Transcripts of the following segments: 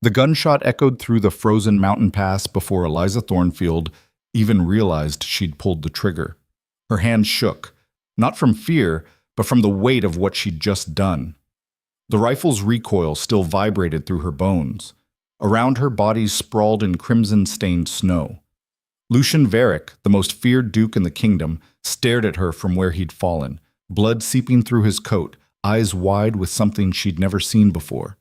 The gunshot echoed through the frozen mountain pass before Eliza Thornfield even realized she'd pulled the trigger. Her hand shook, not from fear, but from the weight of what she'd just done. The rifle's recoil still vibrated through her bones. Around her, bodies sprawled in crimson-stained snow. Lucian Varick, the most feared duke in the kingdom, stared at her from where he'd fallen, blood seeping through his coat, eyes wide with something she'd never seen before.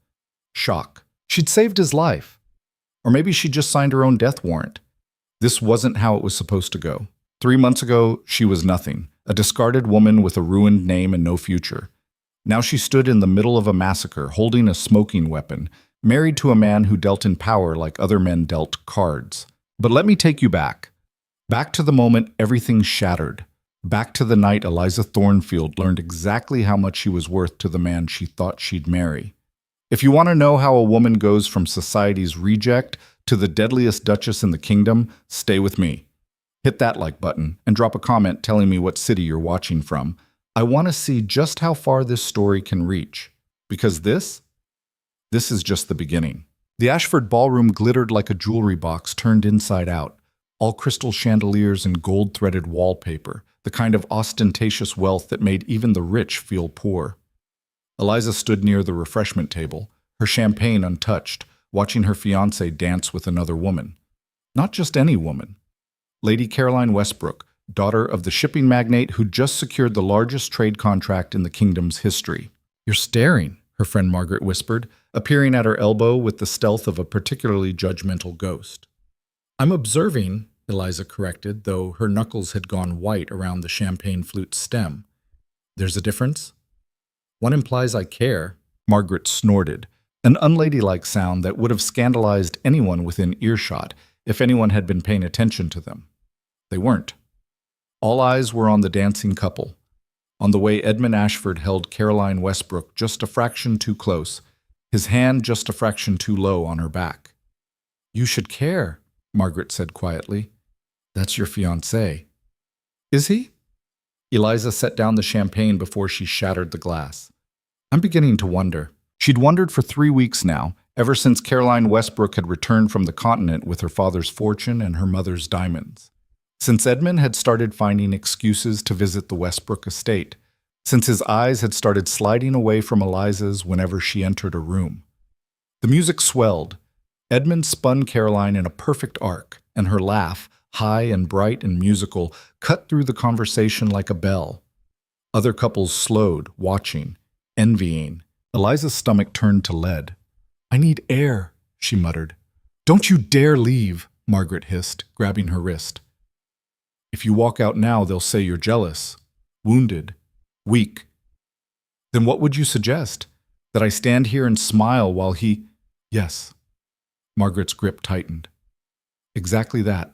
Shock. She'd saved his life. Or maybe she'd just signed her own death warrant. This wasn't how it was supposed to go. 3 months ago, she was nothing, a discarded woman with a ruined name and no future. Now she stood in the middle of a massacre, holding a smoking weapon, married to a man who dealt in power like other men dealt cards. But let me take you back. Back to the moment everything shattered. Back to the night Eliza Thornfield learned exactly how much she was worth to the man she thought she'd marry. If you want to know how a woman goes from society's reject to the deadliest duchess in the kingdom, stay with me. Hit that like button and drop a comment telling me what city you're watching from. I want to see just how far this story can reach. Because this is just the beginning. The Ashford ballroom glittered like a jewelry box turned inside out, all crystal chandeliers and gold-threaded wallpaper, the kind of ostentatious wealth that made even the rich feel poor. Eliza stood near the refreshment table, her champagne untouched, watching her fiancé dance with another woman. Not just any woman. Lady Caroline Westbrook, daughter of the shipping magnate who just secured the largest trade contract in the kingdom's history. "You're staring," her friend Margaret whispered, appearing at her elbow with the stealth of a particularly judgmental ghost. "I'm observing," Eliza corrected, though her knuckles had gone white around the champagne flute's stem. "There's a difference?" "One implies I care," Margaret snorted, an unladylike sound that would have scandalized anyone within earshot if anyone had been paying attention to them. They weren't. All eyes were on the dancing couple, on the way Edmund Ashford held Caroline Westbrook just a fraction too close, his hand just a fraction too low on her back. "You should care," Margaret said quietly. "That's your fiancé." "Is he?" Eliza set down the champagne before she shattered the glass. "I'm beginning to wonder." She'd wondered for 3 weeks now, ever since Caroline Westbrook had returned from the continent with her father's fortune and her mother's diamonds. Since Edmund had started finding excuses to visit the Westbrook estate, since his eyes had started sliding away from Eliza's whenever she entered a room. The music swelled. Edmund spun Caroline in a perfect arc, and her laugh, high and bright and musical, cut through the conversation like a bell. Other couples slowed, watching, envying. Eliza's stomach turned to lead. "I need air," she muttered. "Don't you dare leave," Margaret hissed, grabbing her wrist. "If you walk out now, they'll say you're jealous, wounded, weak." "Then what would you suggest? That I stand here and smile while he—" "Yes." Margaret's grip tightened. "Exactly that.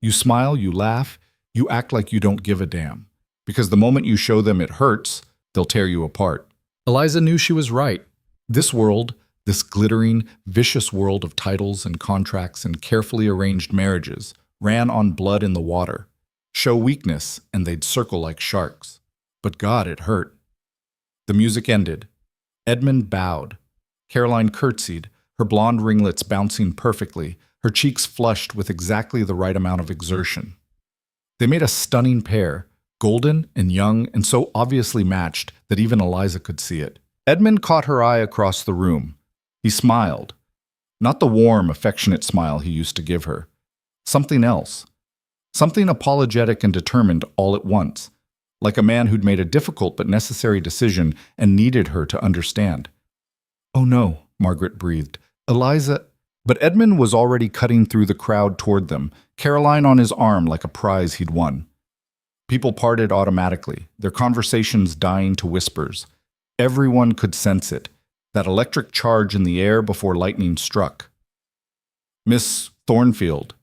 You smile, you laugh, you act like you don't give a damn. Because the moment you show them it hurts, they'll tear you apart." Eliza knew she was right. This world, this glittering, vicious world of titles and contracts and carefully arranged marriages, ran on blood in the water. Show weakness, and they'd circle like sharks. But God, it hurt. The music ended. Edmund bowed. Caroline curtsied, her blonde ringlets bouncing perfectly, her cheeks flushed with exactly the right amount of exertion. They made a stunning pair, golden and young and so obviously matched that even Eliza could see it. Edmund caught her eye across the room. He smiled. Not the warm, affectionate smile he used to give her. Something else. Something apologetic and determined all at once, like a man who'd made a difficult but necessary decision and needed her to understand. "Oh no," Margaret breathed. "Eliza—" But Edmund was already cutting through the crowd toward them, Caroline on his arm like a prize he'd won. People parted automatically, their conversations dying to whispers. Everyone could sense it, that electric charge in the air before lightning struck. "Miss Thornfield."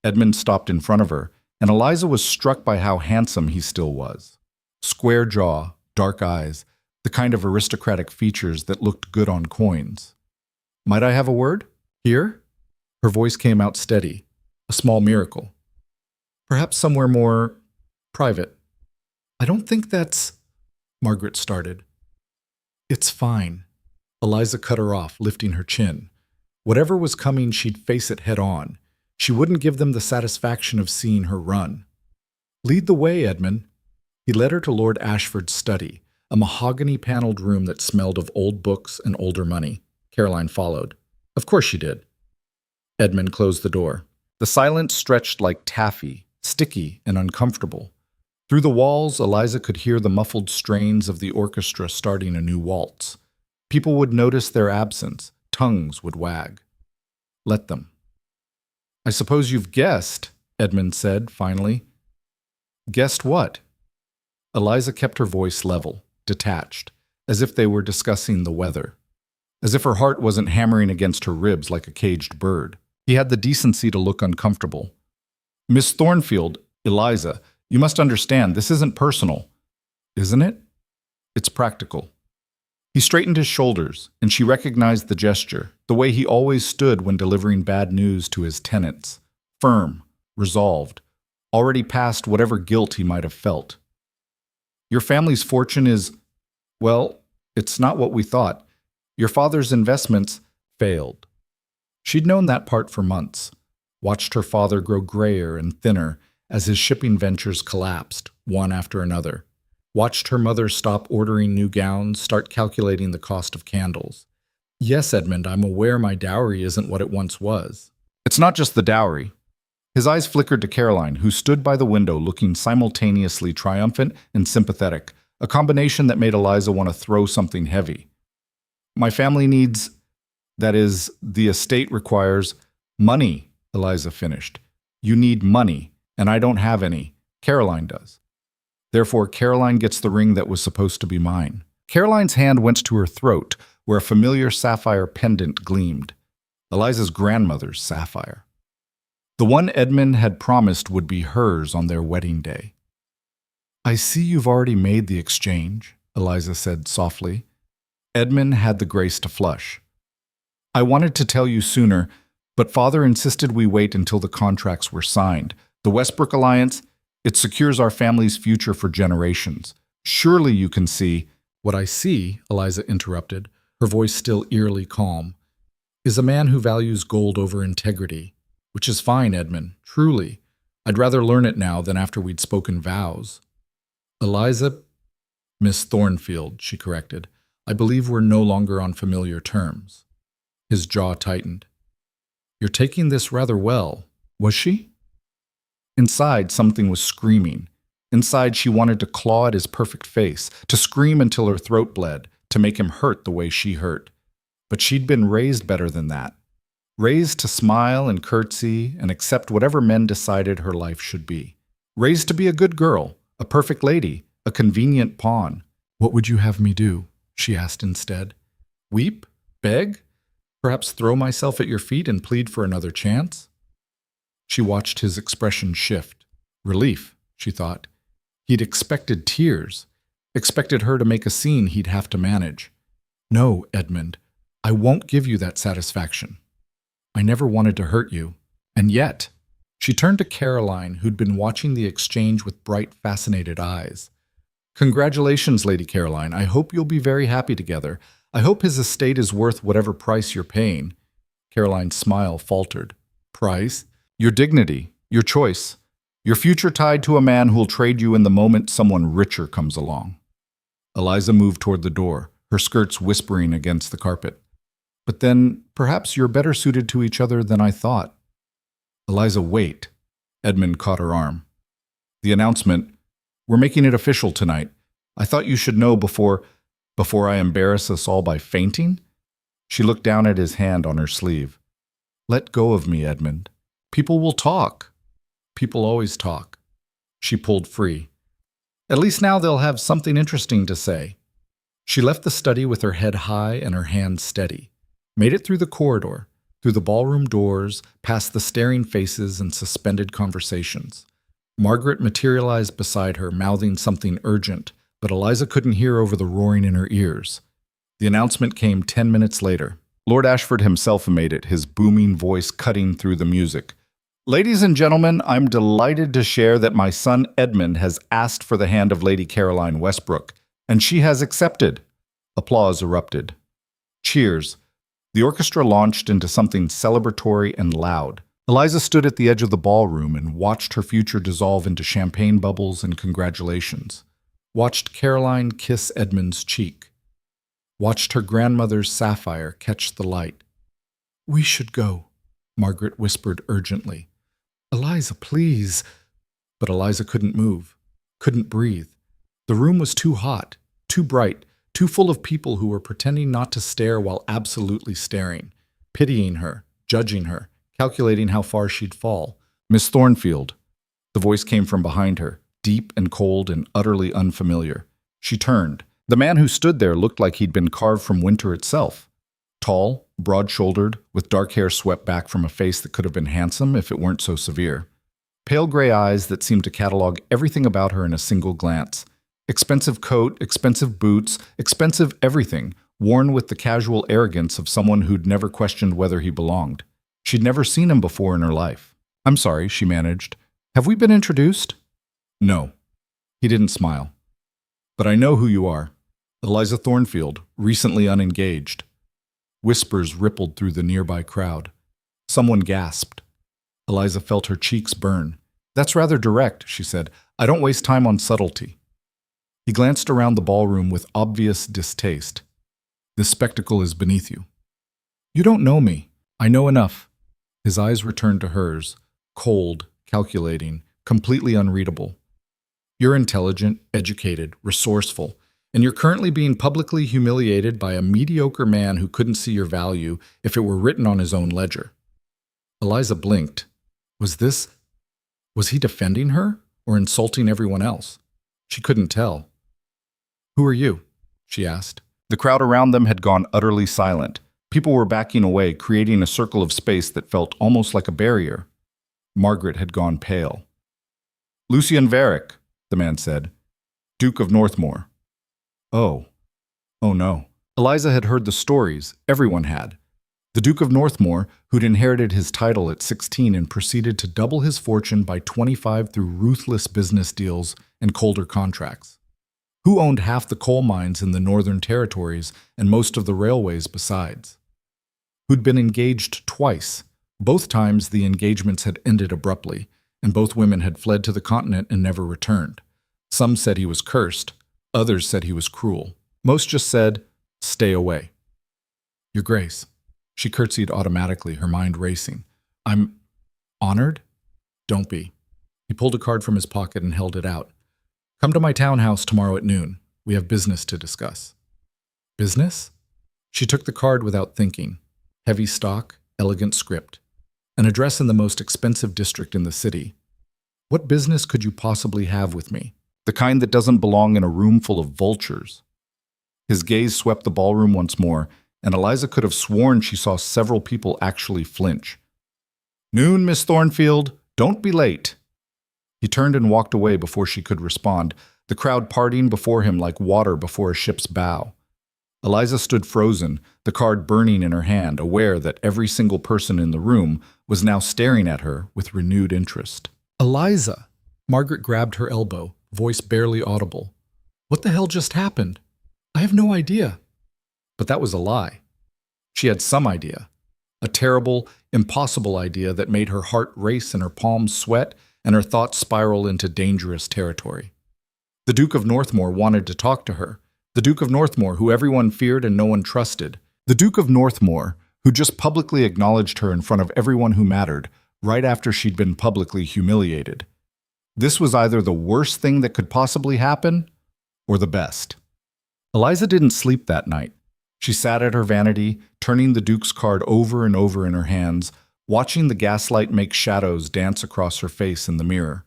Edmund stopped in front of her, and Eliza was struck by how handsome he still was. Square jaw, dark eyes, the kind of aristocratic features that looked good on coins. "Might I have a word? Here?" Her voice came out steady, a small miracle. "Perhaps somewhere more private." "I don't think that's—" Margaret started. "It's fine." Eliza cut her off, lifting her chin. Whatever was coming, she'd face it head on. She wouldn't give them the satisfaction of seeing her run. "Lead the way, Edmund." He led her to Lord Ashford's study, a mahogany-paneled room that smelled of old books and older money. Caroline followed. Of course she did. Edmund closed the door. The silence stretched like taffy, sticky and uncomfortable. Through the walls, Eliza could hear the muffled strains of the orchestra starting a new waltz. People would notice their absence. Tongues would wag. Let them. "I suppose you've guessed," Edmund said, finally. "Guessed what?" Eliza kept her voice level, detached, as if they were discussing the weather. As if her heart wasn't hammering against her ribs like a caged bird. He had the decency to look uncomfortable. "Miss Thornfield, Eliza, you must understand, this isn't personal." "Isn't it?" "It's practical." He straightened his shoulders, and she recognized the gesture, the way he always stood when delivering bad news to his tenants. Firm, resolved, already past whatever guilt he might have felt. "Your family's fortune is, well, it's not what we thought. Your father's investments failed." She'd known that part for months, watched her father grow grayer and thinner as his shipping ventures collapsed, one after another. Watched her mother stop ordering new gowns, start calculating the cost of candles. "Yes, Edmund, I'm aware my dowry isn't what it once was." "It's not just the dowry." His eyes flickered to Caroline, who stood by the window looking simultaneously triumphant and sympathetic, a combination that made Eliza want to throw something heavy. "My family needs, that is, the estate requires money," Eliza finished. "You need money, and I don't have any. Caroline does. Therefore, Caroline gets the ring that was supposed to be mine." Caroline's hand went to her throat, where a familiar sapphire pendant gleamed. Eliza's grandmother's sapphire. The one Edmund had promised would be hers on their wedding day. "I see you've already made the exchange," Eliza said softly. Edmund had the grace to flush. "I wanted to tell you sooner, but Father insisted we wait until the contracts were signed. The Westbrook Alliance, it secures our family's future for generations. Surely you can see—" "What I see," Eliza interrupted, her voice still eerily calm, "is a man who values gold over integrity. Which is fine, Edmund, truly. I'd rather learn it now than after we'd spoken vows." "Eliza—" "Miss Thornfield," she corrected. "I believe we're no longer on familiar terms." His jaw tightened. "You're taking this rather well. Was she?" Inside, something was screaming. Inside, she wanted to claw at his perfect face, to scream until her throat bled, to make him hurt the way she hurt. But she'd been raised better than that. Raised to smile and curtsy and accept whatever men decided her life should be. Raised to be a good girl, a perfect lady, a convenient pawn. "What would you have me do?" she asked instead. "Weep? Beg? Perhaps throw myself at your feet and plead for another chance?" She watched his expression shift. Relief, she thought. He'd expected tears, expected her to make a scene he'd have to manage. "No, Edmund, I won't give you that satisfaction. I never wanted to hurt you. And yet—" She turned to Caroline, who'd been watching the exchange with bright, fascinated eyes. "Congratulations, Lady Caroline. I hope you'll be very happy together. I hope his estate is worth whatever price you're paying." Caroline's smile faltered. "Price? Your dignity, your choice, your future tied to a man who'll trade you in the moment someone richer comes along." Eliza moved toward the door, her skirts whispering against the carpet. "But then, perhaps you're better suited to each other than I thought." "Eliza, wait." Edmund caught her arm. "The announcement, we're making it official tonight. I thought you should know before I embarrass us all by fainting." She looked down at his hand on her sleeve. "Let go of me, Edmund. People will talk. People always talk." She pulled free. "At least now they'll have something interesting to say." She left the study with her head high and her hands steady. Made it through the corridor, through the ballroom doors, past the staring faces and suspended conversations. Margaret materialized beside her, mouthing something urgent, but Eliza couldn't hear over the roaring in her ears. The announcement came 10 minutes later. Lord Ashford himself made it, his booming voice cutting through the music. "Ladies and gentlemen, I'm delighted to share that my son Edmund has asked for the hand of Lady Caroline Westbrook, and she has accepted." Applause erupted. Cheers. The orchestra launched into something celebratory and loud. Eliza stood at the edge of the ballroom and watched her future dissolve into champagne bubbles and congratulations. Watched Caroline kiss Edmund's cheek. Watched her grandmother's sapphire catch the light. "We should go," Margaret whispered urgently. "Eliza, please." But Eliza couldn't move, couldn't breathe. The room was too hot, too bright, too full of people who were pretending not to stare while absolutely staring, pitying her, judging her, calculating how far she'd fall. "Miss Thornfield." The voice came from behind her, deep and cold and utterly unfamiliar. She turned. The man who stood there looked like he'd been carved from winter itself. Tall, broad-shouldered, with dark hair swept back from a face that could have been handsome if it weren't so severe. Pale gray eyes that seemed to catalog everything about her in a single glance. Expensive coat, expensive boots, expensive everything, worn with the casual arrogance of someone who'd never questioned whether he belonged. She'd never seen him before in her life. "I'm sorry," she managed. "Have we been introduced?" "No." He didn't smile. "But I know who you are. Eliza Thornfield, recently unengaged." Whispers rippled through the nearby crowd. Someone gasped. Eliza felt her cheeks burn. "That's rather direct," she said. "I don't waste time on subtlety." He glanced around the ballroom with obvious distaste. "This spectacle is beneath you." "You don't know me." "I know enough." His eyes returned to hers, cold, calculating, completely unreadable. "You're intelligent, educated, resourceful, and you're currently being publicly humiliated by a mediocre man who couldn't see your value if it were written on his own ledger." Eliza blinked. Was he defending her or insulting everyone else? She couldn't tell. "Who are you?" she asked. The crowd around them had gone utterly silent. People were backing away, creating a circle of space that felt almost like a barrier. Margaret had gone pale. "Lucian Varick," the man said. "Duke of Northmore." Oh no. Eliza had heard the stories, everyone had. The Duke of Northmore, who'd inherited his title at 16 and proceeded to double his fortune by 25 through ruthless business deals and colder contracts. Who owned half the coal mines in the Northern Territories and most of the railways besides. Who'd been engaged twice. Both times the engagements had ended abruptly, and both women had fled to the continent and never returned. Some said he was cursed. Others said he was cruel. Most just said, "Stay away." "Your Grace." She curtsied automatically, her mind racing. "I'm honored?" "Don't be." He pulled a card from his pocket and held it out. "Come to my townhouse tomorrow at noon. We have business to discuss." "Business?" She took the card without thinking. Heavy stock, elegant script. An address in the most expensive district in the city. What business could you possibly have with me? The kind that doesn't belong in a room full of vultures. His gaze swept the ballroom once more, and Eliza could have sworn she saw several people actually flinch. "Noon, Miss Thornfield. Don't be late." He turned and walked away before she could respond, the crowd partying before him like water before a ship's bow. Eliza stood frozen, the card burning in her hand, aware that every single person in the room was now staring at her with renewed interest. "Eliza!" Margaret grabbed her elbow, voice barely audible. "What the hell just happened? I have no idea." But that was a lie. She had some idea. A terrible, impossible idea that made her heart race and her palms sweat and her thoughts spiral into dangerous territory. The Duke of Northmore wanted to talk to her. The Duke of Northmore, who everyone feared and no one trusted. The Duke of Northmore, who just publicly acknowledged her in front of everyone who mattered, right after she'd been publicly humiliated. This was either the worst thing that could possibly happen, or the best. Eliza didn't sleep that night. She sat at her vanity, turning the Duke's card over and over in her hands, watching the gaslight make shadows dance across her face in the mirror.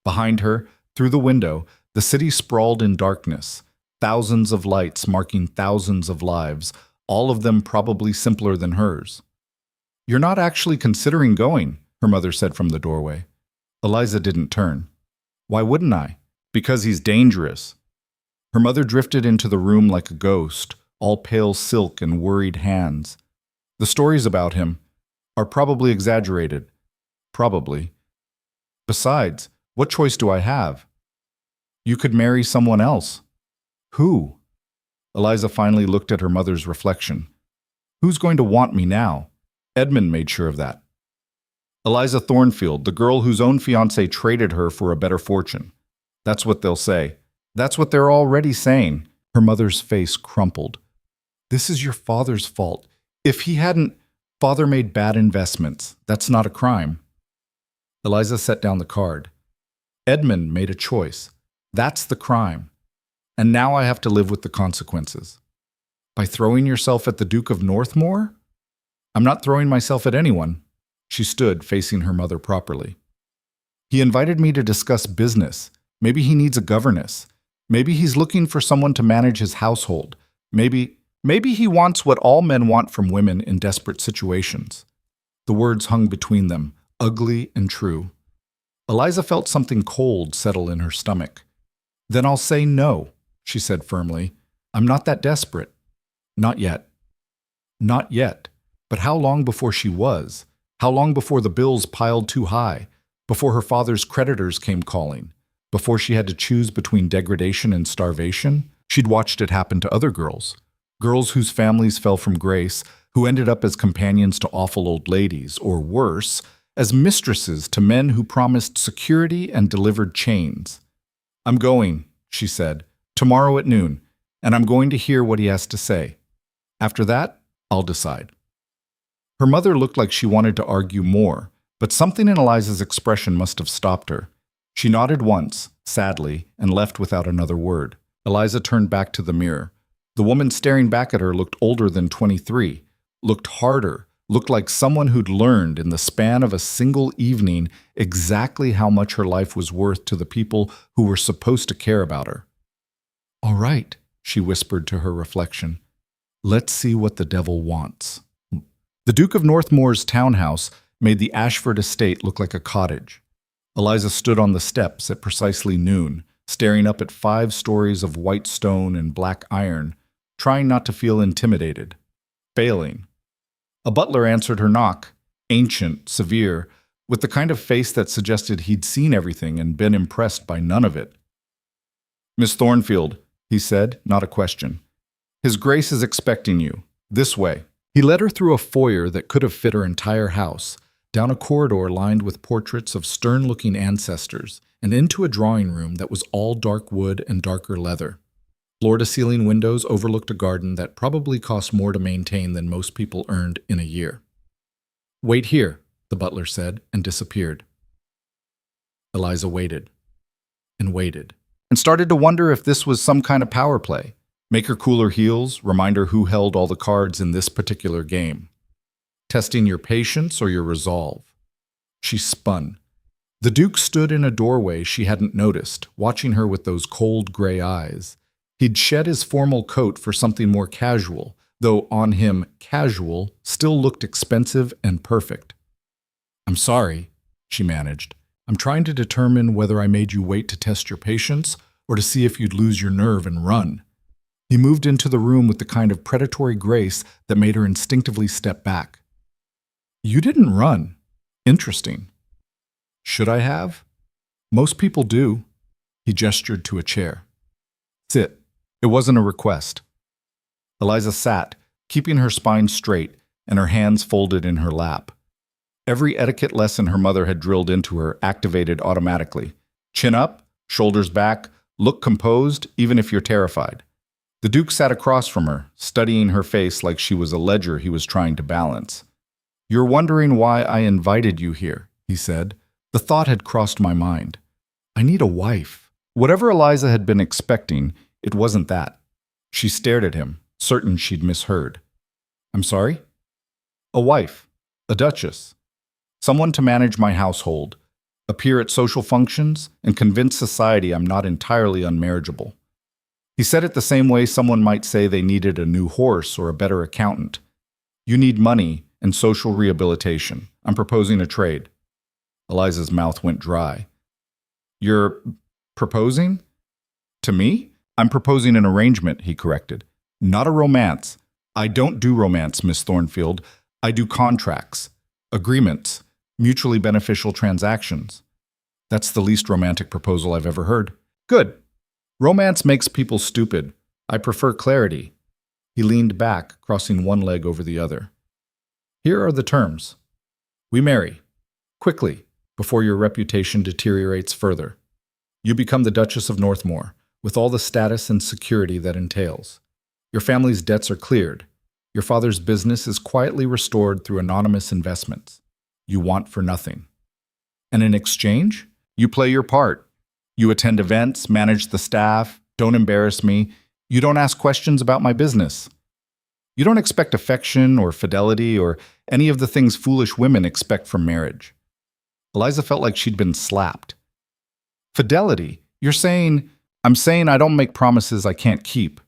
Behind her, through the window, the city sprawled in darkness, thousands of lights marking thousands of lives, all of them probably simpler than hers. "You're not actually considering going," her mother said from the doorway. Eliza didn't turn. "Why wouldn't I?" "Because he's dangerous." Her mother drifted into the room like a ghost, all pale silk and worried hands. "The stories about him are probably exaggerated. Probably. Besides, what choice do I have? You could marry someone else." "Who?" Eliza finally looked at her mother's reflection. Who's going to want me now? Edmund made sure of that. Eliza Thornfield, the girl whose own fiancé traded her for a better fortune. That's what they'll say. That's what they're already saying. Her mother's face crumpled. This is your father's fault. If he hadn't, father made bad investments. That's not a crime. Eliza set down the card. Edmund made a choice. That's the crime. And now I have to live with the consequences. By throwing yourself at the Duke of Northmoor? I'm not throwing myself at anyone. She stood, facing her mother properly. He invited me to discuss business. Maybe he needs a governess. Maybe he's looking for someone to manage his household. Maybe he wants what all men want from women in desperate situations. The words hung between them, ugly and true. Eliza felt something cold settle in her stomach. Then I'll say no, she said firmly. I'm not that desperate. Not yet. Not yet. But how long before she was? How long before the bills piled too high? Before her father's creditors came calling? Before she had to choose between degradation and starvation? She'd watched it happen to other girls. Girls whose families fell from grace, who ended up as companions to awful old ladies, or worse, as mistresses to men who promised security and delivered chains. I'm going, she said, tomorrow at noon, and I'm going to hear what he has to say. After that, I'll decide. Her mother looked like she wanted to argue more, but something in Eliza's expression must have stopped her. She nodded once, sadly, and left without another word. Eliza turned back to the mirror. The woman staring back at her looked older than 23, looked harder, looked like someone who'd learned in the span of a single evening exactly how much her life was worth to the people who were supposed to care about her. All right, she whispered to her reflection. Let's see what the devil wants. The Duke of Northmoor's townhouse made the Ashford estate look like a cottage. Eliza stood on the steps at precisely noon, staring up at 5 stories of white stone and black iron, trying not to feel intimidated. Failing. A butler answered her knock, ancient, severe, with the kind of face that suggested he'd seen everything and been impressed by none of it. Miss Thornfield, he said, not a question. His Grace is expecting you. This way. He led her through a foyer that could have fit her entire house, down a corridor lined with portraits of stern-looking ancestors, and into a drawing room that was all dark wood and darker leather. Floor-to-ceiling windows overlooked a garden that probably cost more to maintain than most people earned in a year. Wait here, the butler said, and disappeared. Eliza waited, and started to wonder if this was some kind of power play. Make her cool her heels, remind her who held all the cards in this particular game. Testing your patience or your resolve. She spun. The Duke stood in a doorway she hadn't noticed, watching her with those cold gray eyes. He'd shed his formal coat for something more casual, though on him casual still looked expensive and perfect. I'm sorry, she managed. I'm trying to determine whether I made you wait to test your patience or to see if you'd lose your nerve and run. He moved into the room with the kind of predatory grace that made her instinctively step back. You didn't run. Interesting. Should I have? Most people do. He gestured to a chair. Sit. It wasn't a request. Eliza sat, keeping her spine straight and her hands folded in her lap. Every etiquette lesson her mother had drilled into her activated automatically. Chin up, shoulders back, look composed, even if you're terrified. The Duke sat across from her, studying her face like she was a ledger he was trying to balance. You're wondering why I invited you here, he said. The thought had crossed my mind. I need a wife. Whatever Eliza had been expecting, it wasn't that. She stared at him, certain she'd misheard. I'm sorry? A wife. A duchess. Someone to manage my household, appear at social functions, and convince society I'm not entirely unmarriageable. He said it the same way someone might say they needed a new horse or a better accountant. You need money and social rehabilitation. I'm proposing a trade. Eliza's mouth went dry. You're proposing? To me? I'm proposing an arrangement, he corrected. Not a romance. I don't do romance, Miss Thornfield. I do contracts, agreements, mutually beneficial transactions. That's the least romantic proposal I've ever heard. Good. Romance makes people stupid. I prefer clarity. He leaned back, crossing one leg over the other. Here are the terms. We marry. Quickly, before your reputation deteriorates further. You become the Duchess of Northmore, with all the status and security that entails. Your family's debts are cleared. Your father's business is quietly restored through anonymous investments. You want for nothing. And in exchange, you play your part. You attend events, manage the staff, don't embarrass me. You don't ask questions about my business. You don't expect affection or fidelity or any of the things foolish women expect from marriage. Eliza felt like she'd been slapped. Fidelity? You're saying, I'm saying I don't make promises I can't keep.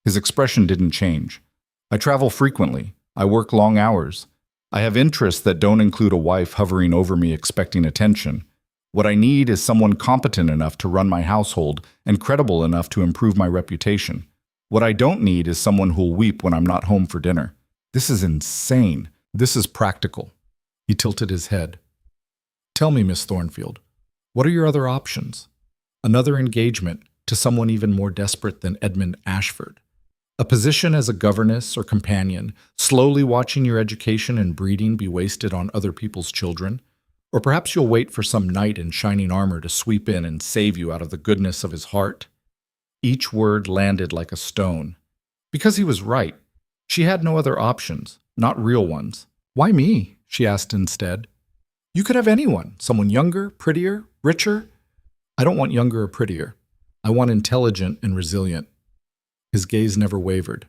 His expression didn't change. I travel frequently. I work long hours. I have interests that don't include a wife hovering over me expecting attention. What I need is someone competent enough to run my household and credible enough to improve my reputation. What I don't need is someone who'll weep when I'm not home for dinner. This is insane. This is practical. He tilted his head. Tell me, Miss Thornfield, what are your other options? Another engagement to someone even more desperate than Edmund Ashford. A position as a governess or companion, slowly watching your education and breeding be wasted on other people's children? Or perhaps you'll wait for some knight in shining armor to sweep in and save you out of the goodness of his heart? Each word landed like a stone. Because he was right. She had no other options, not real ones. Why me? She asked instead. You could have anyone, someone younger, prettier, richer. I don't want younger or prettier. I want intelligent and resilient. His gaze never wavered.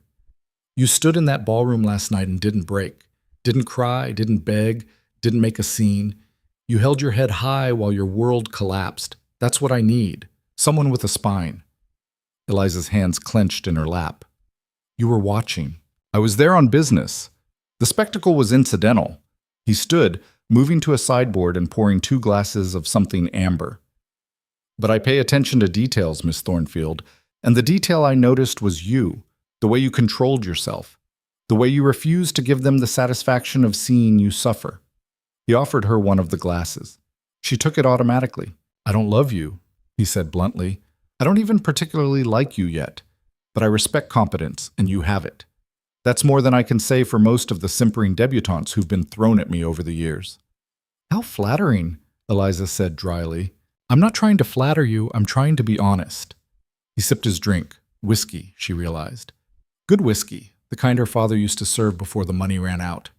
You stood in that ballroom last night and didn't break, didn't cry, didn't beg, didn't make a scene. You held your head high while your world collapsed. That's what I need. Someone with a spine. Eliza's hands clenched in her lap. You were watching. I was there on business. The spectacle was incidental. He stood, moving to a sideboard and pouring 2 glasses of something amber. But I pay attention to details, Miss Thornfield, and the detail I noticed was you, the way you controlled yourself, the way you refused to give them the satisfaction of seeing you suffer. He offered her one of the glasses. She took it automatically. I don't love you, he said bluntly. I don't even particularly like you yet, but I respect competence, and you have it. That's more than I can say for most of the simpering debutantes who've been thrown at me over the years. How flattering, Eliza said dryly. I'm not trying to flatter you, I'm trying to be honest. He sipped his drink. Whiskey, she realized. Good whiskey, the kind her father used to serve before the money ran out.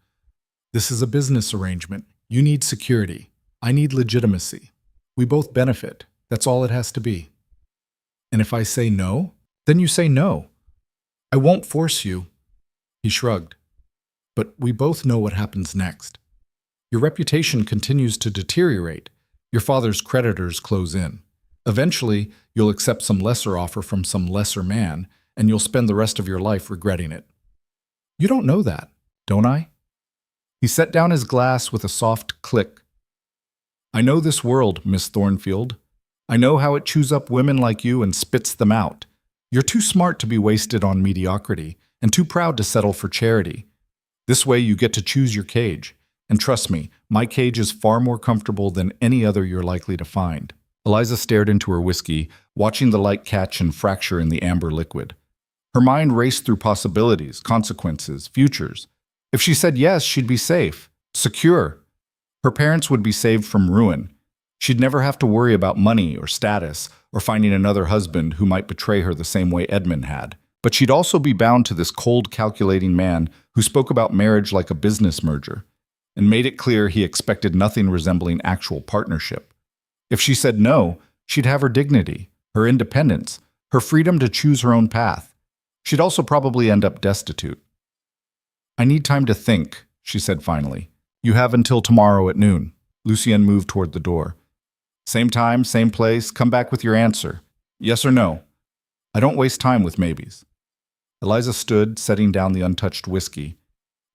This is a business arrangement. You need security. I need legitimacy. We both benefit. That's all it has to be. And if I say no, then you say no. I won't force you. He shrugged. But we both know what happens next. Your reputation continues to deteriorate. Your father's creditors close in. Eventually, you'll accept some lesser offer from some lesser man, and you'll spend the rest of your life regretting it. You don't know that, don't I? He set down his glass with a soft click. I know this world, Miss Thornfield. I know how it chews up women like you and spits them out. You're too smart to be wasted on mediocrity, and too proud to settle for charity. This way you get to choose your cage. And trust me, my cage is far more comfortable than any other you're likely to find. Eliza stared into her whiskey, watching the light catch and fracture in the amber liquid. Her mind raced through possibilities, consequences, futures. If she said yes, she'd be safe, secure. Her parents would be saved from ruin. She'd never have to worry about money or status or finding another husband who might betray her the same way Edmund had. But she'd also be bound to this cold, calculating man who spoke about marriage like a business merger and made it clear he expected nothing resembling actual partnership. If she said no, she'd have her dignity, her independence, her freedom to choose her own path. She'd also probably end up destitute. I need time to think, she said finally. You have until tomorrow at noon. Lucien moved toward the door. Same time, same place, come back with your answer. Yes or no. I don't waste time with maybes. Eliza stood, setting down the untouched whiskey.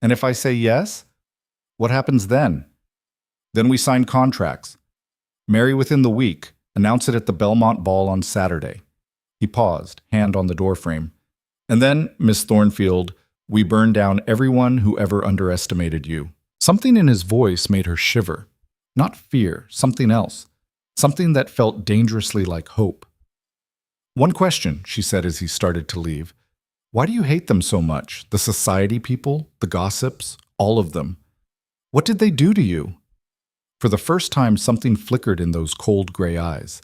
And if I say yes? What happens then? Then we sign contracts. Marry within the week. Announce it at the Belmont Ball on Saturday. He paused, hand on the doorframe. And then, Miss Thornfield, we burn down everyone who ever underestimated you. Something in his voice made her shiver. Not fear, something else. Something that felt dangerously like hope. One question, she said as he started to leave. Why do you hate them so much? The society people, the gossips, all of them. What did they do to you? For the first time, something flickered in those cold gray eyes.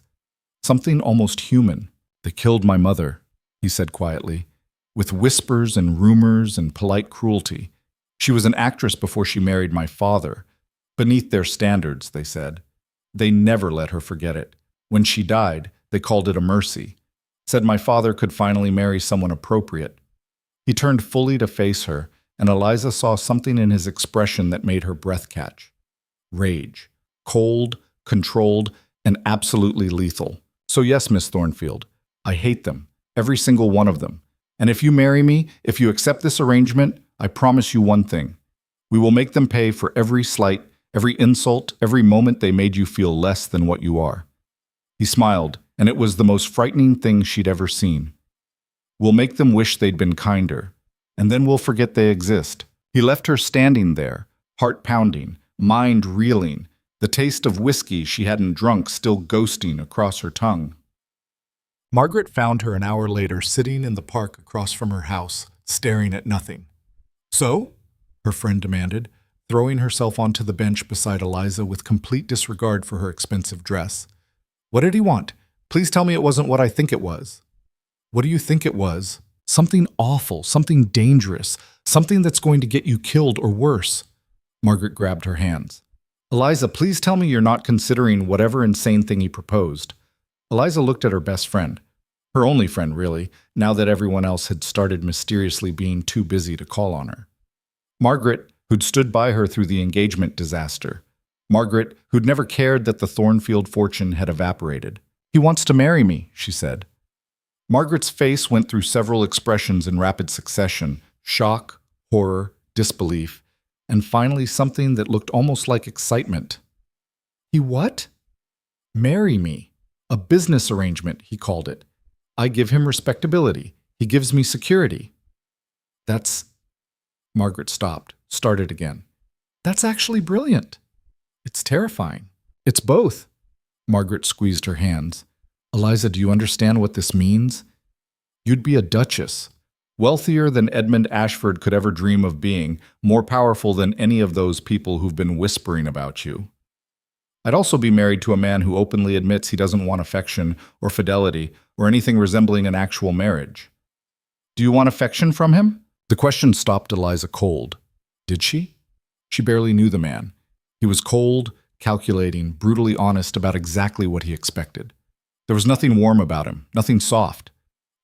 Something almost human. They killed my mother, he said quietly, with whispers and rumors and polite cruelty. She was an actress before she married my father. Beneath their standards, they said. They never let her forget it. When she died, they called it a mercy. Said my father could finally marry someone appropriate. He turned fully to face her, and Eliza saw something in his expression that made her breath catch. Rage. Cold, controlled, and absolutely lethal. So yes, Miss Thornfield, I hate them, every single one of them. And if you marry me, if you accept this arrangement, I promise you one thing. We will make them pay for every slight, every insult, every moment they made you feel less than what you are. He smiled, and it was the most frightening thing she'd ever seen. We'll make them wish they'd been kinder, and then we'll forget they exist. He left her standing there, heart pounding, mind reeling, the taste of whiskey she hadn't drunk still ghosting across her tongue. Margaret found her an hour later sitting in the park across from her house, staring at nothing. So? Her friend demanded, throwing herself onto the bench beside Eliza with complete disregard for her expensive dress. What did he want? Please tell me it wasn't what I think it was. What do you think it was? Something awful, something dangerous, something that's going to get you killed or worse. Margaret grabbed her hands. Eliza, please tell me you're not considering whatever insane thing he proposed. Eliza looked at her best friend. Her only friend, really, now that everyone else had started mysteriously being too busy to call on her. Margaret, who'd stood by her through the engagement disaster. Margaret, who'd never cared that the Thornfield fortune had evaporated. He wants to marry me, she said. Margaret's face went through several expressions in rapid succession: shock, horror, disbelief, and finally something that looked almost like excitement. He what? Marry me. A business arrangement, he called it. I give him respectability. He gives me security. That's... Margaret stopped, started again. That's actually brilliant. It's terrifying. It's both. Margaret squeezed her hands. Eliza, do you understand what this means? You'd be a duchess. Wealthier than Edmund Ashford could ever dream of being, more powerful than any of those people who've been whispering about you. I'd also be married to a man who openly admits he doesn't want affection or fidelity or anything resembling an actual marriage. Do you want affection from him? The question stopped Eliza cold. Did she? She barely knew the man. He was cold, calculating, brutally honest about exactly what he expected. There was nothing warm about him, nothing soft.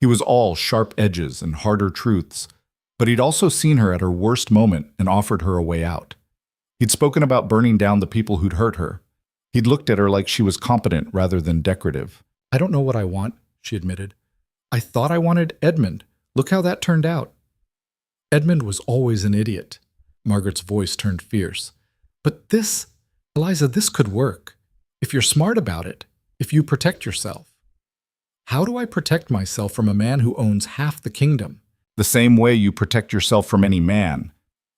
He was all sharp edges and harder truths, but he'd also seen her at her worst moment and offered her a way out. He'd spoken about burning down the people who'd hurt her. He'd looked at her like she was competent rather than decorative. I don't know what I want, she admitted. I thought I wanted Edmund. Look how that turned out. Edmund was always an idiot. Margaret's voice turned fierce. But this, Eliza, this could work. If you're smart about it, if you protect yourself. How do I protect myself from a man who owns half the kingdom? The same way you protect yourself from any man.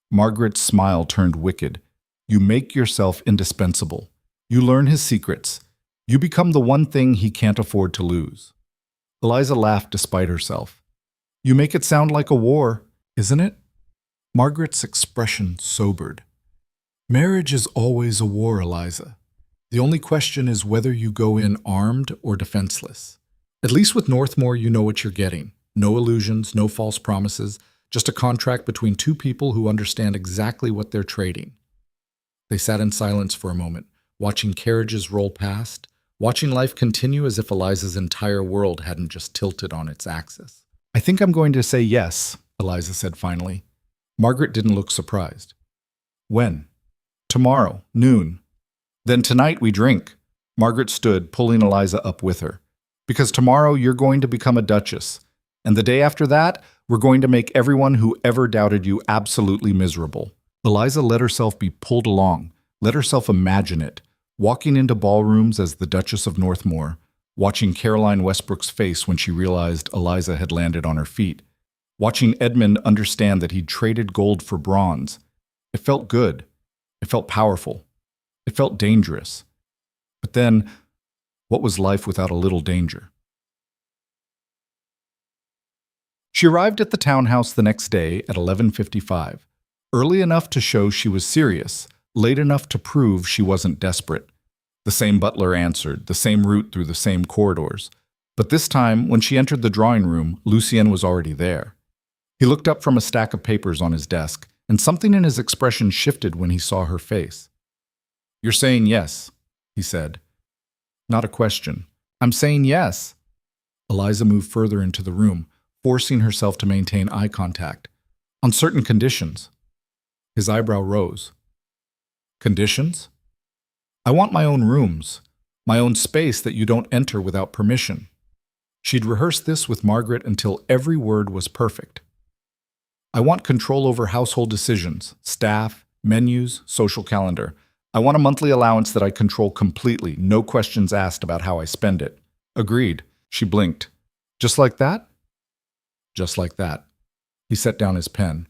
Margaret's smile turned wicked. You make yourself indispensable. You learn his secrets. You become the one thing he can't afford to lose. Eliza laughed despite herself. You make it sound like a war, isn't it? Margaret's expression sobered. Marriage is always a war, Eliza. The only question is whether you go in armed or defenseless. At least with Northmore, you know what you're getting. No illusions, no false promises, just a contract between two people who understand exactly what they're trading. They sat in silence for a moment, watching carriages roll past, watching life continue as if Eliza's entire world hadn't just tilted on its axis. I think I'm going to say yes, Eliza said finally. Margaret didn't look surprised. When? Tomorrow, noon. Then tonight we drink. Margaret stood, pulling Eliza up with her. Because tomorrow you're going to become a duchess. And the day after that, we're going to make everyone who ever doubted you absolutely miserable. Eliza let herself be pulled along, let herself imagine it, walking into ballrooms as the Duchess of Northmore, watching Caroline Westbrook's face when she realized Eliza had landed on her feet, watching Edmund understand that he'd traded gold for bronze. It felt good. It felt powerful. It felt dangerous. But then, what was life without a little danger? She arrived at the townhouse the next day at 11:55, early enough to show she was serious, late enough to prove she wasn't desperate. The same butler answered, the same route through the same corridors. But this time, when she entered the drawing room, Lucien was already there. He looked up from a stack of papers on his desk, and something in his expression shifted when he saw her face. "You're saying yes," he said. "Not a question. I'm saying yes." Eliza moved further into the room, forcing herself to maintain eye contact. "On certain conditions." His eyebrow rose. "Conditions?" "I want my own rooms, my own space that you don't enter without permission." She'd rehearsed this with Margaret until every word was perfect. "I want control over household decisions, staff, menus, social calendar. I want a monthly allowance that I control completely, no questions asked about how I spend it." "Agreed." She blinked. "Just like that?" "Just like that." He set down his pen.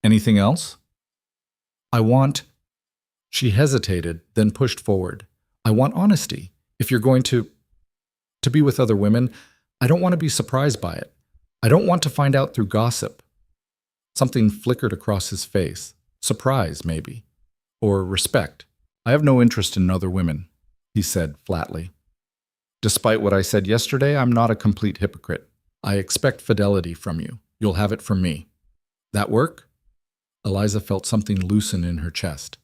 "Anything else?" "I want—" She hesitated, then pushed forward. "I want honesty. If you're going to be with other women, I don't want to be surprised by it. I don't want to find out through gossip." Something flickered across his face. Surprise, maybe. Or respect. "I have no interest in other women," he said flatly. "Despite what I said yesterday, I'm not a complete hypocrite. I expect fidelity from you. You'll have it from me. That work?" Eliza felt something loosen in her chest.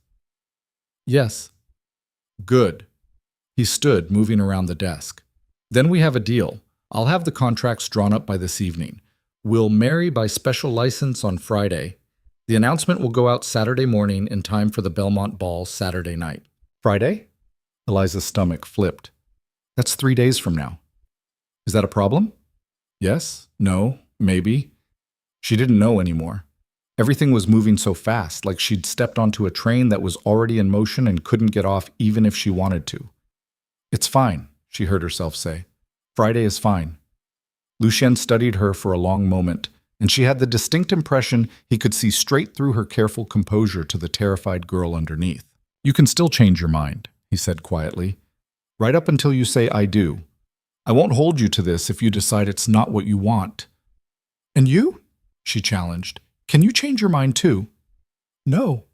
"Yes." "Good." He stood, moving around the desk. "Then we have a deal. I'll have the contracts drawn up by this evening. We'll marry by special license on Friday. The announcement will go out Saturday morning in time for the Belmont ball Saturday night." "Friday?" Eliza's stomach flipped. "That's 3 days from now." "Is that a problem?" "Yes, no, maybe." She didn't know anymore. Everything was moving so fast, like she'd stepped onto a train that was already in motion and couldn't get off even if she wanted to. "It's fine," she heard herself say. "Friday is fine." Lucien studied her for a long moment, and she had the distinct impression he could see straight through her careful composure to the terrified girl underneath. "You can still change your mind," he said quietly. "Right up until you say I do. I won't hold you to this if you decide it's not what you want." "And you?" she challenged. "Can you change your mind too?" "No."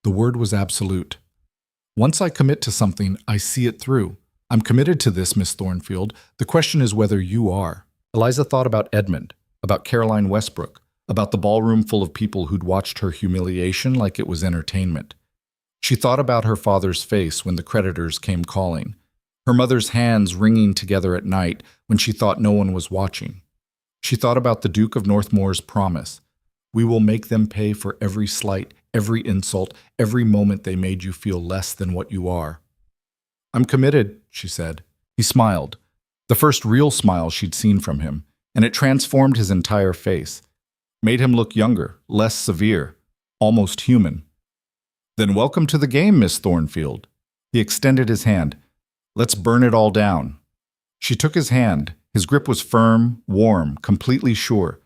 The word was absolute. "Once I commit to something, I see it through. I'm committed to this, Miss Thornfield. The question is whether you are." Eliza thought about Edmund, about Caroline Westbrook, about the ballroom full of people who'd watched her humiliation like it was entertainment. She thought about her father's face when the creditors came calling, her mother's hands wringing together at night when she thought no one was watching. She thought about the Duke of Northmore's promise. "We will make them pay for every slight, every insult, every moment they made you feel less than what you are." "I'm committed," she said. He smiled, the first real smile she'd seen from him, and it transformed his entire face, made him look younger, less severe, almost human. "Then welcome to the game, Miss Thornfield." He extended his hand. "Let's burn it all down." She took his hand. His grip was firm, warm, completely sure.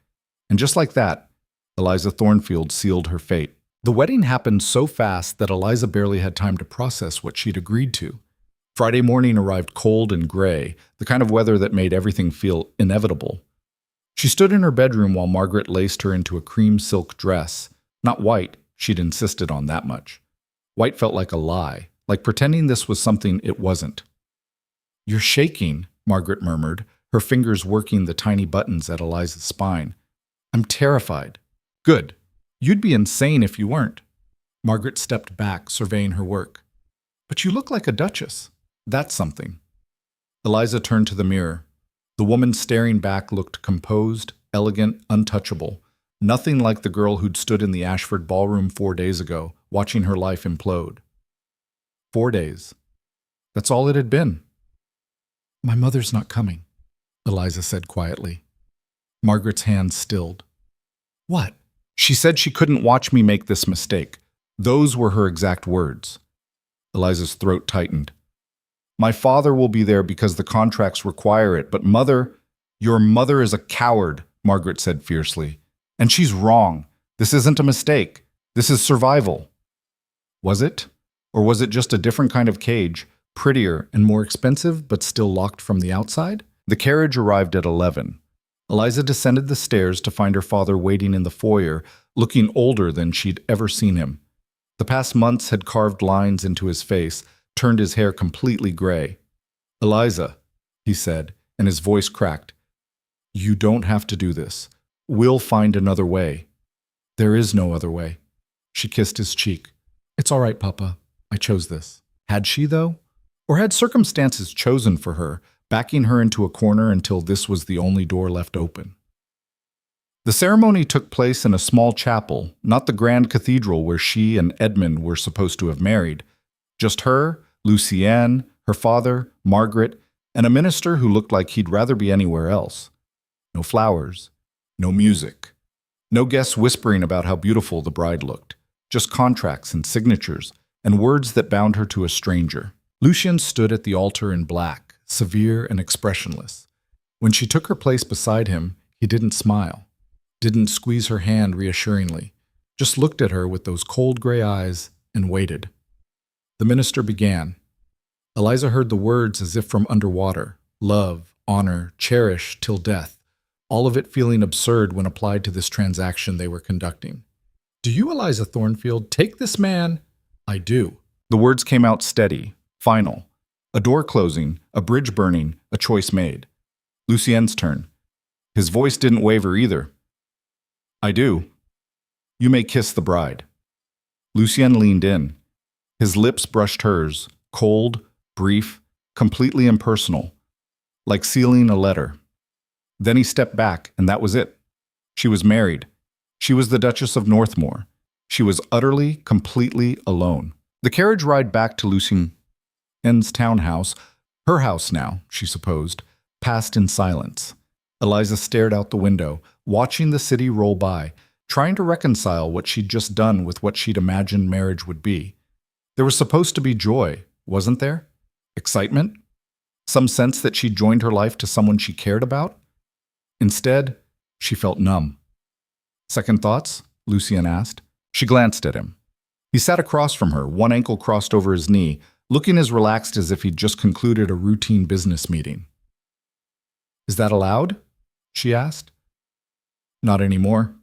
And just like that, Eliza Thornfield sealed her fate. The wedding happened so fast that Eliza barely had time to process what she'd agreed to. Friday morning arrived cold and gray, the kind of weather that made everything feel inevitable. She stood in her bedroom while Margaret laced her into a cream silk dress. Not white, she'd insisted on that much. White felt like a lie, like pretending this was something it wasn't. "You're shaking," Margaret murmured, her fingers working the tiny buttons at Eliza's spine. "I'm terrified." "Good. You'd be insane if you weren't." Margaret stepped back, surveying her work. "But you look like a duchess." "That's something." Eliza turned to the mirror. The woman staring back looked composed, elegant, untouchable. Nothing like the girl who'd stood in the Ashford ballroom 4 days ago, watching her life implode. 4 days. That's all it had been. "My mother's not coming," Eliza said quietly. Margaret's hands stilled. "What?" "She said she couldn't watch me make this mistake." Those were her exact words. Eliza's throat tightened. "My father will be there because the contracts require it, but your mother is a coward," Margaret said fiercely. "And she's wrong. This isn't a mistake. This is survival." Was it? Or was it just a different kind of cage, prettier and more expensive, but still locked from the outside? The carriage arrived at 11. Eliza descended the stairs to find her father waiting in the foyer, looking older than she'd ever seen him. The past months had carved lines into his face, turned his hair completely gray. "Eliza," he said, and his voice cracked. "You don't have to do this. We'll find another way." "There is no other way." She kissed his cheek. "It's all right, Papa. I chose this." Had she, though? Or had circumstances chosen for her, backing her into a corner until this was the only door left open? The ceremony took place in a small chapel, not the grand cathedral where she and Edmund were supposed to have married. Just her, Lucienne, her father, Margaret, and a minister who looked like he'd rather be anywhere else. No flowers, no music, no guests whispering about how beautiful the bride looked, just contracts and signatures, and words that bound her to a stranger. Lucienne stood at the altar in black, severe and expressionless. When she took her place beside him, he didn't smile, didn't squeeze her hand reassuringly, just looked at her with those cold gray eyes and waited. The minister began. Eliza heard the words as if from underwater: love, honor, cherish till death, all of it feeling absurd when applied to this transaction they were conducting. "Do you, Eliza Thornfield, take this man?" "I do." The words came out steady, final. A door closing, a bridge burning, a choice made. Lucienne's turn. His voice didn't waver either. "I do. You may kiss the bride." Lucienne leaned in. His lips brushed hers, cold, brief, completely impersonal, like sealing a letter. Then he stepped back, and that was it. She was married. She was the Duchess of Northmore. She was utterly, completely alone. The carriage ride back to Lucienne's townhouse, her house now, she supposed, passed in silence. Eliza stared out the window, watching the city roll by, trying to reconcile what she'd just done with what she'd imagined marriage would be. There was supposed to be joy, wasn't there? Excitement? Some sense that she'd joined her life to someone she cared about? Instead, she felt numb. "Second thoughts?" Lucienne asked. She glanced at him. He sat across from her, one ankle crossed over his knee, looking as relaxed as if he'd just concluded a routine business meeting. "Is that allowed?" she asked. "Not anymore."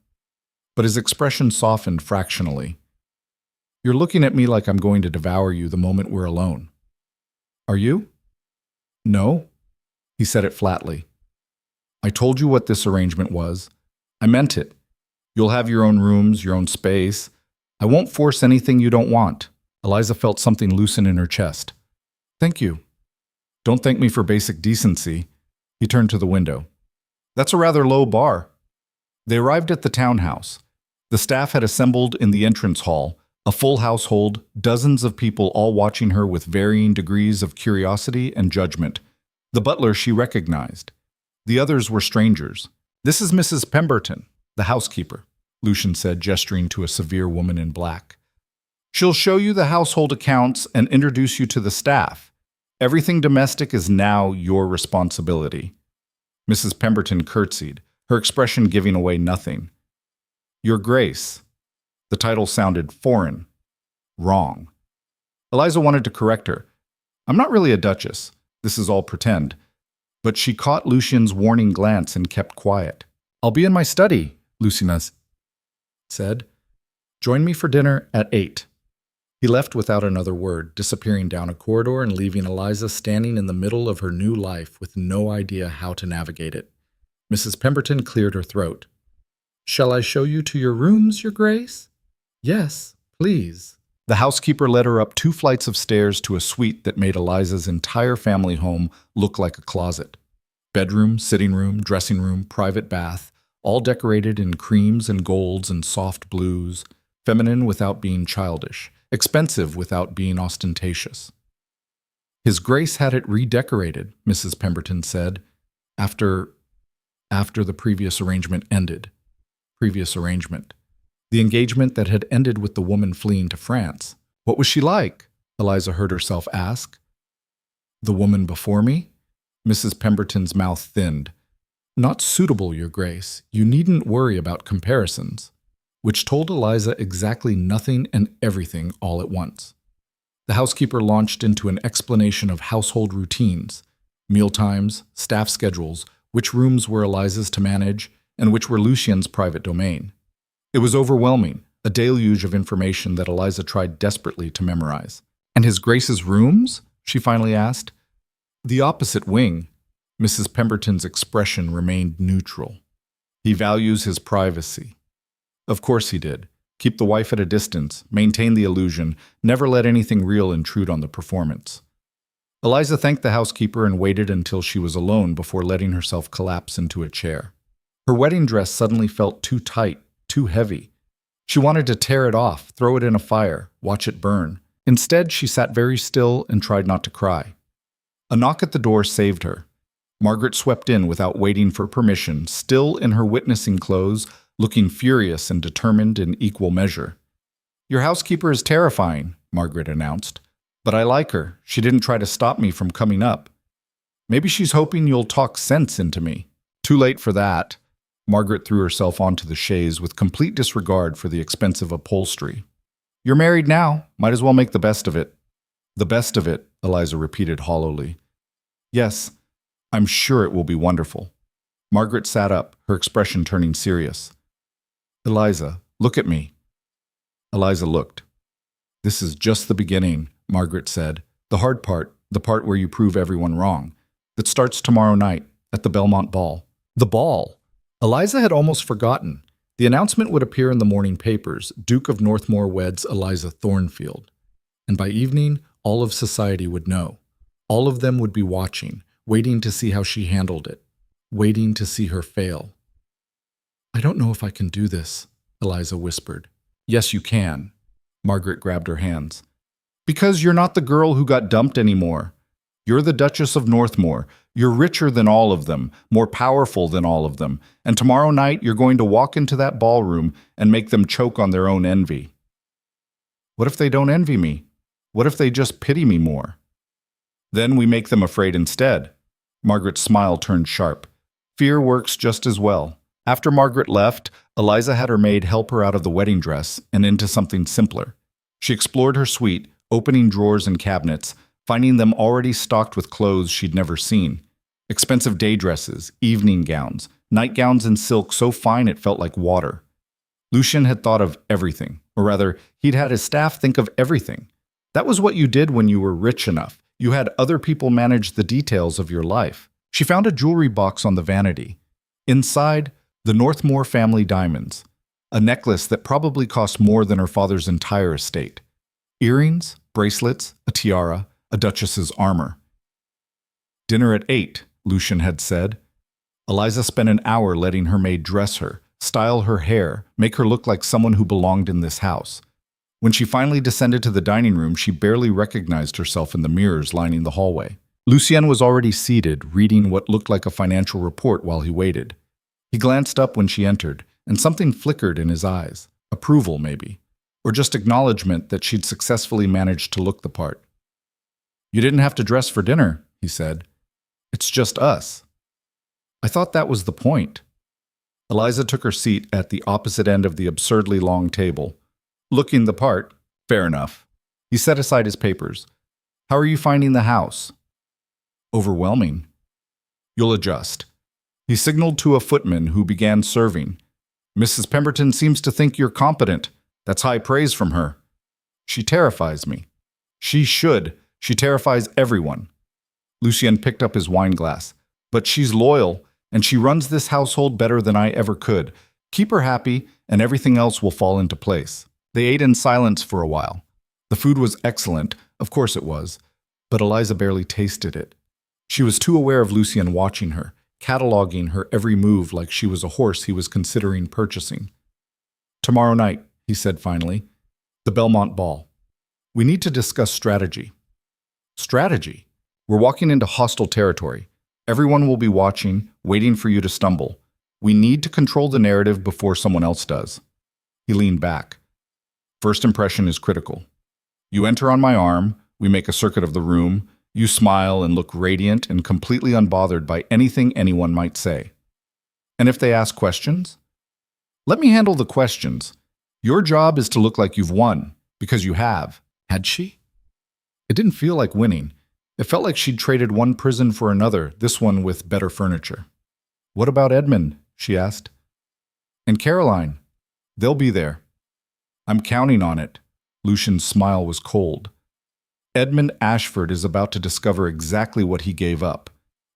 But his expression softened fractionally. "You're looking at me like I'm going to devour you the moment we're alone." "Are you?" "No." He said it flatly. "I told you what this arrangement was. I meant it. You'll have your own rooms, your own space. I won't force anything you don't want." Eliza felt something loosen in her chest. "Thank you." "Don't thank me for basic decency." He turned to the window. "That's a rather low bar." They arrived at the townhouse. The staff had assembled in the entrance hall, a full household, dozens of people all watching her with varying degrees of curiosity and judgment. The butler she recognized. The others were strangers. "This is Mrs. Pemberton, the housekeeper," Lucian said, gesturing to a severe woman in black. "She'll show you the household accounts and introduce you to the staff. Everything domestic is now your responsibility." Mrs. Pemberton curtsied, her expression giving away nothing. "Your Grace." The title sounded foreign. Wrong. Eliza wanted to correct her. "I'm not really a duchess. This is all pretend." But she caught Lucian's warning glance and kept quiet. "I'll be in my study," Luciana said. "Join me for dinner at 8. He left without another word, disappearing down a corridor and leaving Eliza standing in the middle of her new life with no idea how to navigate it. Mrs. Pemberton cleared her throat. "Shall I show you to your rooms, Your Grace?" "Yes, please." The housekeeper led her up 2 flights of stairs to a suite that made Eliza's entire family home look like a closet. Bedroom, sitting room, dressing room, private bath, all decorated in creams and golds and soft blues, feminine without being childish, expensive without being ostentatious. "His Grace had it redecorated," Mrs. Pemberton said, after the previous arrangement ended. Previous arrangement. The engagement that had ended with the woman fleeing to France. "What was she like?" Eliza heard herself ask. "The woman before me?" Mrs. Pemberton's mouth thinned. "Not suitable, Your Grace. You needn't worry about comparisons." Which told Eliza exactly nothing and everything all at once. The housekeeper launched into an explanation of household routines, mealtimes, staff schedules, which rooms were Eliza's to manage, and which were Lucien's private domain. It was overwhelming, a deluge of information that Eliza tried desperately to memorize. "And His Grace's rooms?" she finally asked. "The opposite wing." Mrs. Pemberton's expression remained neutral. "He values his privacy." Of course he did. Keep the wife at a distance, maintain the illusion, never let anything real intrude on the performance. Eliza thanked the housekeeper and waited until she was alone before letting herself collapse into a chair. Her wedding dress suddenly felt too tight, too heavy. She wanted to tear it off, throw it in a fire, watch it burn. Instead, she sat very still and tried not to cry. A knock at the door saved her. Margaret swept in without waiting for permission, still in her witnessing clothes, looking furious and determined in equal measure. "Your housekeeper is terrifying," Margaret announced. "But I like her. She didn't try to stop me from coming up. Maybe she's hoping you'll talk sense into me." Too late for that. Margaret threw herself onto the chaise with complete disregard for the expensive upholstery. "You're married now. Might as well make the best of it." "The best of it," Eliza repeated hollowly. "Yes, I'm sure it will be wonderful." Margaret sat up, her expression turning serious. "Eliza, look at me." Eliza looked. "This is just the beginning," Margaret said. "The hard part, the part where you prove everyone wrong. That starts tomorrow night, at the Belmont Ball." The ball! Eliza had almost forgotten. The announcement would appear in the morning papers: Duke of Northmore weds Eliza Thornfield. And by evening, all of society would know. All of them would be watching, waiting to see how she handled it, waiting to see her fail. "I don't know if I can do this," Eliza whispered. "Yes, you can." Margaret grabbed her hands. "Because you're not the girl who got dumped anymore. You're the Duchess of Northmore. You're richer than all of them, more powerful than all of them, and tomorrow night you're going to walk into that ballroom and make them choke on their own envy." "What if they don't envy me? What if they just pity me more?" "Then we make them afraid instead." Margaret's smile turned sharp. "Fear works just as well." After Margaret left, Eliza had her maid help her out of the wedding dress and into something simpler. She explored her suite, opening drawers and cabinets, finding them already stocked with clothes she'd never seen. Expensive day dresses, evening gowns, nightgowns in silk so fine it felt like water. Lucien had thought of everything, or rather, he'd had his staff think of everything. That was what you did when you were rich enough. You had other people manage the details of your life. She found a jewelry box on the vanity. Inside, the Northmore family diamonds, a necklace that probably cost more than her father's entire estate. Earrings, bracelets, a tiara, a duchess's armor. "Dinner at 8, Lucien had said. Eliza spent an hour letting her maid dress her, style her hair, make her look like someone who belonged in this house. When she finally descended to the dining room, she barely recognized herself in the mirrors lining the hallway. Lucien was already seated, reading what looked like a financial report while he waited. He glanced up when she entered, and something flickered in his eyes. Approval, maybe. Or just acknowledgement that she'd successfully managed to look the part. "You didn't have to dress for dinner," he said. "It's just us." "I thought that was the point." Eliza took her seat at the opposite end of the absurdly long table. "Looking the part, fair enough." He set aside his papers. "How are you finding the house?" "Overwhelming." "You'll adjust." He signaled to a footman who began serving. "Mrs. Pemberton seems to think you're competent. That's high praise from her." "She terrifies me." "She should. She terrifies everyone." Lucien picked up his wine glass. "But she's loyal, and she runs this household better than I ever could. Keep her happy, and everything else will fall into place." They ate in silence for a while. The food was excellent, of course it was, but Eliza barely tasted it. She was too aware of Lucien watching her, cataloging her every move like she was a horse he was considering purchasing. "Tomorrow night," he said finally, "the Belmont Ball. We need to discuss strategy." "Strategy? We're walking into hostile territory. Everyone will be watching, waiting for you to stumble. We need to control the narrative before someone else does." He leaned back. "First impression is critical. You enter on my arm, we make a circuit of the room, you smile and look radiant and completely unbothered by anything anyone might say. And if they ask questions? Let me handle the questions. Your job is to look like you've won, because you have." Had she? It didn't feel like winning. It felt like she'd traded one prison for another, this one with better furniture. What about Edmund? She asked. And Caroline? They'll be there. I'm counting on it. Lucian's smile was cold. Edmund Ashford is about to discover exactly what he gave up,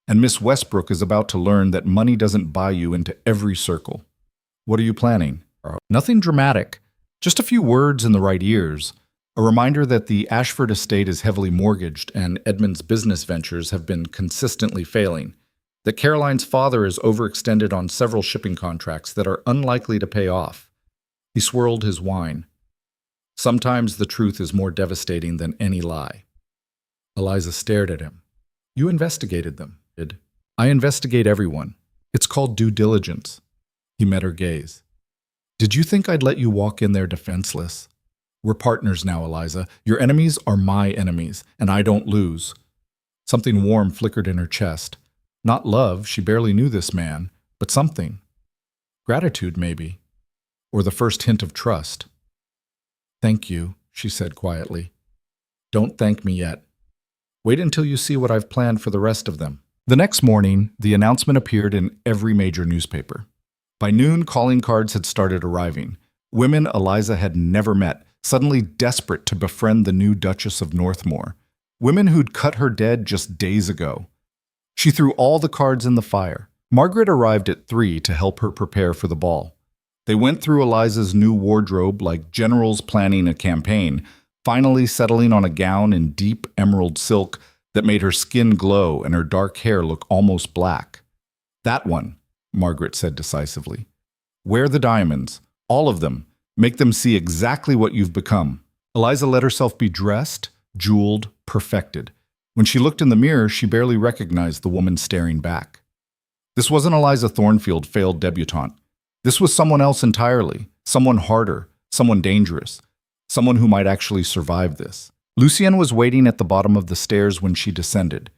and Miss Westbrook is about to learn that money doesn't buy you into every circle. What are you planning? Nothing dramatic, just a few words in the right ears, a reminder that the Ashford estate is heavily mortgaged and Edmund's business ventures have been consistently failing, that Caroline's father is overextended on several shipping contracts that are unlikely to pay off. He swirled his wine. Sometimes the truth is more devastating than any lie. Eliza stared at him. You investigated them, Ed. I investigate everyone. It's called due diligence. He met her gaze. Did you think I'd let you walk in there defenseless? We're partners now, Eliza. Your enemies are my enemies, and I don't lose. Something warm flickered in her chest. Not love, she barely knew this man, but something. Gratitude, maybe. Or the first hint of trust. Thank you, she said quietly. Don't thank me yet. Wait until you see what I've planned for the rest of them. The next morning, the announcement appeared in every major newspaper. By noon, calling cards had started arriving. Women Eliza had never met, suddenly desperate to befriend the new Duchess of Northmore. Women who'd cut her dead just days ago. She threw all the cards in the fire. Margaret arrived at 3 to help her prepare for the ball. They went through Eliza's new wardrobe like generals planning a campaign, finally settling on a gown in deep emerald silk that made her skin glow and her dark hair look almost black. That one, Margaret said decisively. Wear the diamonds, all of them. Make them see exactly what you've become. Eliza let herself be dressed, jeweled, perfected. When she looked in the mirror, she barely recognized the woman staring back. This wasn't Eliza Thornfield, failed debutante. This was someone else entirely, someone harder, someone dangerous, someone who might actually survive this. Lucien was waiting at the bottom of the stairs when she descended.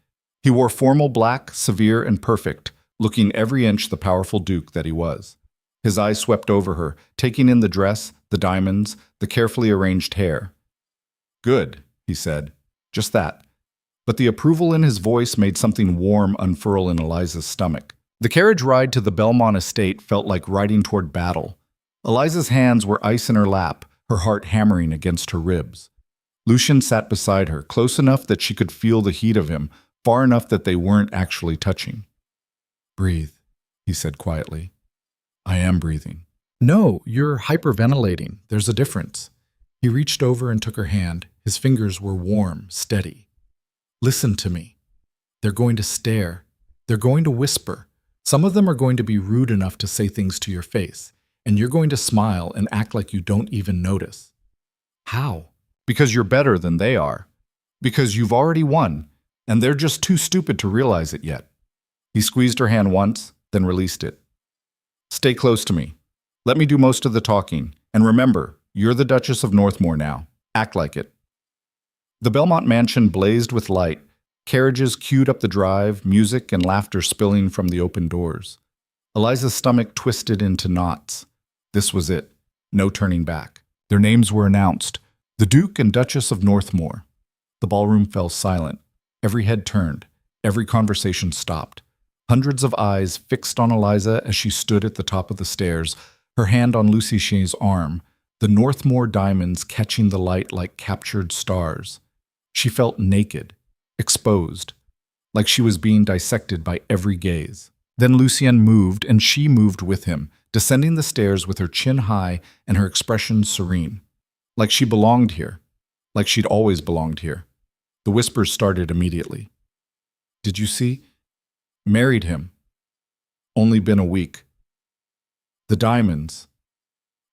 He wore formal black, severe and perfect, looking every inch the powerful duke that he was. His eyes swept over her, taking in the dress, the diamonds, the carefully arranged hair. Good, he said. Just that. But the approval in his voice made something warm unfurl in Eliza's stomach. The carriage ride to the Belmont estate felt like riding toward battle. Eliza's hands were ice in her lap, her heart hammering against her ribs. Lucien sat beside her, close enough that she could feel the heat of him, far enough that they weren't actually touching. Breathe, he said quietly. I am breathing. No, you're hyperventilating. There's a difference. He reached over and took her hand. His fingers were warm, steady. Listen to me. They're going to stare. They're going to whisper. Some of them are going to be rude enough to say things to your face, and you're going to smile and act like you don't even notice. How? Because you're better than they are. Because you've already won, and they're just too stupid to realize it yet. He squeezed her hand once, then released it. Stay close to me. Let me do most of the talking, and remember, you're the Duchess of Northmore now. Act like it. The Belmont mansion blazed with light. Carriages queued up the drive, music and laughter spilling from the open doors. Eliza's stomach twisted into knots. This was it. No turning back. Their names were announced. The Duke and Duchess of Northmore. The ballroom fell silent. Every head turned. Every conversation stopped. Hundreds of eyes fixed on Eliza as she stood at the top of the stairs, her hand on Lucien's arm, the Northmore diamonds catching the light like captured stars. She felt naked, exposed, like she was being dissected by every gaze. Then Lucien moved, and she moved with him, descending the stairs with her chin high and her expression serene. Like she belonged here, like she'd always belonged here. The whispers started immediately. Did you see? Married him. Only been a week. The diamonds.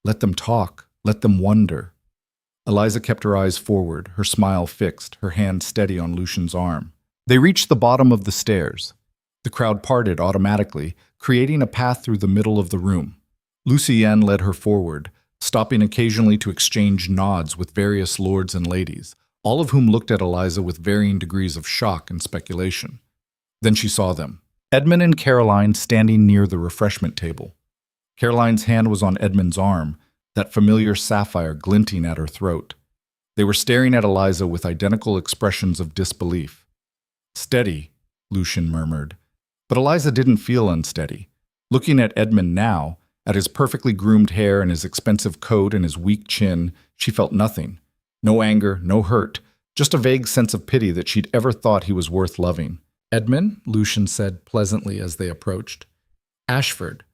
Let them talk. Let them wonder. Eliza kept her eyes forward, her smile fixed, her hand steady on Lucien's arm. They reached the bottom of the stairs. The crowd parted automatically, creating a path through the middle of the room. Lucien led her forward, stopping occasionally to exchange nods with various lords and ladies, all of whom looked at Eliza with varying degrees of shock and speculation. Then she saw them. Edmund and Caroline standing near the refreshment table. Caroline's hand was on Edmund's arm, that familiar sapphire glinting at her throat. They were staring at Eliza with identical expressions of disbelief. Steady, Lucien murmured. But Eliza didn't feel unsteady. Looking at Edmund now, at his perfectly groomed hair and his expensive coat and his weak chin, she felt nothing. No anger, no hurt, just a vague sense of pity that she'd ever thought he was worth loving. "Edmund," Lucian said pleasantly as they approached. "Ashford,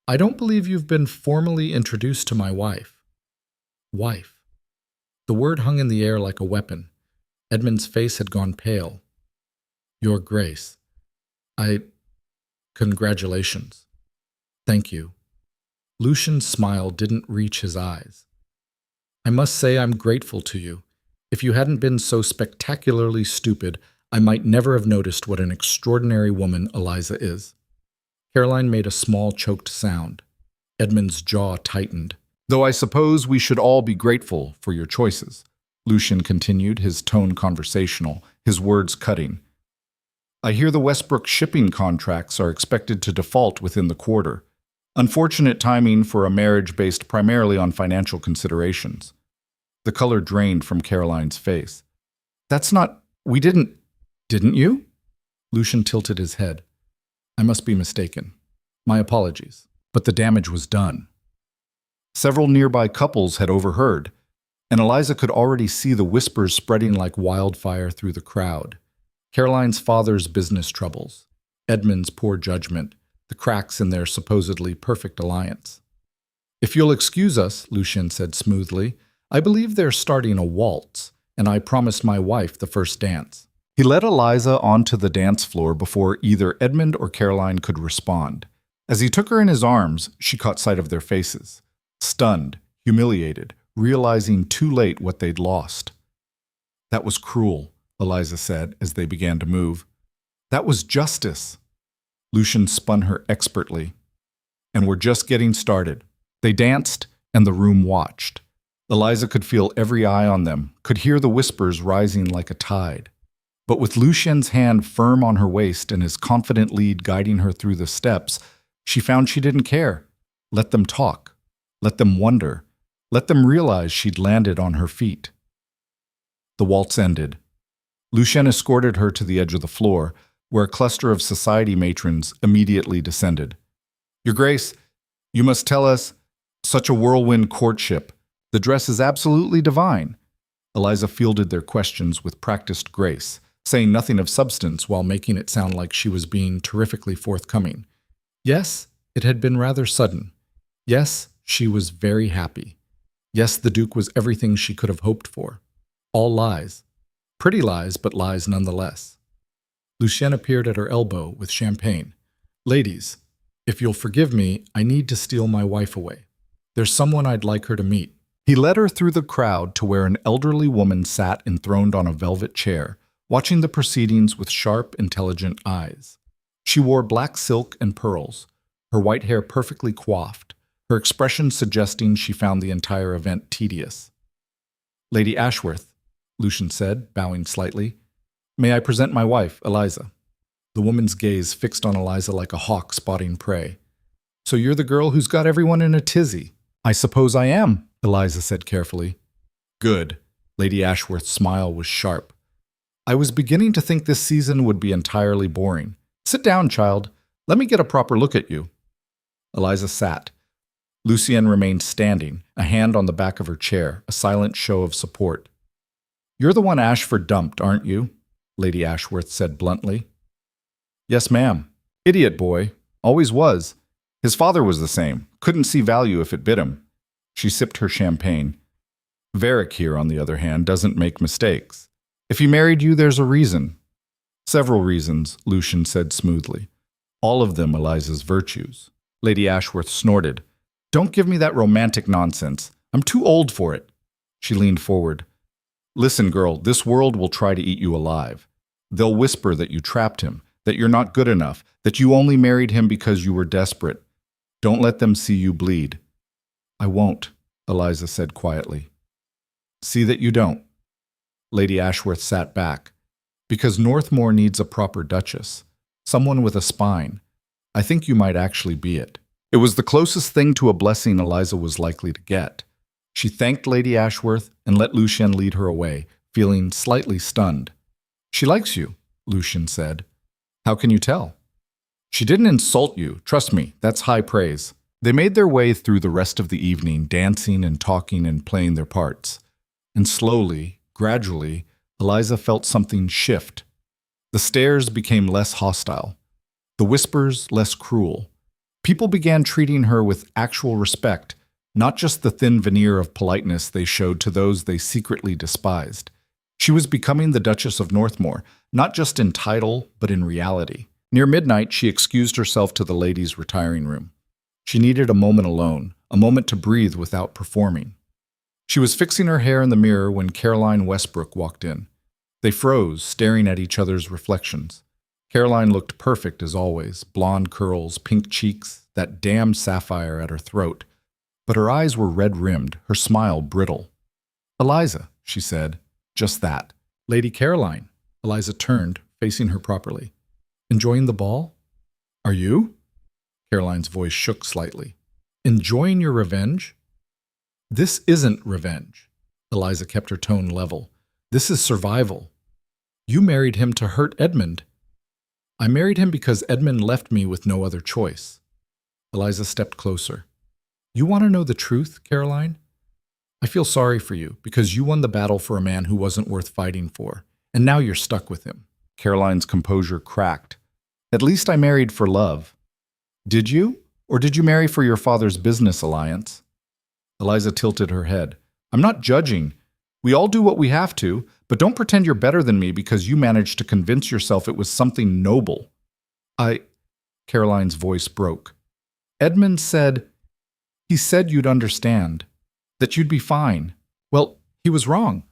I don't believe you've been formally introduced to my wife." Wife. The word hung in the air like a weapon. Edmund's face had gone pale. "Your Grace. Congratulations." "Thank you." Lucian's smile didn't reach his eyes. "I must say I'm grateful to you. If you hadn't been so spectacularly stupid, I might never have noticed what an extraordinary woman Eliza is." Caroline made a small choked sound. Edmund's jaw tightened. "Though I suppose we should all be grateful for your choices," Lucian continued, his tone conversational, his words cutting. "I hear the Westbrook shipping contracts are expected to default within the quarter. Unfortunate timing for a marriage based primarily on financial considerations." The color drained from Caroline's face. "That's not... We didn't you?" Lucian tilted his head. "I must be mistaken. My apologies. But the damage was done." Several nearby couples had overheard, and Eliza could already see the whispers spreading like wildfire through the crowd. Caroline's father's business troubles, Edmund's poor judgment, the cracks in their supposedly perfect alliance. "If you'll excuse us," Lucian said smoothly, "I believe they're starting a waltz, and I promised my wife the first dance." He led Eliza onto the dance floor before either Edmund or Caroline could respond. As he took her in his arms, she caught sight of their faces. Stunned, humiliated, realizing too late what they'd lost. "That was cruel," Eliza said as they began to move. "That was justice." Lucian spun her expertly. "And we're just getting started." They danced, and the room watched. Eliza could feel every eye on them, could hear the whispers rising like a tide. But with Lucian's hand firm on her waist and his confident lead guiding her through the steps, she found she didn't care. Let them talk. Let them wonder. Let them realize she'd landed on her feet. The waltz ended. Lucian escorted her to the edge of the floor, where a cluster of society matrons immediately descended. "Your Grace, you must tell us, such a whirlwind courtship. The dress is absolutely divine." Eliza fielded their questions with practiced grace, saying nothing of substance while making it sound like she was being terrifically forthcoming. Yes, it had been rather sudden. Yes, she was very happy. Yes, the Duke was everything she could have hoped for. All lies. Pretty lies, but lies nonetheless. Lucien appeared at her elbow with champagne. "Ladies, if you'll forgive me, I need to steal my wife away. There's someone I'd like her to meet." He led her through the crowd to where an elderly woman sat enthroned on a velvet chair, watching the proceedings with sharp, intelligent eyes. She wore black silk and pearls, her white hair perfectly coiffed, her expression suggesting she found the entire event tedious. "Lady Ashworth," Lucian said, bowing slightly. "May I present my wife, Eliza?" The woman's gaze fixed on Eliza like a hawk spotting prey. "So you're the girl who's got everyone in a tizzy?" "I suppose I am," Eliza said carefully. "Good." Lady Ashworth's smile was sharp. "I was beginning to think this season would be entirely boring. Sit down, child. Let me get a proper look at you." Eliza sat. Lucienne remained standing, a hand on the back of her chair, a silent show of support. "You're the one Ashford dumped, aren't you?" Lady Ashworth said bluntly. "Yes, ma'am. Idiot boy. Always was. His father was the same. Couldn't see value if it bit him." She sipped her champagne. "Varick here, on the other hand, doesn't make mistakes. If he married you, there's a reason." "Several reasons," Lucian said smoothly. "All of them Eliza's virtues." Lady Ashworth snorted. "Don't give me that romantic nonsense. I'm too old for it." She leaned forward. "Listen, girl, this world will try to eat you alive. They'll whisper that you trapped him, that you're not good enough, that you only married him because you were desperate. Don't let them see you bleed." "I won't," Eliza said quietly. "See that you don't." Lady Ashworth sat back. "Because Northmore needs a proper duchess, someone with a spine. I think you might actually be it." It was the closest thing to a blessing Eliza was likely to get. She thanked Lady Ashworth and let Lucien lead her away, feeling slightly stunned. "She likes you," Lucien said. "How can you tell?" She didn't insult you. Trust me, that's high praise. They made their way through the rest of the evening, dancing and talking and playing their parts. And slowly, gradually, Eliza felt something shift. The stares became less hostile, the whispers less cruel. People began treating her with actual respect, not just the thin veneer of politeness they showed to those they secretly despised. She was becoming the Duchess of Northmore, not just in title, but in reality. Near midnight, she excused herself to the ladies' retiring room. She needed a moment alone, a moment to breathe without performing. She was fixing her hair in the mirror when Caroline Westbrook walked in. They froze, staring at each other's reflections. Caroline looked perfect as always, blonde curls, pink cheeks, that damned sapphire at her throat. But her eyes were red-rimmed, her smile brittle. "Eliza," she said, just that. "Lady Caroline." Eliza turned, facing her properly. "Enjoying the ball?" "Are you?" Caroline's voice shook slightly. "Enjoying your revenge?" "This isn't revenge." Eliza kept her tone level. "This is survival. You married him to hurt Edmund." "I married him because Edmund left me with no other choice." Eliza stepped closer. "You want to know the truth, Caroline? I feel sorry for you because you won the battle for a man who wasn't worth fighting for, and now you're stuck with him." Caroline's composure cracked. "At least I married for love." "Did you? Or did you marry for your father's business alliance?" Eliza tilted her head. "I'm not judging. We all do what we have to, but don't pretend you're better than me because you managed to convince yourself it was something noble." Caroline's voice broke. "Edmund said, he said you'd understand, that you'd be fine." "Well, he was wrong."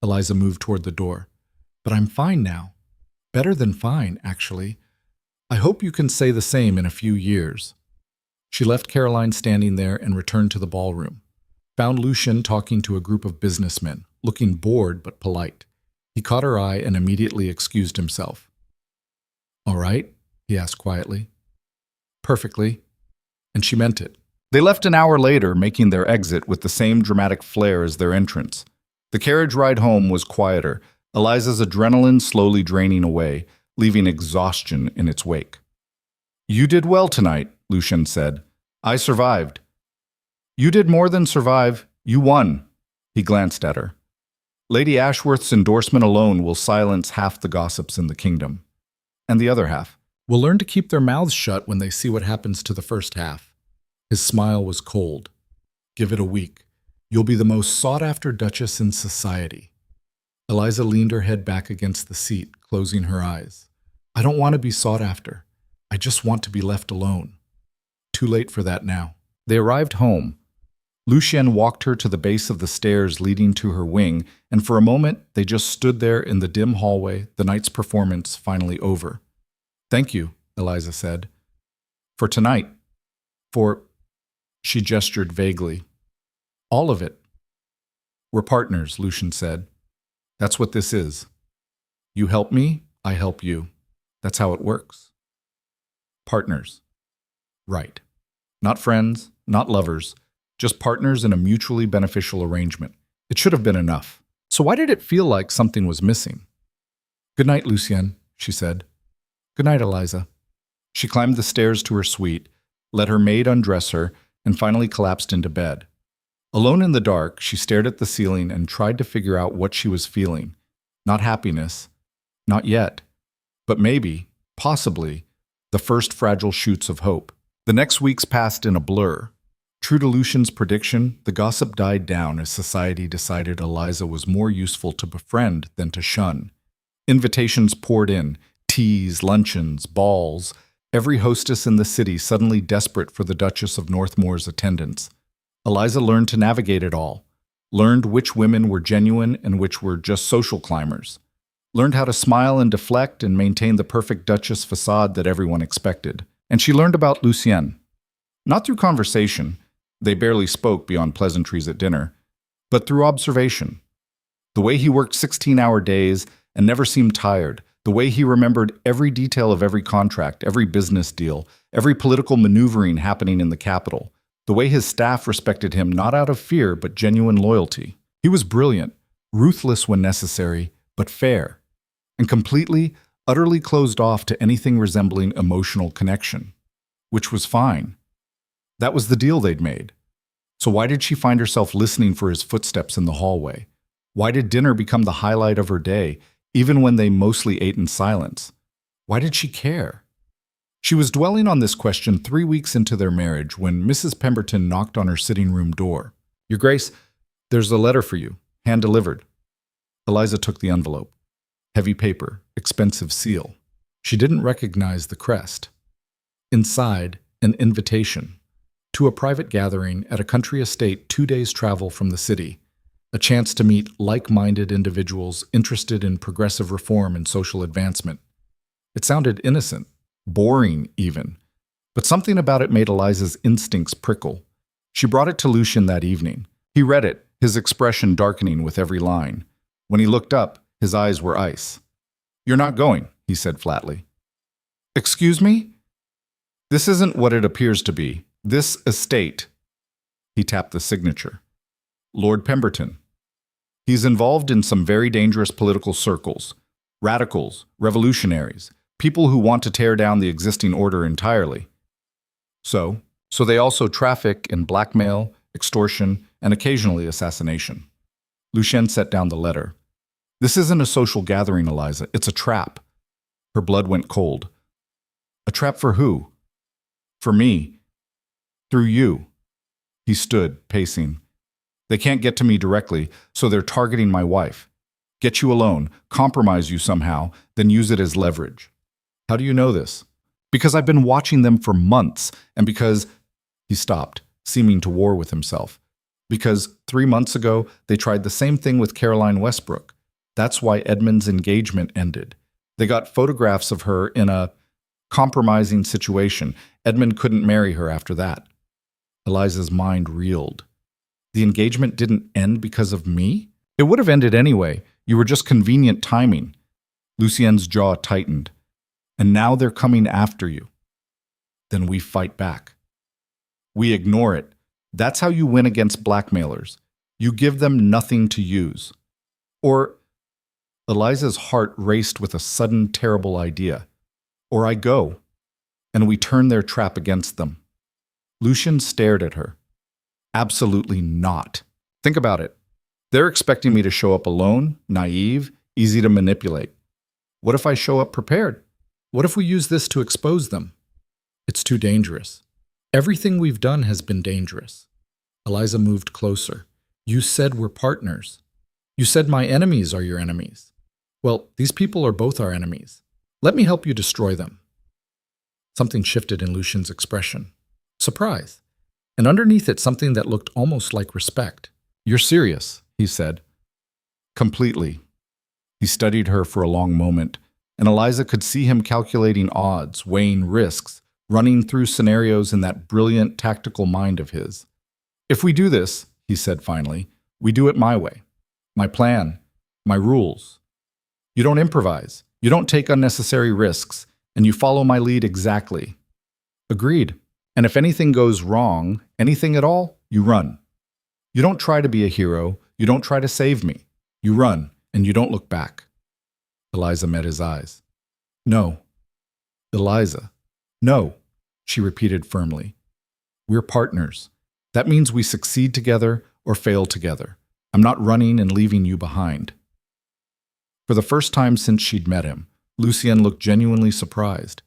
Eliza moved toward the door. "But I'm fine now. Better than fine, actually. I hope you can say the same in a few years." She left Caroline standing there and returned to the ballroom. Found Lucien talking to a group of businessmen, looking bored but polite. He caught her eye and immediately excused himself. "All right?" he asked quietly. "Perfectly." And she meant it. They left an hour later, making their exit with the same dramatic flair as their entrance. The carriage ride home was quieter, Eliza's adrenaline slowly draining away, leaving exhaustion in its wake. "You did well tonight," Lucien said. "I survived." "You did more than survive. You won." He glanced at her. "Lady Ashworth's endorsement alone will silence half the gossips in the kingdom. And the other half will learn to keep their mouths shut when they see what happens to the first half." His smile was cold. "Give it a week. You'll be the most sought-after duchess in society." Eliza leaned her head back against the seat, closing her eyes. "I don't want to be sought after. I just want to be left alone." Too late for that now. They arrived home. Lucien walked her to the base of the stairs leading to her wing, and for a moment they just stood there in the dim hallway, the night's performance finally over. "Thank you," Eliza said. "For tonight. For—" She gestured vaguely. "All of it." "We're partners," Lucien said. "That's what this is. You help me, I help you. That's how it works." Partners. Right. Not friends, not lovers, just partners in a mutually beneficial arrangement. It should have been enough. So why did it feel like something was missing? "Good night, Lucien," she said. "Good night, Eliza." She climbed the stairs to her suite, let her maid undress her, and finally collapsed into bed. Alone in the dark, she stared at the ceiling and tried to figure out what she was feeling. Not happiness. Not yet. But maybe, possibly, the first fragile shoots of hope. The next weeks passed in a blur. True to Lucien's prediction, the gossip died down as society decided Eliza was more useful to befriend than to shun. Invitations poured in, teas, luncheons, balls, every hostess in the city suddenly desperate for the Duchess of Northmore's attendance. Eliza learned to navigate it all, learned which women were genuine and which were just social climbers, learned how to smile and deflect and maintain the perfect Duchess facade that everyone expected. And she learned about Lucien. Not through conversation, they barely spoke beyond pleasantries at dinner, but through observation. The way he worked 16-hour days and never seemed tired, the way he remembered every detail of every contract, every business deal, every political maneuvering happening in the capital, the way his staff respected him not out of fear but genuine loyalty. He was brilliant, ruthless when necessary, but fair, and completely, utterly closed off to anything resembling emotional connection, which was fine. That was the deal they'd made. So why did she find herself listening for his footsteps in the hallway? Why did dinner become the highlight of her day, even when they mostly ate in silence? Why did she care? She was dwelling on this question 3 weeks into their marriage when Mrs. Pemberton knocked on her sitting room door. "Your Grace, there's a letter for you, hand-delivered." Eliza took the envelope. Heavy paper, expensive seal. She didn't recognize the crest. Inside, an invitation to a private gathering at a country estate 2 days' travel from the city, a chance to meet like-minded individuals interested in progressive reform and social advancement. It sounded innocent, boring even, but something about it made Eliza's instincts prickle. She brought it to Lucien that evening. He read it, his expression darkening with every line. When he looked up, his eyes were ice. "You're not going," he said flatly. "Excuse me? This isn't what it appears to be. This estate." He tapped the signature. "Lord Pemberton. He's involved in some very dangerous political circles. Radicals, revolutionaries, people who want to tear down the existing order entirely. So they also traffic in blackmail, extortion, and occasionally assassination." Lucien set down the letter. "This isn't a social gathering, Eliza. It's a trap." Her blood went cold. "A trap for who?" "For me. Through you." He stood, pacing. "They can't get to me directly, so they're targeting my wife. Get you alone, compromise you somehow, then use it as leverage." "How do you know this?" "Because I've been watching them for months, and because—" He stopped, seeming to war with himself. "Because 3 months ago, they tried the same thing with Caroline Westbrook. That's why Edmund's engagement ended. They got photographs of her in a compromising situation. Edmund couldn't marry her after that." Eliza's mind reeled. "The engagement didn't end because of me? It would have ended anyway. You were just convenient timing." Lucien's jaw tightened. "And now they're coming after you." "Then we fight back. We ignore it. That's how you win against blackmailers. You give them nothing to use. Or—" Eliza's heart raced with a sudden, terrible idea. "Or I go, and we turn their trap against them." Lucien stared at her. "Absolutely not. Think about it. They're expecting me to show up alone, naive, easy to manipulate. What if I show up prepared? What if we use this to expose them?" "It's too dangerous. Everything we've done has been dangerous." Eliza moved closer. "You said we're partners. You said my enemies are your enemies. Well, these people are both our enemies. Let me help you destroy them." Something shifted in Lucien's expression. Surprise. And underneath it, something that looked almost like respect. "You're serious," he said. "Completely." He studied her for a long moment, and Eliza could see him calculating odds, weighing risks, running through scenarios in that brilliant tactical mind of his. "If we do this," he said finally, "we do it my way. My plan. My rules. You don't improvise. You don't take unnecessary risks, and you follow my lead exactly." "Agreed. And if anything goes wrong, anything at all, you run. You don't try to be a hero. You don't try to save me. You run, and you don't look back." Eliza met his eyes. "No." "Eliza." "No," she repeated firmly. "We're partners. That means we succeed together or fail together. I'm not running and leaving you behind." For the first time since she'd met him, Lucien looked genuinely surprised,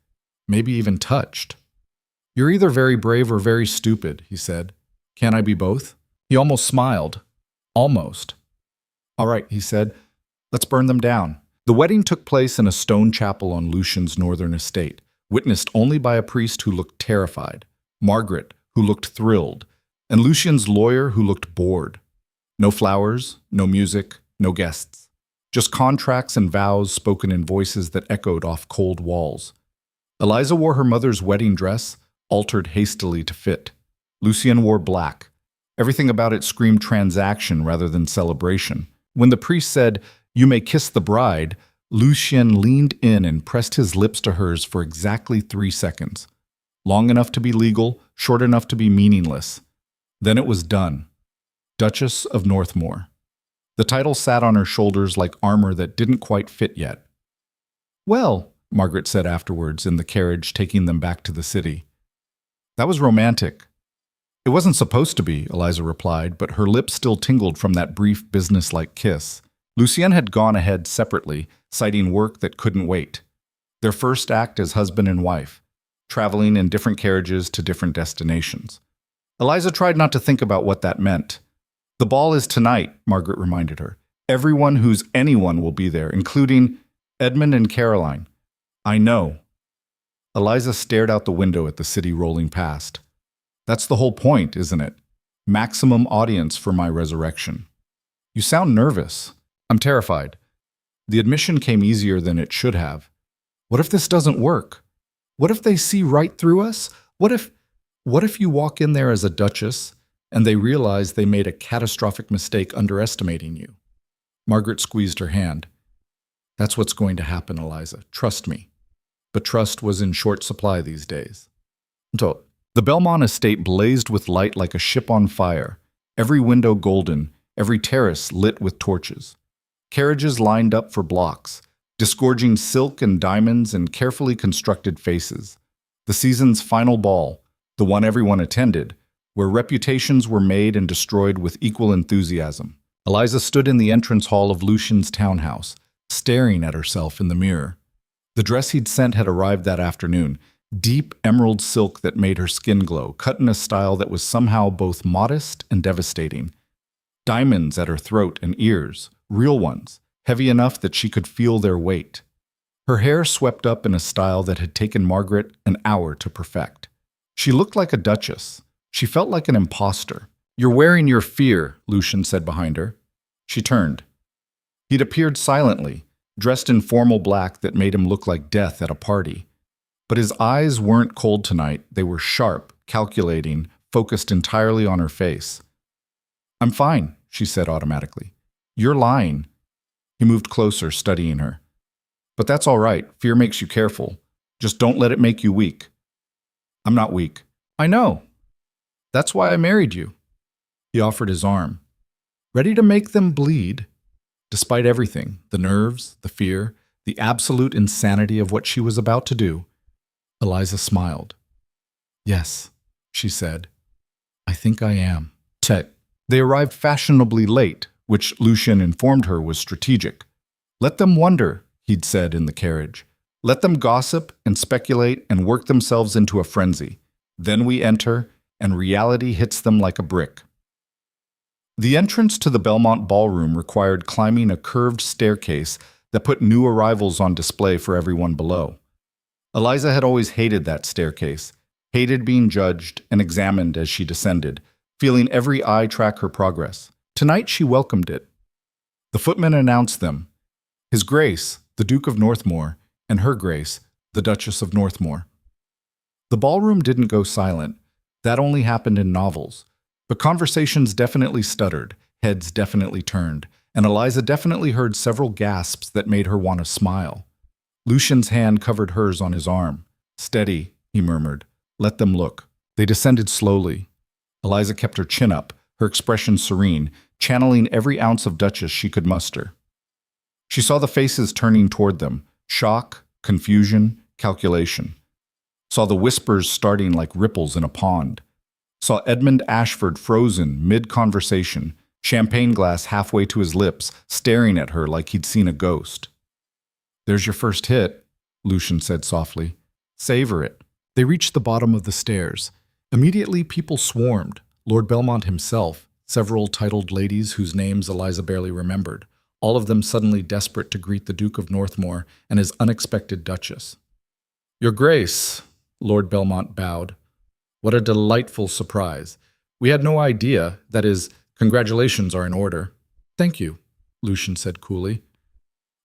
maybe even touched. "You're either very brave or very stupid," he said. "Can't I be both?" He almost smiled. Almost. "All right," he said. "Let's burn them down." The wedding took place in a stone chapel on Lucien's northern estate, witnessed only by a priest who looked terrified, Margaret, who looked thrilled, and Lucien's lawyer, who looked bored. No flowers, no music, no guests. Just contracts and vows spoken in voices that echoed off cold walls. Eliza wore her mother's wedding dress, altered hastily to fit. Lucien wore black. Everything about it screamed transaction rather than celebration. When the priest said, "You may kiss the bride," Lucien leaned in and pressed his lips to hers for exactly 3 seconds. Long enough to be legal, short enough to be meaningless. Then it was done. Duchess of Northmore. The title sat on her shoulders like armor that didn't quite fit yet. Well, Margaret said afterwards in the carriage taking them back to the city. That was romantic. It wasn't supposed to be, Eliza replied, but her lips still tingled from that brief businesslike kiss. Lucien had gone ahead separately, citing work that couldn't wait. Their first act as husband and wife, traveling in different carriages to different destinations. Eliza tried not to think about what that meant. The ball is tonight, Margaret reminded her. Everyone who's anyone will be there, including Edmund and Caroline. I know. Eliza stared out the window at the city rolling past. That's the whole point, isn't it? Maximum audience for my resurrection. You sound nervous. I'm terrified. The admission came easier than it should have. What if this doesn't work? What if they see right through us? What if you walk in there as a duchess and they realize they made a catastrophic mistake underestimating you? Margaret squeezed her hand. That's what's going to happen, Eliza. Trust me. But trust was in short supply these days. So, the Belmont estate blazed with light like a ship on fire, every window golden, every terrace lit with torches. Carriages lined up for blocks, disgorging silk and diamonds in carefully constructed faces. The season's final ball, the one everyone attended, where reputations were made and destroyed with equal enthusiasm. Eliza stood in the entrance hall of Lucien's townhouse, staring at herself in the mirror. The dress he'd sent had arrived that afternoon, deep emerald silk that made her skin glow, cut in a style that was somehow both modest and devastating. Diamonds at her throat and ears, real ones, heavy enough that she could feel their weight. Her hair swept up in a style that had taken Margaret an hour to perfect. She looked like a duchess. She felt like an imposter. You're wearing your fear, Lucien said behind her. She turned. He'd appeared silently, dressed in formal black that made him look like death at a party. But his eyes weren't cold tonight. They were sharp, calculating, focused entirely on her face. I'm fine, she said automatically. You're lying. He moved closer, studying her. But that's all right. Fear makes you careful. Just don't let it make you weak. I'm not weak. I know. That's why I married you. He offered his arm. Ready to make them bleed. Despite everything, the nerves, the fear, the absolute insanity of what she was about to do, Eliza smiled. Yes, she said. I think I am. They arrived fashionably late, which Lucien informed her was strategic. Let them wonder, he'd said in the carriage. Let them gossip and speculate and work themselves into a frenzy. Then we enter, and reality hits them like a brick. The entrance to the Belmont ballroom required climbing a curved staircase that put new arrivals on display for everyone below. Eliza had always hated that staircase, hated being judged and examined as she descended, feeling every eye track her progress. Tonight she welcomed it. The footman announced them. His Grace, the Duke of Northmore, and Her Grace, the Duchess of Northmore. The ballroom didn't go silent. That only happened in novels. But conversations definitely stuttered, heads definitely turned, and Eliza definitely heard several gasps that made her want to smile. Lucien's hand covered hers on his arm. Steady, he murmured. Let them look. They descended slowly. Eliza kept her chin up, her expression serene, channeling every ounce of duchess she could muster. She saw the faces turning toward them, shock, confusion, calculation. Saw the whispers starting like ripples in a pond. Saw Edmund Ashford frozen mid-conversation, champagne glass halfway to his lips, staring at her like he'd seen a ghost. There's your first hit, Lucien said softly. Savor it. They reached the bottom of the stairs. Immediately people swarmed. Lord Belmont himself, several titled ladies whose names Eliza barely remembered, all of them suddenly desperate to greet the Duke of Northmore and his unexpected Duchess. Your Grace, Lord Belmont bowed. What a delightful surprise. We had no idea, that is, congratulations are in order. Thank you, Lucien said coolly.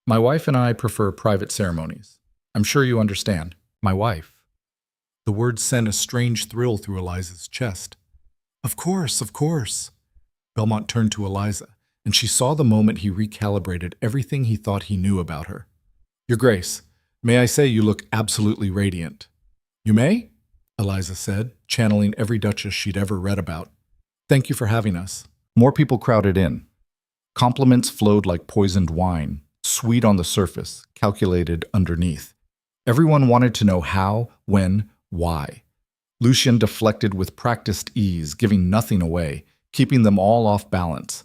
My wife and I prefer private ceremonies. I'm sure you understand. My wife. The words sent a strange thrill through Eliza's chest. Of course, of course. Belmont turned to Eliza, and she saw the moment he recalibrated everything he thought he knew about her. Your Grace, may I say you look absolutely radiant? You may? Eliza said, channeling every duchess she'd ever read about. Thank you for having us. More people crowded in. Compliments flowed like poisoned wine. sweet on the surface, calculated underneath. Everyone wanted to know how, when, why. Lucien deflected with practiced ease, giving nothing away, keeping them all off balance.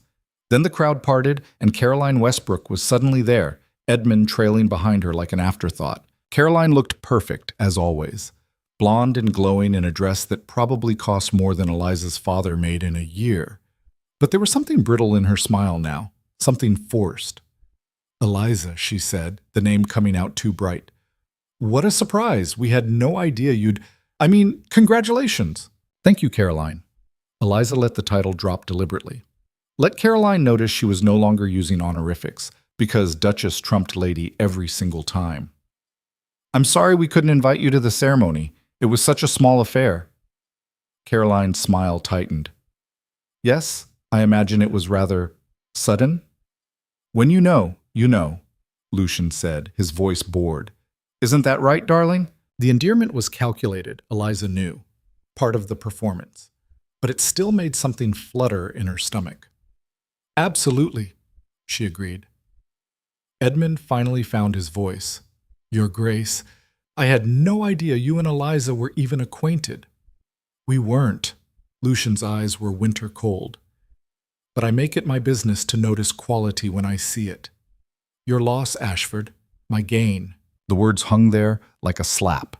Then the crowd parted, and Caroline Westbrook was suddenly there, Edmund trailing behind her like an afterthought. Caroline looked perfect, as always, blonde and glowing in a dress that probably cost more than Eliza's father made in a year. But there was something brittle in her smile now, something forced. "Eliza," she said, the name coming out too bright. "What a surprise! We had no idea you'd... congratulations!" "Thank you, Caroline." Eliza let the title drop deliberately. Let Caroline notice she was no longer using honorifics, because Duchess trumped Lady every single time. "I'm sorry we couldn't invite you to the ceremony. It was such a small affair." Caroline's smile tightened. "Yes, I imagine it was rather sudden." "When you know, Lucien said, his voice bored. "Isn't that right, darling?" The endearment was calculated, Eliza knew, part of the performance, but it still made something flutter in her stomach. "Absolutely," she agreed. Edmund finally found his voice. "Your Grace, I had no idea you and Eliza were even acquainted." "We weren't." Lucien's eyes were winter cold. "But I make it my business to notice quality when I see it. Your loss, Ashford, my gain." The words hung there like a slap.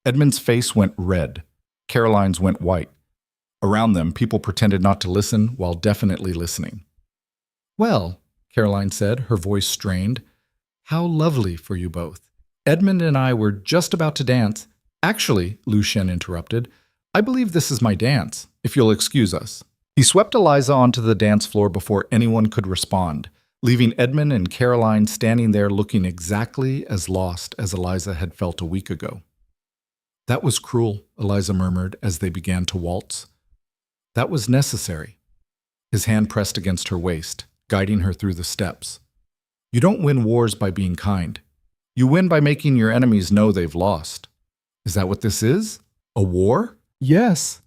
Edmund's face went red. Caroline's went white. Around them, people pretended not to listen while definitely listening. "Well," Caroline said, her voice strained, "how lovely for you both. Edmund and I were just about to dance." "Actually," Lucien interrupted, "I believe this is my dance, if you'll excuse us." He swept Eliza onto the dance floor before anyone could respond, leaving Edmund and Caroline standing there looking exactly as lost as Eliza had felt a week ago. "That was cruel," Eliza murmured as they began to waltz. "That was necessary." His hand pressed against her waist, guiding her through the steps. "You don't win wars by being kind. You win by making your enemies know they've lost." "Is that what this is? A war?" "Yes."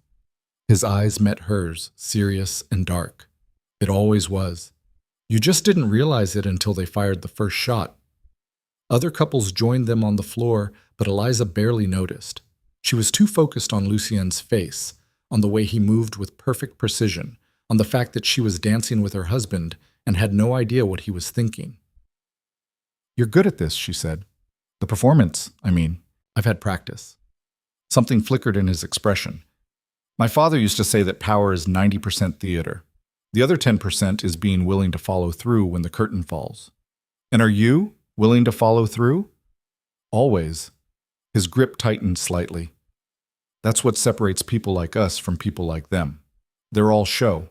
His eyes met hers, serious and dark. "It always was. You just didn't realize it until they fired the first shot." Other couples joined them on the floor, but Eliza barely noticed. She was too focused on Lucien's face, on the way he moved with perfect precision, on the fact that she was dancing with her husband and had no idea what he was thinking. "You're good at this," she said. "The performance, I've had practice." Something flickered in his expression. "My father used to say that power is 90% theater. The other 10% is being willing to follow through when the curtain falls." "And are you willing to follow through?" "Always." His grip tightened slightly. "That's what separates people like us from people like them. They're all show.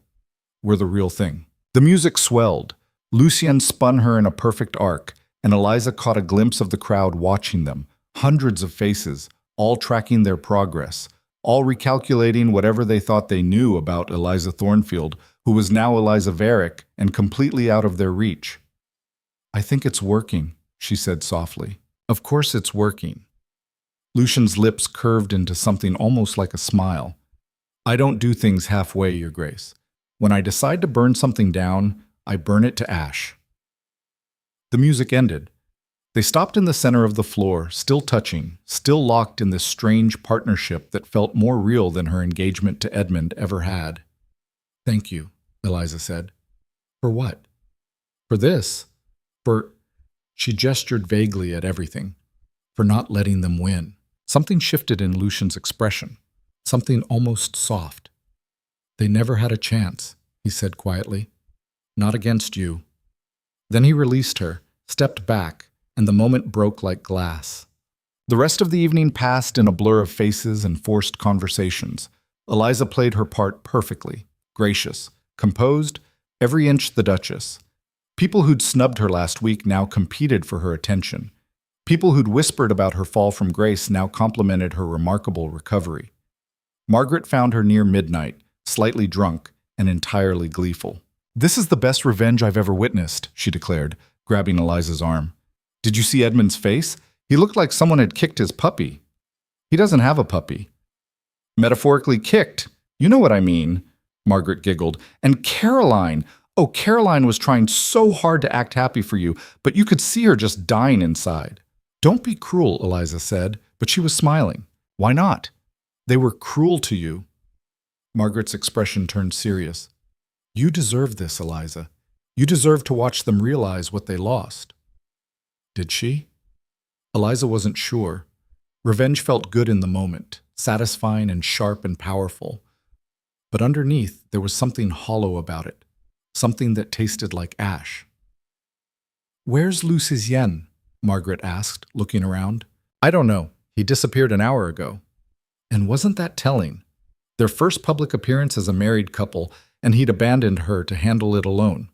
We're the real thing." The music swelled. Lucien spun her in a perfect arc, and Eliza caught a glimpse of the crowd watching them, hundreds of faces, all tracking their progress, all recalculating whatever they thought they knew about Eliza Thornfield, who was now Eliza Varick and completely out of their reach. "I think it's working," she said softly. "Of course it's working." Lucien's lips curved into something almost like a smile. "I don't do things halfway, Your Grace. When I decide to burn something down, I burn it to ash." The music ended. They stopped in the center of the floor, still touching, still locked in this strange partnership that felt more real than her engagement to Edmund ever had. "Thank you," Eliza said. "For what?" "For this. For..." She gestured vaguely at everything. "For not letting them win." Something shifted in Lucien's expression, something almost soft. "They never had a chance," he said quietly. "Not against you." Then he released her, stepped back, and the moment broke like glass. The rest of the evening passed in a blur of faces and forced conversations. Eliza played her part perfectly, gracious, composed, every inch the Duchess. People who'd snubbed her last week now competed for her attention. People who'd whispered about her fall from grace now complimented her remarkable recovery. Margaret found her near midnight, slightly drunk and entirely gleeful. "This is the best revenge I've ever witnessed," she declared, grabbing Eliza's arm. "Did you see Edmund's face? He looked like someone had kicked his puppy." "He doesn't have a puppy." "Metaphorically kicked. You know what I mean," Margaret giggled. "And Caroline! Oh, Caroline was trying so hard to act happy for you, but you could see her just dying inside. Don't be cruel, Eliza said, but she was smiling. Why not? They were cruel to you. Margaret's expression turned serious. You deserve this, Eliza. You deserve to watch them realize what they lost. Did she? Eliza wasn't sure. Revenge felt good in the moment, satisfying and sharp and powerful. But underneath, there was something hollow about it, something that tasted like ash. Where's Lucien? Margaret asked, looking around. I don't know. He disappeared an hour ago. And wasn't that telling? Their first public appearance as a married couple, and he'd abandoned her to handle it alone.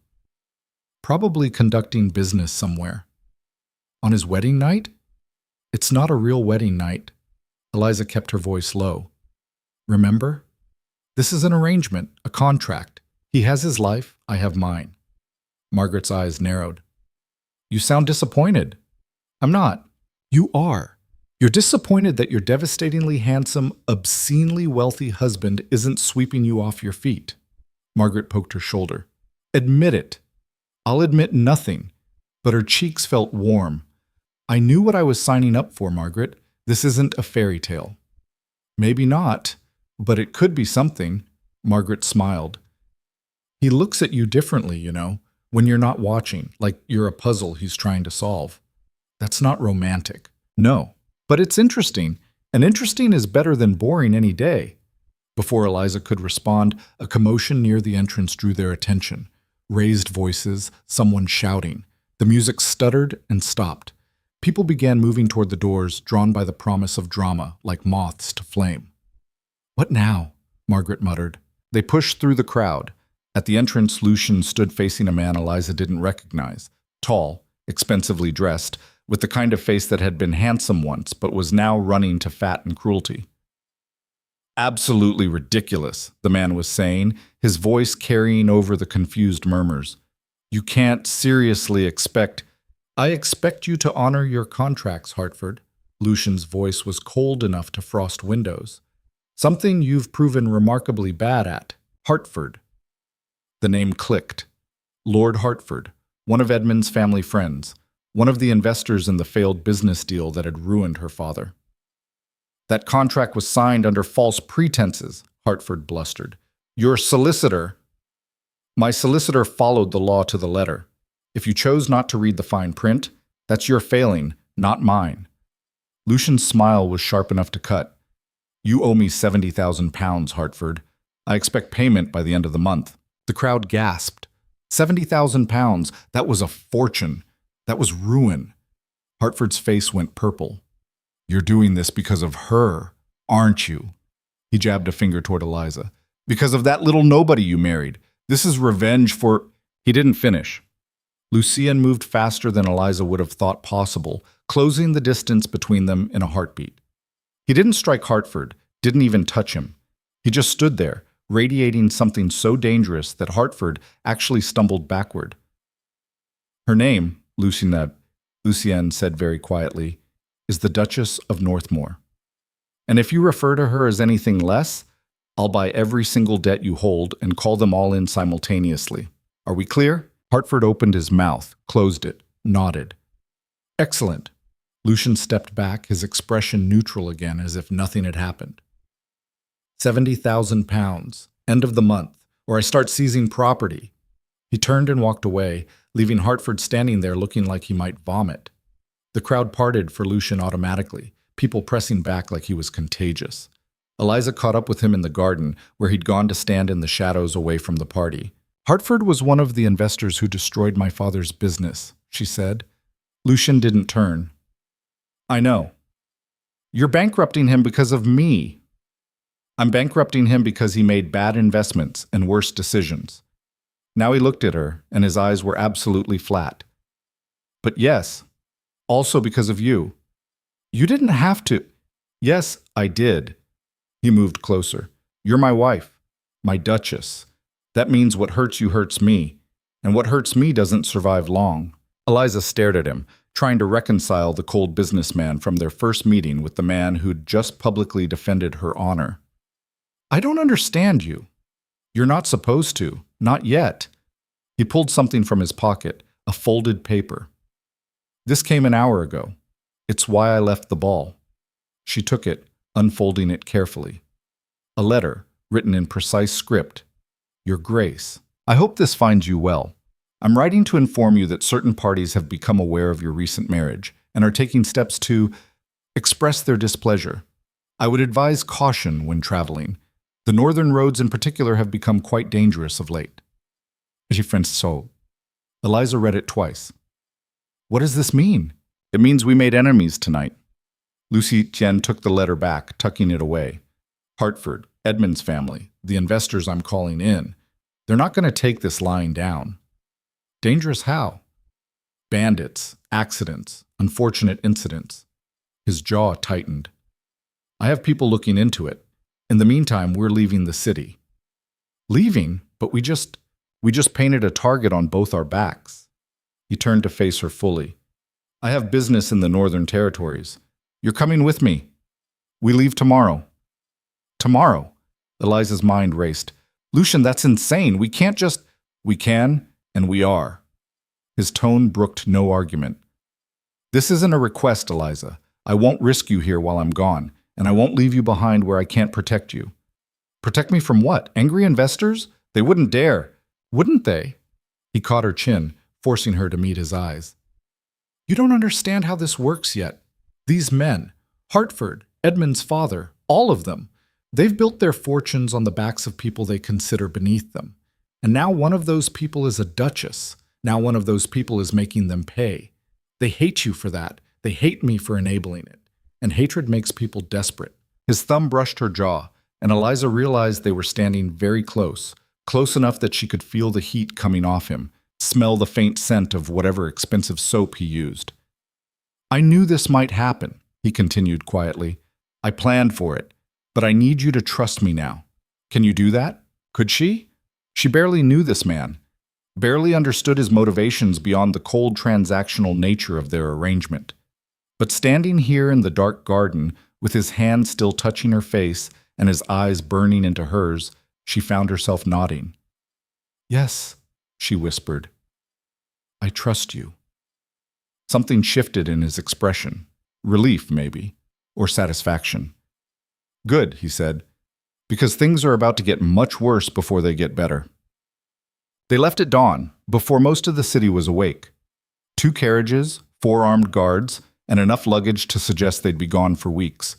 Probably conducting business somewhere. On his wedding night? It's not a real wedding night. Eliza kept her voice low. Remember? This is an arrangement, a contract. He has his life, I have mine. Margaret's eyes narrowed. You sound disappointed. I'm not. You are. You're disappointed that your devastatingly handsome, obscenely wealthy husband isn't sweeping you off your feet. Margaret poked her shoulder. Admit it. I'll admit nothing. But her cheeks felt warm. I knew what I was signing up for, Margaret. This isn't a fairy tale. Maybe not, but it could be something. Margaret smiled. He looks at you differently, you know, when you're not watching, like you're a puzzle he's trying to solve. That's not romantic. No. But it's interesting, and interesting is better than boring any day. Before Eliza could respond, a commotion near the entrance drew their attention. Raised voices, someone shouting. The music stuttered and stopped. People began moving toward the doors, drawn by the promise of drama, like moths to flame. What now? Margaret muttered. They pushed through the crowd. At the entrance, Lucien stood facing a man Eliza didn't recognize. Tall, expensively dressed, with the kind of face that had been handsome once, but was now running to fat and cruelty. Absolutely ridiculous, the man was saying, his voice carrying over the confused murmurs. You can't seriously expect... I expect you to honor your contracts, Hartford. Lucien's voice was cold enough to frost windows. Something you've proven remarkably bad at. Hartford. The name clicked. Lord Hartford, one of Edmund's family friends, one of the investors in the failed business deal that had ruined her father. That contract was signed under false pretenses, Hartford blustered. Your solicitor... My solicitor followed the law to the letter. If you chose not to read the fine print, that's your failing, not mine. Lucien's smile was sharp enough to cut. You owe me £70,000, Hartford. I expect payment by the end of the month. The crowd gasped. £70,000, that was a fortune. That was ruin. Hartford's face went purple. You're doing this because of her, aren't you? He jabbed a finger toward Eliza. Because of that little nobody you married. This is revenge for... He didn't finish. Lucien moved faster than Eliza would have thought possible, closing the distance between them in a heartbeat. He didn't strike Hartford, didn't even touch him. He just stood there, radiating something so dangerous that Hartford actually stumbled backward. Her name, Lucien said very quietly, is the Duchess of Northmore. And if you refer to her as anything less, I'll buy every single debt you hold and call them all in simultaneously. Are we clear? Hartford opened his mouth, closed it, nodded. Excellent. Lucien stepped back, his expression neutral again, as if nothing had happened. £70,000, end of the month, or I start seizing property. He turned and walked away, leaving Hartford standing there looking like he might vomit. The crowd parted for Lucien automatically, people pressing back like he was contagious. Eliza caught up with him in the garden, where he'd gone to stand in the shadows away from the party. Hartford was one of the investors who destroyed my father's business, she said. Lucien didn't turn. I know. You're bankrupting him because of me. I'm bankrupting him because he made bad investments and worse decisions. Now he looked at her, and his eyes were absolutely flat. But yes, also because of you. You didn't have to. Yes, I did. He moved closer. You're my wife, my duchess. That means what hurts you hurts me, and what hurts me doesn't survive long. Eliza stared at him, trying to reconcile the cold businessman from their first meeting with the man who'd just publicly defended her honor. I don't understand you. You're not supposed to, not yet. He pulled something from his pocket, a folded paper. This came an hour ago. It's why I left the ball. She took it, unfolding it carefully. A letter, written in precise script. Your Grace, I hope this finds you well. I'm writing to inform you that certain parties have become aware of your recent marriage and are taking steps to express their displeasure. I would advise caution when traveling. The northern roads in particular have become quite dangerous of late. She so. Eliza read it twice. What does this mean? It means we made enemies tonight. Lucy Jen took the letter back, tucking it away. Hartford, Edmund's family, the investors I'm calling in. They're not going to take this lying down. Dangerous how? Bandits, accidents, unfortunate incidents. His jaw tightened. I have people looking into it. In the meantime, we're leaving the city. Leaving? But we just painted a target on both our backs. He turned to face her fully. I have business in the Northern Territories. You're coming with me. We leave tomorrow. Tomorrow? Eliza's mind raced. Lucian, that's insane. We can't just... We can, and we are. His tone brooked no argument. This isn't a request, Eliza. I won't risk you here while I'm gone, and I won't leave you behind where I can't protect you. Protect me from what? Angry investors? They wouldn't dare. Wouldn't they? He caught her chin, forcing her to meet his eyes. You don't understand how this works yet. These men, Hartford, Edmund's father, all of them, they've built their fortunes on the backs of people they consider beneath them. And now one of those people is a duchess. Now one of those people is making them pay. They hate you for that. They hate me for enabling it. And hatred makes people desperate. His thumb brushed her jaw, and Eliza realized they were standing very close, close enough that she could feel the heat coming off him, smell the faint scent of whatever expensive soap he used. I knew this might happen, he continued quietly. I planned for it, but I need you to trust me now. Can you do that? Could she? She barely knew this man, barely understood his motivations beyond the cold transactional nature of their arrangement. But standing here in the dark garden, with his hand still touching her face and his eyes burning into hers, she found herself nodding. Yes, she whispered. I trust you. Something shifted in his expression. Relief, maybe, or satisfaction. Good, he said, because things are about to get much worse before they get better. They left at dawn, before most of the city was awake. 2 carriages, 4 armed guards, and enough luggage to suggest they'd be gone for weeks.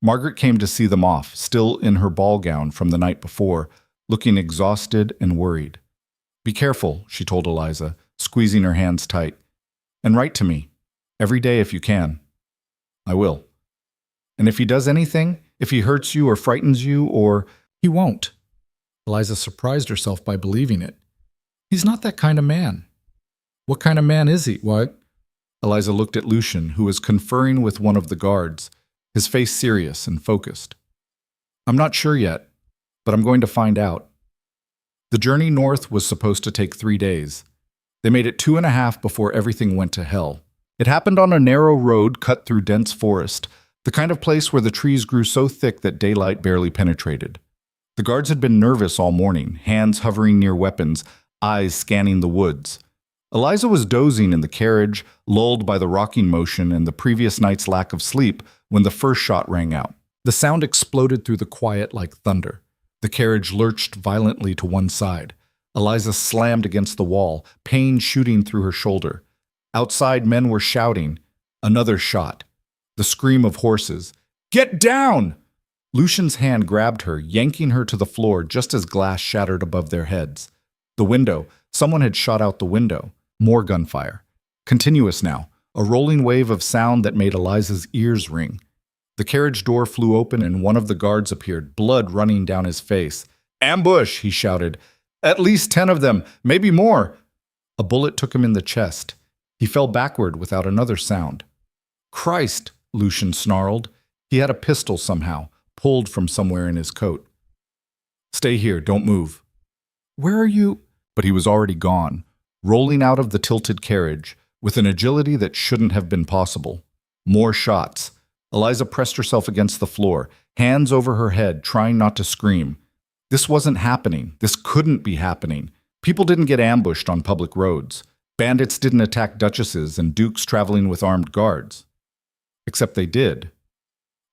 Margaret came to see them off, still in her ball gown from the night before, looking exhausted and worried. Be careful, she told Eliza, squeezing her hands tight. And write to me, every day if you can. I will. And if he does anything, if he hurts you or frightens you or... He won't. Eliza surprised herself by believing it. He's not that kind of man. What kind of man is he? What? Eliza looked at Lucian, who was conferring with one of the guards, his face serious and focused. I'm not sure yet, but I'm going to find out. The journey north was supposed to take 3 days. They made it 2.5 before everything went to hell. It happened on a narrow road cut through dense forest, the kind of place where the trees grew so thick that daylight barely penetrated. The guards had been nervous all morning, hands hovering near weapons, eyes scanning the woods. Eliza was dozing in the carriage, lulled by the rocking motion and the previous night's lack of sleep when the first shot rang out. The sound exploded through the quiet like thunder. The carriage lurched violently to one side. Eliza slammed against the wall, pain shooting through her shoulder. Outside, men were shouting. Another shot. The scream of horses. Get down! Lucian's hand grabbed her, yanking her to the floor just as glass shattered above their heads. The window. Someone had shot out the window. More gunfire. Continuous now. A rolling wave of sound that made Eliza's ears ring. The carriage door flew open and one of the guards appeared, blood running down his face. Ambush, he shouted. At least 10 of them, maybe more. A bullet took him in the chest. He fell backward without another sound. Christ, Lucian snarled. He had a pistol somehow, pulled from somewhere in his coat. Stay here, don't move. Where are you? But he was already gone, rolling out of the tilted carriage, with an agility that shouldn't have been possible. More shots. Eliza pressed herself against the floor, hands over her head, trying not to scream. This wasn't happening. This couldn't be happening. People didn't get ambushed on public roads. Bandits didn't attack duchesses and dukes traveling with armed guards. Except they did.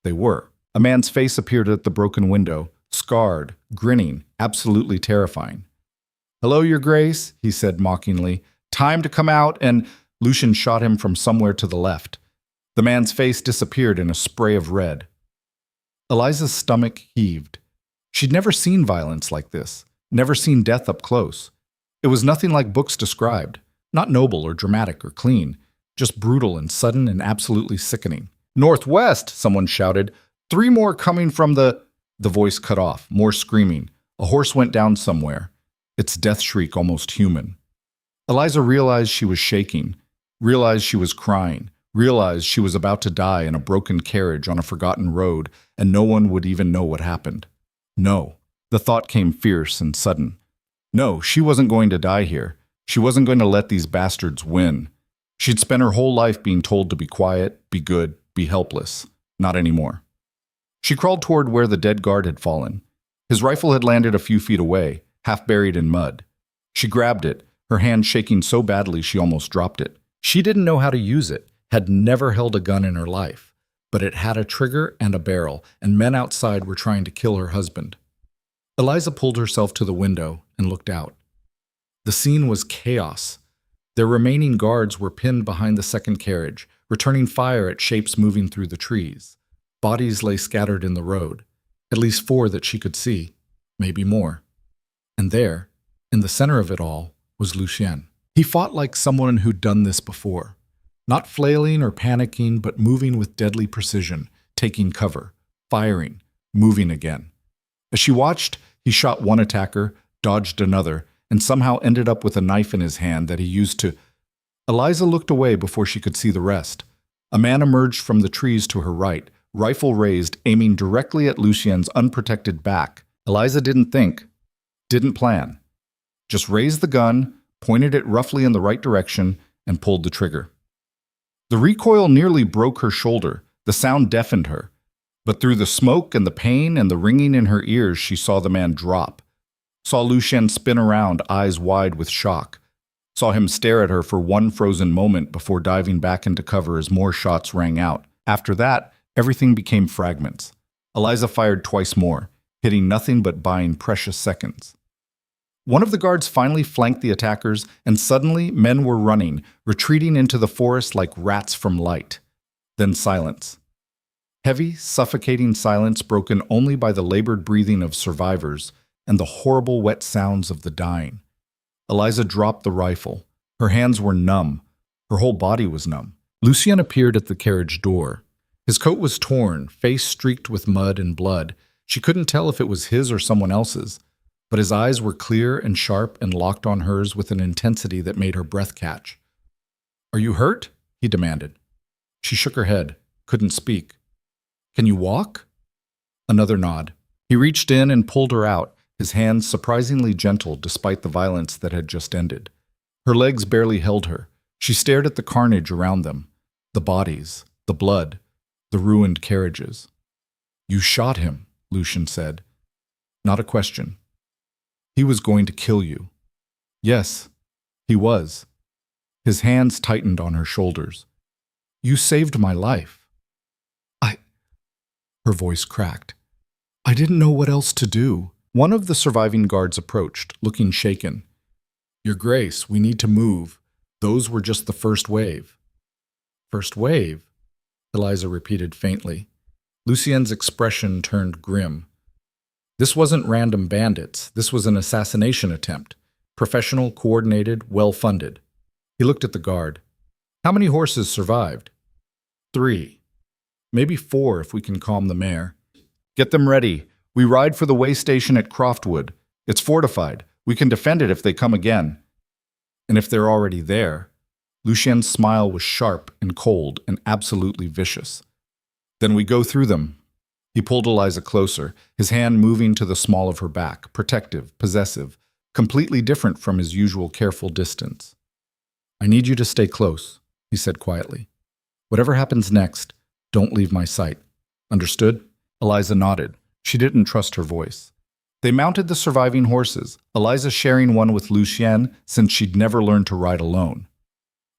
They were. A man's face appeared at the broken window, scarred, grinning, absolutely terrifying. "Hello, Your Grace," he said mockingly. "Time to come out," and Lucian shot him from somewhere to the left. The man's face disappeared in a spray of red. Eliza's stomach heaved. She'd never seen violence like this, never seen death up close. It was nothing like books described, not noble or dramatic or clean, just brutal and sudden and absolutely sickening. "Northwest," someone shouted. "3 more coming from the—" The voice cut off, more screaming. A horse went down somewhere, its death shriek almost human. Eliza realized she was shaking, realized she was crying, realized she was about to die in a broken carriage on a forgotten road, and no one would even know what happened. No. The thought came fierce and sudden. No, she wasn't going to die here. She wasn't going to let these bastards win. She'd spent her whole life being told to be quiet, be good, be helpless. Not anymore. She crawled toward where the dead guard had fallen. His rifle had landed a few feet away, half buried in mud. She grabbed it, her hand shaking so badly she almost dropped it. She didn't know how to use it, had never held a gun in her life, but it had a trigger and a barrel, and men outside were trying to kill her husband. Eliza pulled herself to the window and looked out. The scene was chaos. Their remaining guards were pinned behind the second carriage, returning fire at shapes moving through the trees. Bodies lay scattered in the road, at least 4 that she could see, maybe more. And there, in the center of it all, was Lucien. He fought like someone who'd done this before, not flailing or panicking, but moving with deadly precision, taking cover, firing, moving again. As she watched, he shot one attacker, dodged another, and somehow ended up with a knife in his hand that he used to— Eliza looked away before she could see the rest. A man emerged from the trees to her right, rifle raised, aiming directly at Lucien's unprotected back. Eliza didn't think, didn't plan. Just raised the gun, pointed it roughly in the right direction, and pulled the trigger. The recoil nearly broke her shoulder. The sound deafened her. But through the smoke and the pain and the ringing in her ears, she saw the man drop. Saw Lucien spin around, eyes wide with shock. Saw him stare at her for one frozen moment before diving back into cover as more shots rang out. After that, everything became fragments. Eliza fired twice more, hitting nothing but buying precious seconds. One of the guards finally flanked the attackers, and suddenly men were running, retreating into the forest like rats from light. Then silence. Heavy, suffocating silence broken only by the labored breathing of survivors and the horrible wet sounds of the dying. Eliza dropped the rifle. Her hands were numb. Her whole body was numb. Lucien appeared at the carriage door. His coat was torn, face streaked with mud and blood. She couldn't tell if it was his or someone else's, but his eyes were clear and sharp and locked on hers with an intensity that made her breath catch. "Are you hurt?" he demanded. She shook her head, couldn't speak. "Can you walk?" Another nod. He reached in and pulled her out, his hands surprisingly gentle despite the violence that had just ended. Her legs barely held her. She stared at the carnage around them, the bodies, the blood, the ruined carriages. "You shot him," Lucien said. Not a question. "He was going to kill you." "Yes, he was." His hands tightened on her shoulders. "You saved my life." Her voice cracked. "I didn't know what else to do." One of the surviving guards approached, looking shaken. "Your Grace, we need to move. Those were just the first wave." "First wave?" Eliza repeated faintly. Lucien's expression turned grim. This wasn't random bandits. This was an assassination attempt. Professional, coordinated, well-funded. He looked at the guard. "How many horses survived?" 3. Maybe 4 if we can calm the mare. "Get them ready. We ride for the way station at Croftwood. It's fortified. We can defend it if they come again." "And if they're already there?" Lucien's smile was sharp and cold and absolutely vicious. "Then we go through them." He pulled Eliza closer, his hand moving to the small of her back, protective, possessive, completely different from his usual careful distance. "I need you to stay close," he said quietly. "Whatever happens next, don't leave my sight. Understood?" Eliza nodded. She didn't trust her voice. They mounted the surviving horses, Eliza sharing one with Lucien since she'd never learned to ride alone.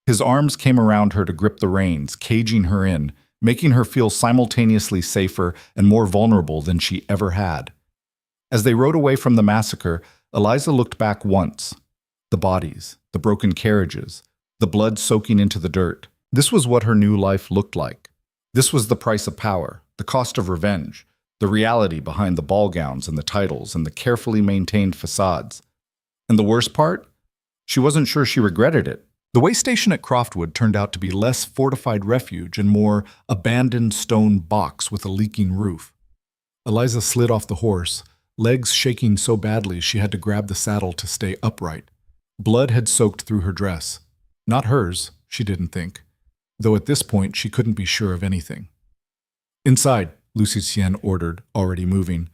His arms came around her to grip the reins, caging her in, making her feel simultaneously safer and more vulnerable than she ever had. As they rode away from the massacre, Eliza looked back once. The bodies, the broken carriages, the blood soaking into the dirt. This was what her new life looked like. This was the price of power, the cost of revenge, the reality behind the ball gowns and the titles and the carefully maintained facades. And the worst part? She wasn't sure she regretted it. The way station at Croftwood turned out to be less fortified refuge and more abandoned stone box with a leaking roof. Eliza slid off the horse, legs shaking so badly she had to grab the saddle to stay upright. Blood had soaked through her dress. Not hers, she didn't think, though at this point she couldn't be sure of anything. "Inside," Lucien ordered, already moving.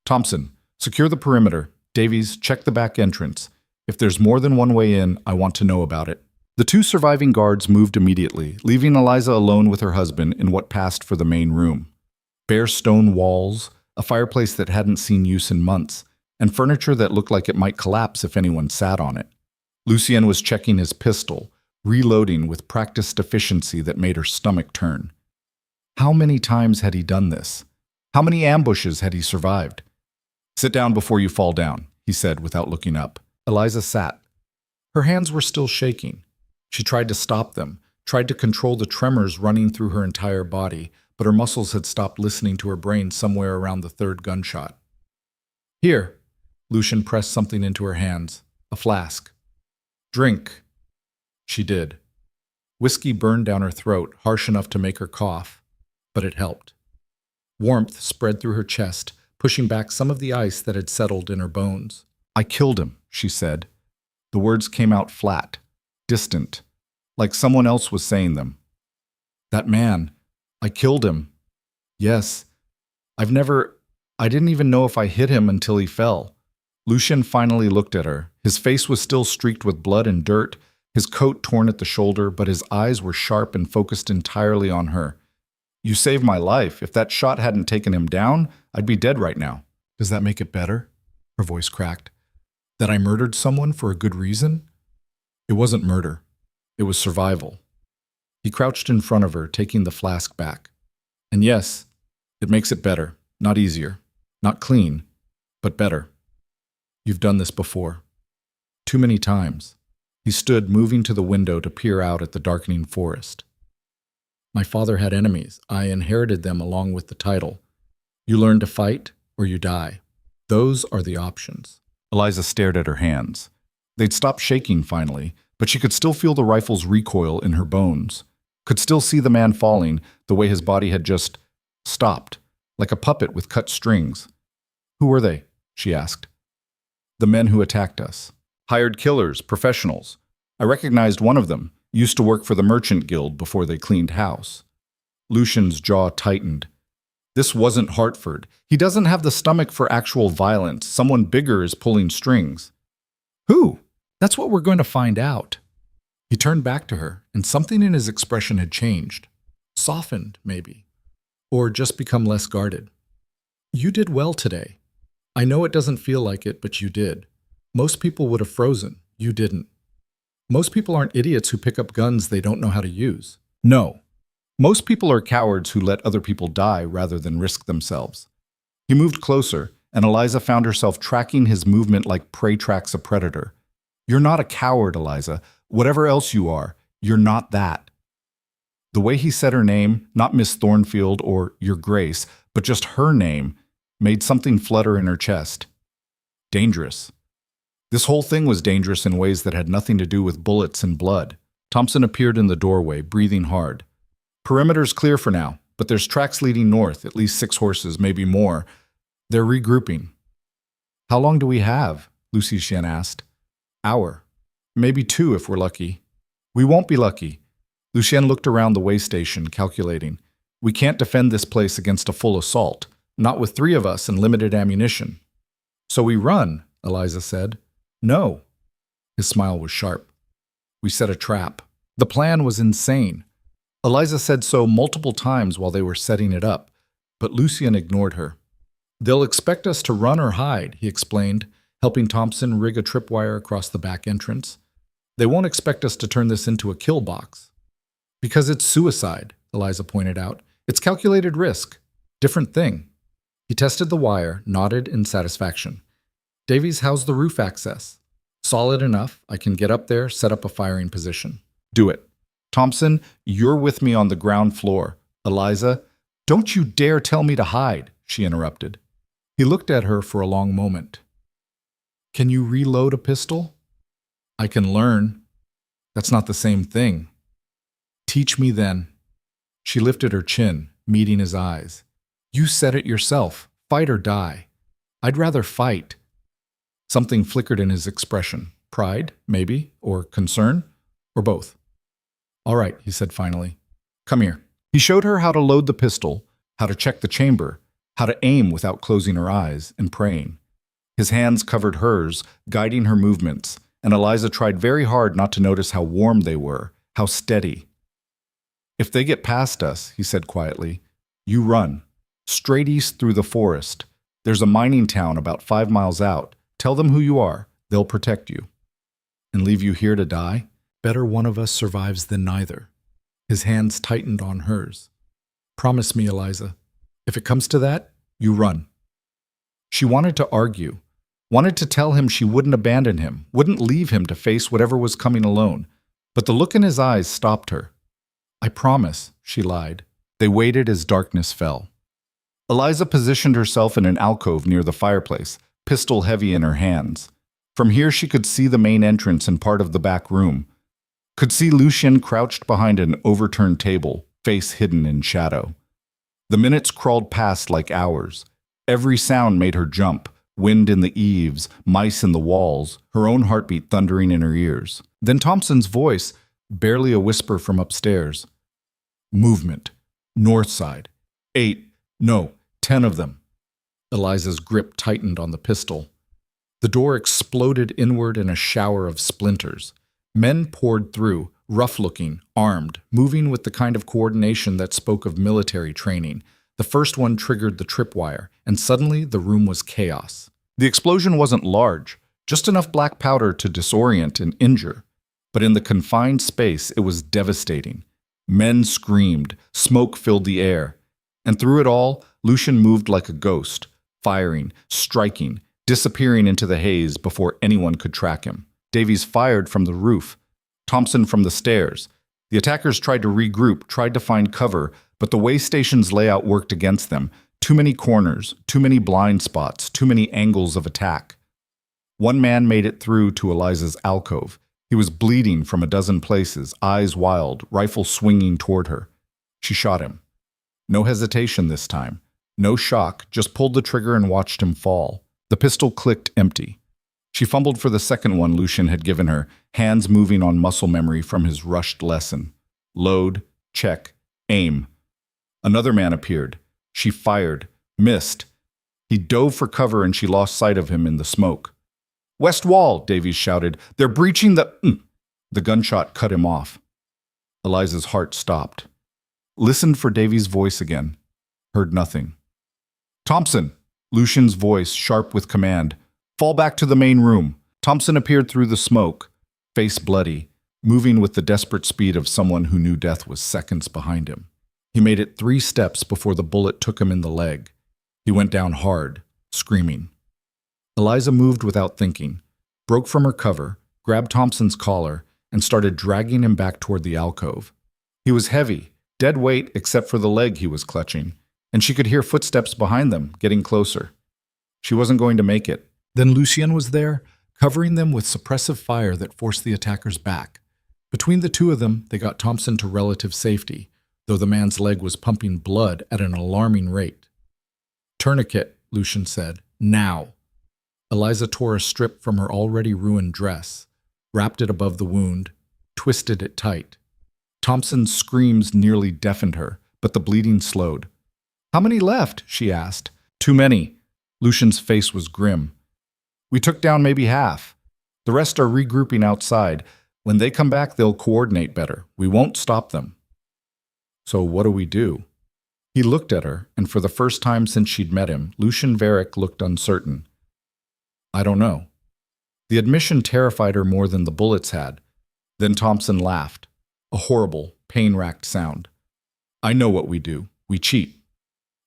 "Thompson, secure the perimeter. Davies, check the back entrance. If there's more than one way in, I want to know about it." The two surviving guards moved immediately, leaving Eliza alone with her husband in what passed for the main room. Bare stone walls, a fireplace that hadn't seen use in months, and furniture that looked like it might collapse if anyone sat on it. Lucien was checking his pistol, reloading with practiced efficiency that made her stomach turn. How many times had he done this? How many ambushes had he survived? "Sit down before you fall down," he said without looking up. Eliza sat. Her hands were still shaking. She tried to stop them, tried to control the tremors running through her entire body, but her muscles had stopped listening to her brain somewhere around the third gunshot. "Here." Lucien pressed something into her hands. A flask. "Drink." She did. Whiskey burned down her throat, harsh enough to make her cough, but it helped. Warmth spread through her chest, pushing back some of the ice that had settled in her bones. "I killed him," she said. The words came out flat, distant, like someone else was saying them. "That man, I killed him. Yes. I didn't even know if I hit him until he fell." Lucien finally looked at her. His face was still streaked with blood and dirt, his coat torn at the shoulder, but his eyes were sharp and focused entirely on her. "You saved my life. If that shot hadn't taken him down, I'd be dead right now." "Does that make it better?" Her voice cracked. "That I murdered someone for a good reason?" "It wasn't murder. It was survival." He crouched in front of her, taking the flask back. "And yes, it makes it better. Not easier. Not clean. But better. You've done this before. Too many times." He stood, moving to the window to peer out at the darkening forest. "My father had enemies. I inherited them along with the title. You learn to fight, or you die. Those are the options." Eliza stared at her hands. They'd stopped shaking finally, but she could still feel the rifle's recoil in her bones. Could still see the man falling, the way his body had just stopped, like a puppet with cut strings. "Who were they?" she asked. "The men who attacked us. Hired killers, professionals. I recognized one of them. Used to work for the Merchant Guild before they cleaned house." Lucien's jaw tightened. This wasn't Hartford. He doesn't have the stomach for actual violence. Someone bigger is pulling strings. "Who?" "That's what we're going to find out." He turned back to her, and something in his expression had changed. Softened, maybe. Or just become less guarded. "You did well today. I know it doesn't feel like it, but you did. Most people would have frozen. You didn't. Most people aren't idiots who pick up guns they don't know how to use. No. Most people are cowards who let other people die rather than risk themselves." He moved closer, and Eliza found herself tracking his movement like prey tracks a predator. "You're not a coward, Eliza. Whatever else you are, you're not that." The way he said her name, not Miss Thornfield or Your Grace, but just her name, made something flutter in her chest. Dangerous. This whole thing was dangerous in ways that had nothing to do with bullets and blood. Thompson appeared in the doorway, breathing hard. "Perimeter's clear for now, but there's tracks leading north, at least 6 horses, maybe more. They're regrouping." "How long do we have?" Lucien asked. "Hour. Maybe 2 if we're lucky." "We won't be lucky." Lucien looked around the way station, calculating. "We can't defend this place against a full assault, not with 3 of us and limited ammunition." "So we run," Eliza said. "No." His smile was sharp. "We set a trap." The plan was insane. Eliza said so multiple times while they were setting it up, but Lucien ignored her. They'll expect us to run or hide, he explained, helping Thompson rig a tripwire across the back entrance. They won't expect us to turn this into a kill box. Because it's suicide, Eliza pointed out. It's calculated risk. Different thing. He tested the wire, nodded in satisfaction. Davies, how's the roof access? Solid enough. I can get up there, set up a firing position. Do it. Thompson, you're with me on the ground floor. Eliza, don't you dare tell me to hide, she interrupted. He looked at her for a long moment. Can you reload a pistol? I can learn. That's not the same thing. Teach me then. She lifted her chin, meeting his eyes. You said it yourself. Fight or die. I'd rather fight. Something flickered in his expression. Pride, maybe, or concern, or both. All right, he said finally. Come here. He showed her how to load the pistol, how to check the chamber, how to aim without closing her eyes and praying. His hands covered hers, guiding her movements, and Eliza tried very hard not to notice how warm they were, how steady. If they get past us, he said quietly, you run. Straight east through the forest. There's a mining town about 5 miles out. Tell them who you are. They'll protect you. And leave you here to die? Better one of us survives than neither. His hands tightened on hers. Promise me, Eliza. If it comes to that, you run. She wanted to argue, wanted to tell him she wouldn't abandon him, wouldn't leave him to face whatever was coming alone. But the look in his eyes stopped her. I promise, she lied. They waited as darkness fell. Eliza positioned herself in an alcove near the fireplace, pistol heavy in her hands. From here she could see the main entrance and part of the back room. Could see Lucien crouched behind an overturned table, face hidden in shadow. The minutes crawled past like hours. Every sound made her jump, wind in the eaves, mice in the walls, her own heartbeat thundering in her ears. Then Thompson's voice, barely a whisper from upstairs. Movement. North side. 8. No, 10 of them. Eliza's grip tightened on the pistol. The door exploded inward in a shower of splinters. Men poured through, rough-looking, armed, moving with the kind of coordination that spoke of military training. The first one triggered the tripwire, and suddenly the room was chaos. The explosion wasn't large, just enough black powder to disorient and injure. But in the confined space, it was devastating. Men screamed, smoke filled the air. And through it all, Lucien moved like a ghost, firing, striking, disappearing into the haze before anyone could track him. Davies fired from the roof, Thompson from the stairs. The attackers tried to regroup, tried to find cover, but the way station's layout worked against them. Too many corners, too many blind spots, too many angles of attack. One man made it through to Eliza's alcove. He was bleeding from a dozen places, eyes wild, rifle swinging toward her. She shot him. No hesitation this time. No shock, just pulled the trigger and watched him fall. The pistol clicked empty. She fumbled for the second one Lucien had given her, hands moving on muscle memory from his rushed lesson. Load, check, aim. Another man appeared. She fired, missed. He dove for cover and she lost sight of him in the smoke. West wall, Davies shouted. They're breaching the... The gunshot cut him off. Eliza's heart stopped. Listened for Davies' voice again. Heard nothing. Thompson! Lucien's voice, sharp with command. Fall back to the main room. Thompson appeared through the smoke, face bloody, moving with the desperate speed of someone who knew death was seconds behind him. He made it 3 steps before the bullet took him in the leg. He went down hard, screaming. Eliza moved without thinking, broke from her cover, grabbed Thompson's collar, and started dragging him back toward the alcove. He was heavy, dead weight except for the leg he was clutching, and she could hear footsteps behind them, getting closer. She wasn't going to make it. Then Lucien was there, covering them with suppressive fire that forced the attackers back. Between the two of them, they got Thompson to relative safety, though the man's leg was pumping blood at an alarming rate. Tourniquet, Lucien said. Now. Eliza tore a strip from her already ruined dress, wrapped it above the wound, twisted it tight. Thompson's screams nearly deafened her, but the bleeding slowed. How many left? She asked. Too many. Lucien's face was grim. We took down maybe half. The rest are regrouping outside. When they come back, they'll coordinate better. We won't stop them. So what do we do? He looked at her, and for the first time since she'd met him, Lucian Varick looked uncertain. I don't know. The admission terrified her more than the bullets had. Then Thompson laughed, a horrible, pain-racked sound. I know what we do. We cheat.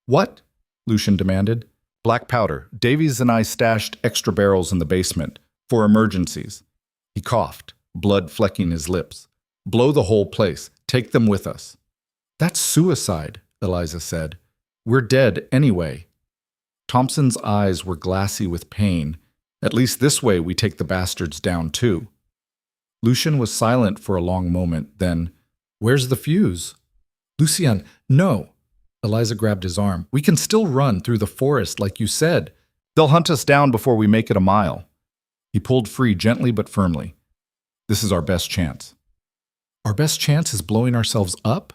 What? Lucian demanded. Black powder. Davies and I stashed extra barrels in the basement, for emergencies. He coughed, blood flecking his lips. Blow the whole place. Take them with us. That's suicide, Eliza said. We're dead anyway. Thompson's eyes were glassy with pain. At least this way we take the bastards down too. Lucian was silent for a long moment, then, Where's the fuse? Lucien, no. Eliza grabbed his arm. We can still run through the forest like you said. They'll hunt us down before we make it a mile. He pulled free gently but firmly. This is our best chance. Our best chance is blowing ourselves up?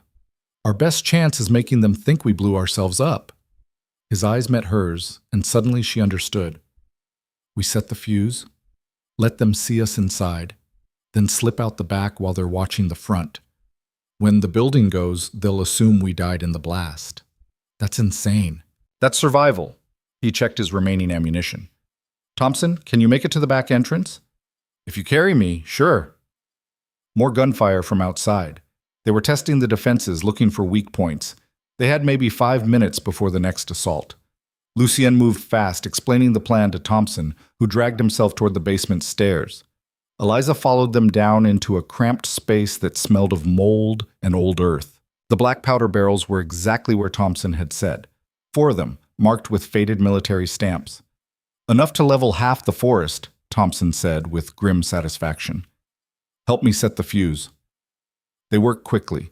Our best chance is making them think we blew ourselves up. His eyes met hers, and suddenly she understood. We set the fuse, let them see us inside, then slip out the back while they're watching the front. When the building goes, they'll assume we died in the blast. That's insane. That's survival. He checked his remaining ammunition. Thompson, can you make it to the back entrance? If you carry me, sure. More gunfire from outside. They were testing the defenses, looking for weak points. They had maybe 5 minutes before the next assault. Lucien moved fast, explaining the plan to Thompson, who dragged himself toward the basement stairs. Eliza followed them down into a cramped space that smelled of mold and old earth. The black powder barrels were exactly where Thompson had said. 4 of them, marked with faded military stamps. Enough to level half the forest, Thompson said with grim satisfaction. Help me set the fuse. They worked quickly,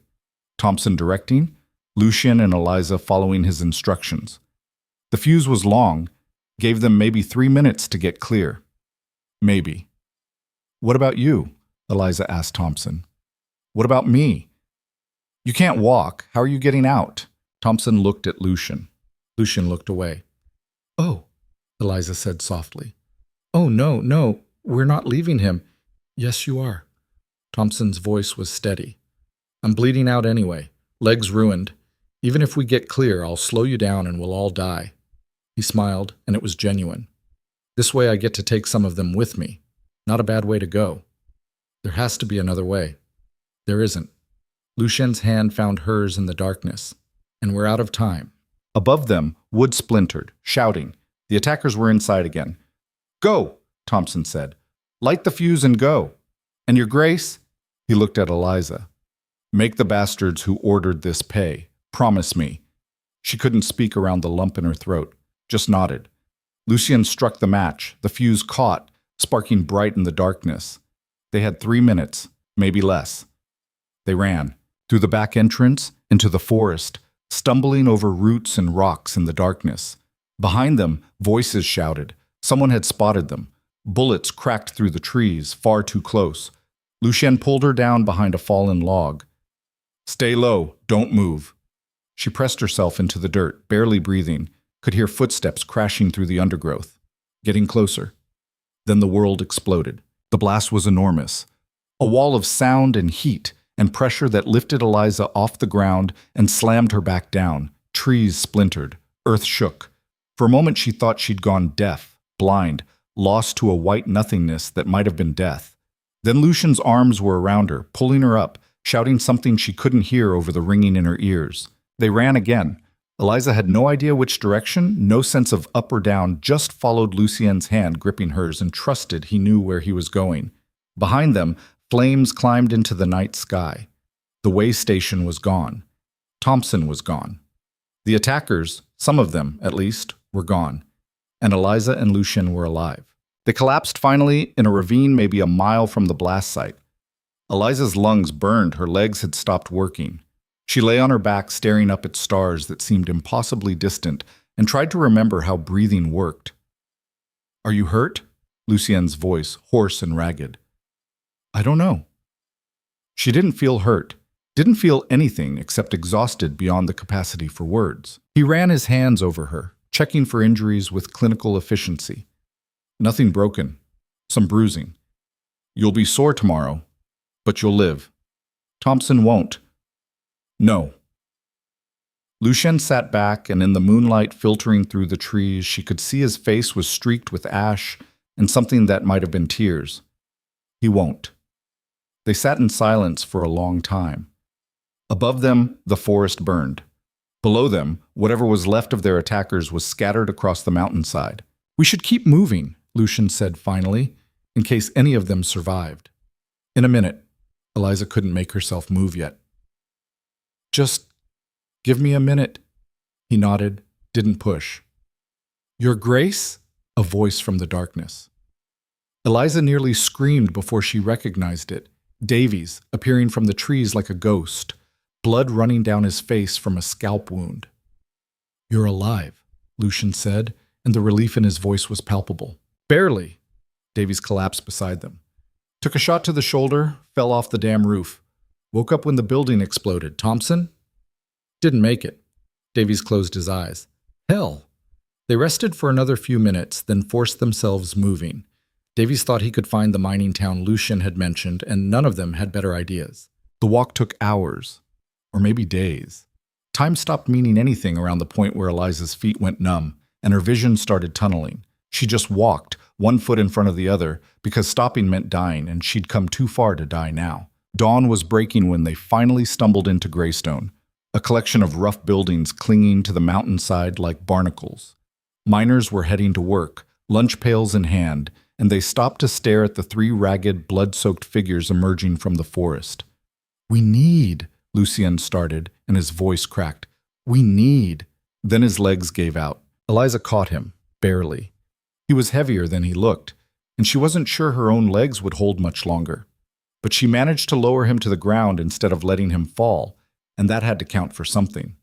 Thompson directing, Lucien and Eliza following his instructions. The fuse was long, gave them maybe 3 minutes to get clear. Maybe. What about you? Eliza asked Thompson. What about me? You can't walk. How are you getting out? Thompson looked at Lucien. Lucien looked away. Oh, Eliza said softly. Oh, no, we're not leaving him. Yes, you are. Thompson's voice was steady. I'm bleeding out anyway. Legs ruined. Even if we get clear, I'll slow you down and we'll all die. He smiled, and it was genuine. This way I get to take some of them with me. Not a bad way to go. There has to be another way. There isn't. Lucien's hand found hers in the darkness, and we're out of time. Above them, wood splintered, shouting. The attackers were inside again. Go, Thompson said. Light the fuse and go. And your grace? He looked at Eliza. Make the bastards who ordered this pay. Promise me. She couldn't speak around the lump in her throat, just nodded. Lucien struck the match. The fuse caught, sparking bright in the darkness. They had 3 minutes, maybe less. They ran, through the back entrance, into the forest, stumbling over roots and rocks in the darkness. Behind them, voices shouted. Someone had spotted them. Bullets cracked through the trees, far too close. Lucien pulled her down behind a fallen log. Stay low, don't move. She pressed herself into the dirt, barely breathing, could hear footsteps crashing through the undergrowth. Getting closer. Then the world exploded. The blast was enormous. A wall of sound and heat and pressure that lifted Eliza off the ground and slammed her back down. Trees splintered. Earth shook. For a moment she thought she'd gone deaf, blind, lost to a white nothingness that might have been death. Then Lucien's arms were around her, pulling her up, shouting something she couldn't hear over the ringing in her ears. They ran again. Eliza had no idea which direction, no sense of up or down, just followed Lucien's hand gripping hers and trusted he knew where he was going. Behind them, flames climbed into the night sky. The way station was gone. Thompson was gone. The attackers, some of them at least, were gone. And Eliza and Lucien were alive. They collapsed finally in a ravine maybe a mile from the blast site. Eliza's lungs burned, her legs had stopped working. She lay on her back staring up at stars that seemed impossibly distant and tried to remember how breathing worked. Are you hurt? Lucien's voice, hoarse and ragged. I don't know. She didn't feel hurt, didn't feel anything except exhausted beyond the capacity for words. He ran his hands over her, checking for injuries with clinical efficiency. Nothing broken, some bruising. You'll be sore tomorrow, but you'll live. Thompson won't. No. Lucien sat back, and in the moonlight filtering through the trees, she could see his face was streaked with ash and something that might have been tears. He won't. They sat in silence for a long time. Above them, the forest burned. Below them, whatever was left of their attackers was scattered across the mountainside. "We should keep moving," Lucien said finally, in case any of them survived. "In a minute." Eliza couldn't make herself move yet. "Just give me a minute." He nodded, didn't push. "Your Grace?" A voice from the darkness. Eliza nearly screamed before she recognized it. Davies, appearing from the trees like a ghost, blood running down his face from a scalp wound. "You're alive," Lucien said, and the relief in his voice was palpable. "Barely." Davies collapsed beside them. "Took a shot to the shoulder, fell off the damn roof. Woke up when the building exploded. Thompson?" "Didn't make it." Davies closed his eyes. "Hell." They rested for another few minutes, then forced themselves moving. Davies thought he could find the mining town Lucien had mentioned, and none of them had better ideas. The walk took hours, or maybe days. Time stopped meaning anything around the point where Eliza's feet went numb, and her vision started tunneling. She just walked, one foot in front of the other, because stopping meant dying, and she'd come too far to die now. Dawn was breaking when they finally stumbled into Greystone, a collection of rough buildings clinging to the mountainside like barnacles. Miners were heading to work, lunch pails in hand, and they stopped to stare at the three ragged, blood-soaked figures emerging from the forest. "We need," Lucien started, and his voice cracked. "We need." Then his legs gave out. Eliza caught him, barely. He was heavier than he looked, and she wasn't sure her own legs would hold much longer. But she managed to lower him to the ground instead of letting him fall, and that had to count for something.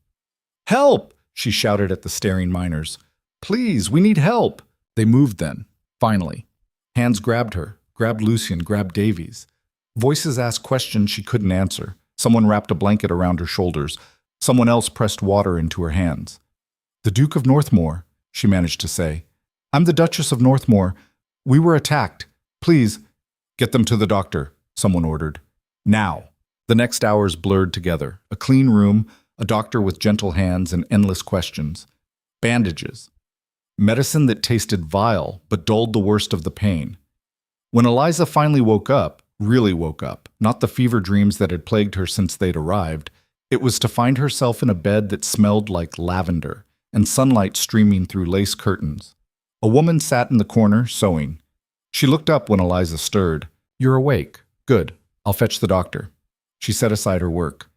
"Help!" she shouted at the staring miners. "Please, we need help." They moved then, finally. Hands grabbed her, grabbed Lucien, grabbed Davies. Voices asked questions she couldn't answer. Someone wrapped a blanket around her shoulders. Someone else pressed water into her hands. "The Duke of Northmore," she managed to say. "I'm the Duchess of Northmore. We were attacked. Please, get them to the doctor," someone ordered. Now. The next hours blurred together. A clean room, a doctor with gentle hands, and endless questions. Bandages. Medicine that tasted vile, but dulled the worst of the pain. When Eliza finally woke up, really woke up, not the fever dreams that had plagued her since they'd arrived, it was to find herself in a bed that smelled like lavender, and sunlight streaming through lace curtains. A woman sat in the corner, sewing. She looked up when Eliza stirred. "You're awake. Good. I'll fetch the doctor." She set aside her work.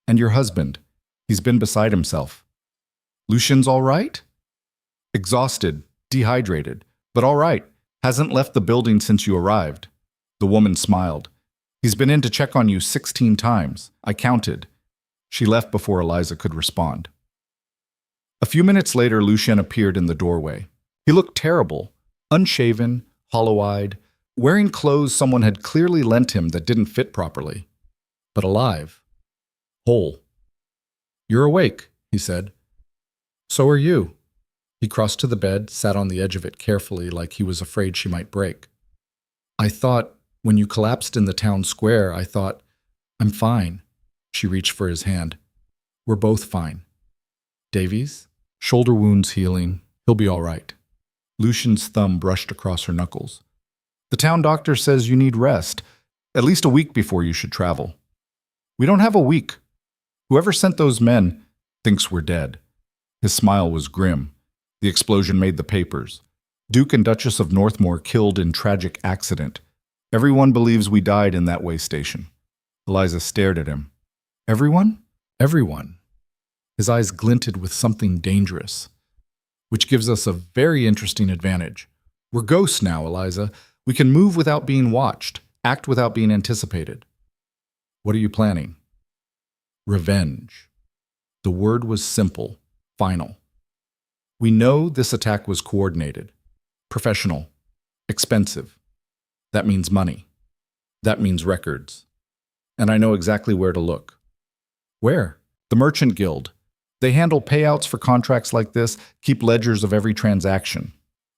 "And your husband? He's been beside himself." "Lucien's all right?" "Exhausted, dehydrated, but all right. Hasn't left the building since you arrived." The woman smiled. "He's been in to check on you 16 times. I counted." She left before Eliza could respond. A few minutes later, Lucien appeared in the doorway. He looked terrible, unshaven, hollow-eyed, wearing clothes someone had clearly lent him that didn't fit properly. But alive. Whole. "You're awake," he said. "So are you." He crossed to the bed, sat on the edge of it carefully like he was afraid she might break. "I thought, when you collapsed in the town square, I thought, I'm fine." She reached for his hand. "We're both fine." "Davies? Shoulder wounds healing. He'll be all right." Lucien's thumb brushed across her knuckles. "The town doctor says you need rest, at least a week before you should travel." "We don't have a week. Whoever sent those men thinks we're dead." His smile was grim. The explosion made the papers. "Duke and Duchess of Northmore killed in tragic accident. Everyone believes we died in that way station." Eliza stared at him. "Everyone?" "Everyone." His eyes glinted with something dangerous. "Which gives us a very interesting advantage. We're ghosts now, Eliza. We can move without being watched, act without being anticipated." "What are you planning?" "Revenge." The word was simple, final. "We know this attack was coordinated, professional, expensive. That means money. That means records. And I know exactly where to look." "Where?" "The Merchant Guild. They handle payouts for contracts like this, keep ledgers of every transaction."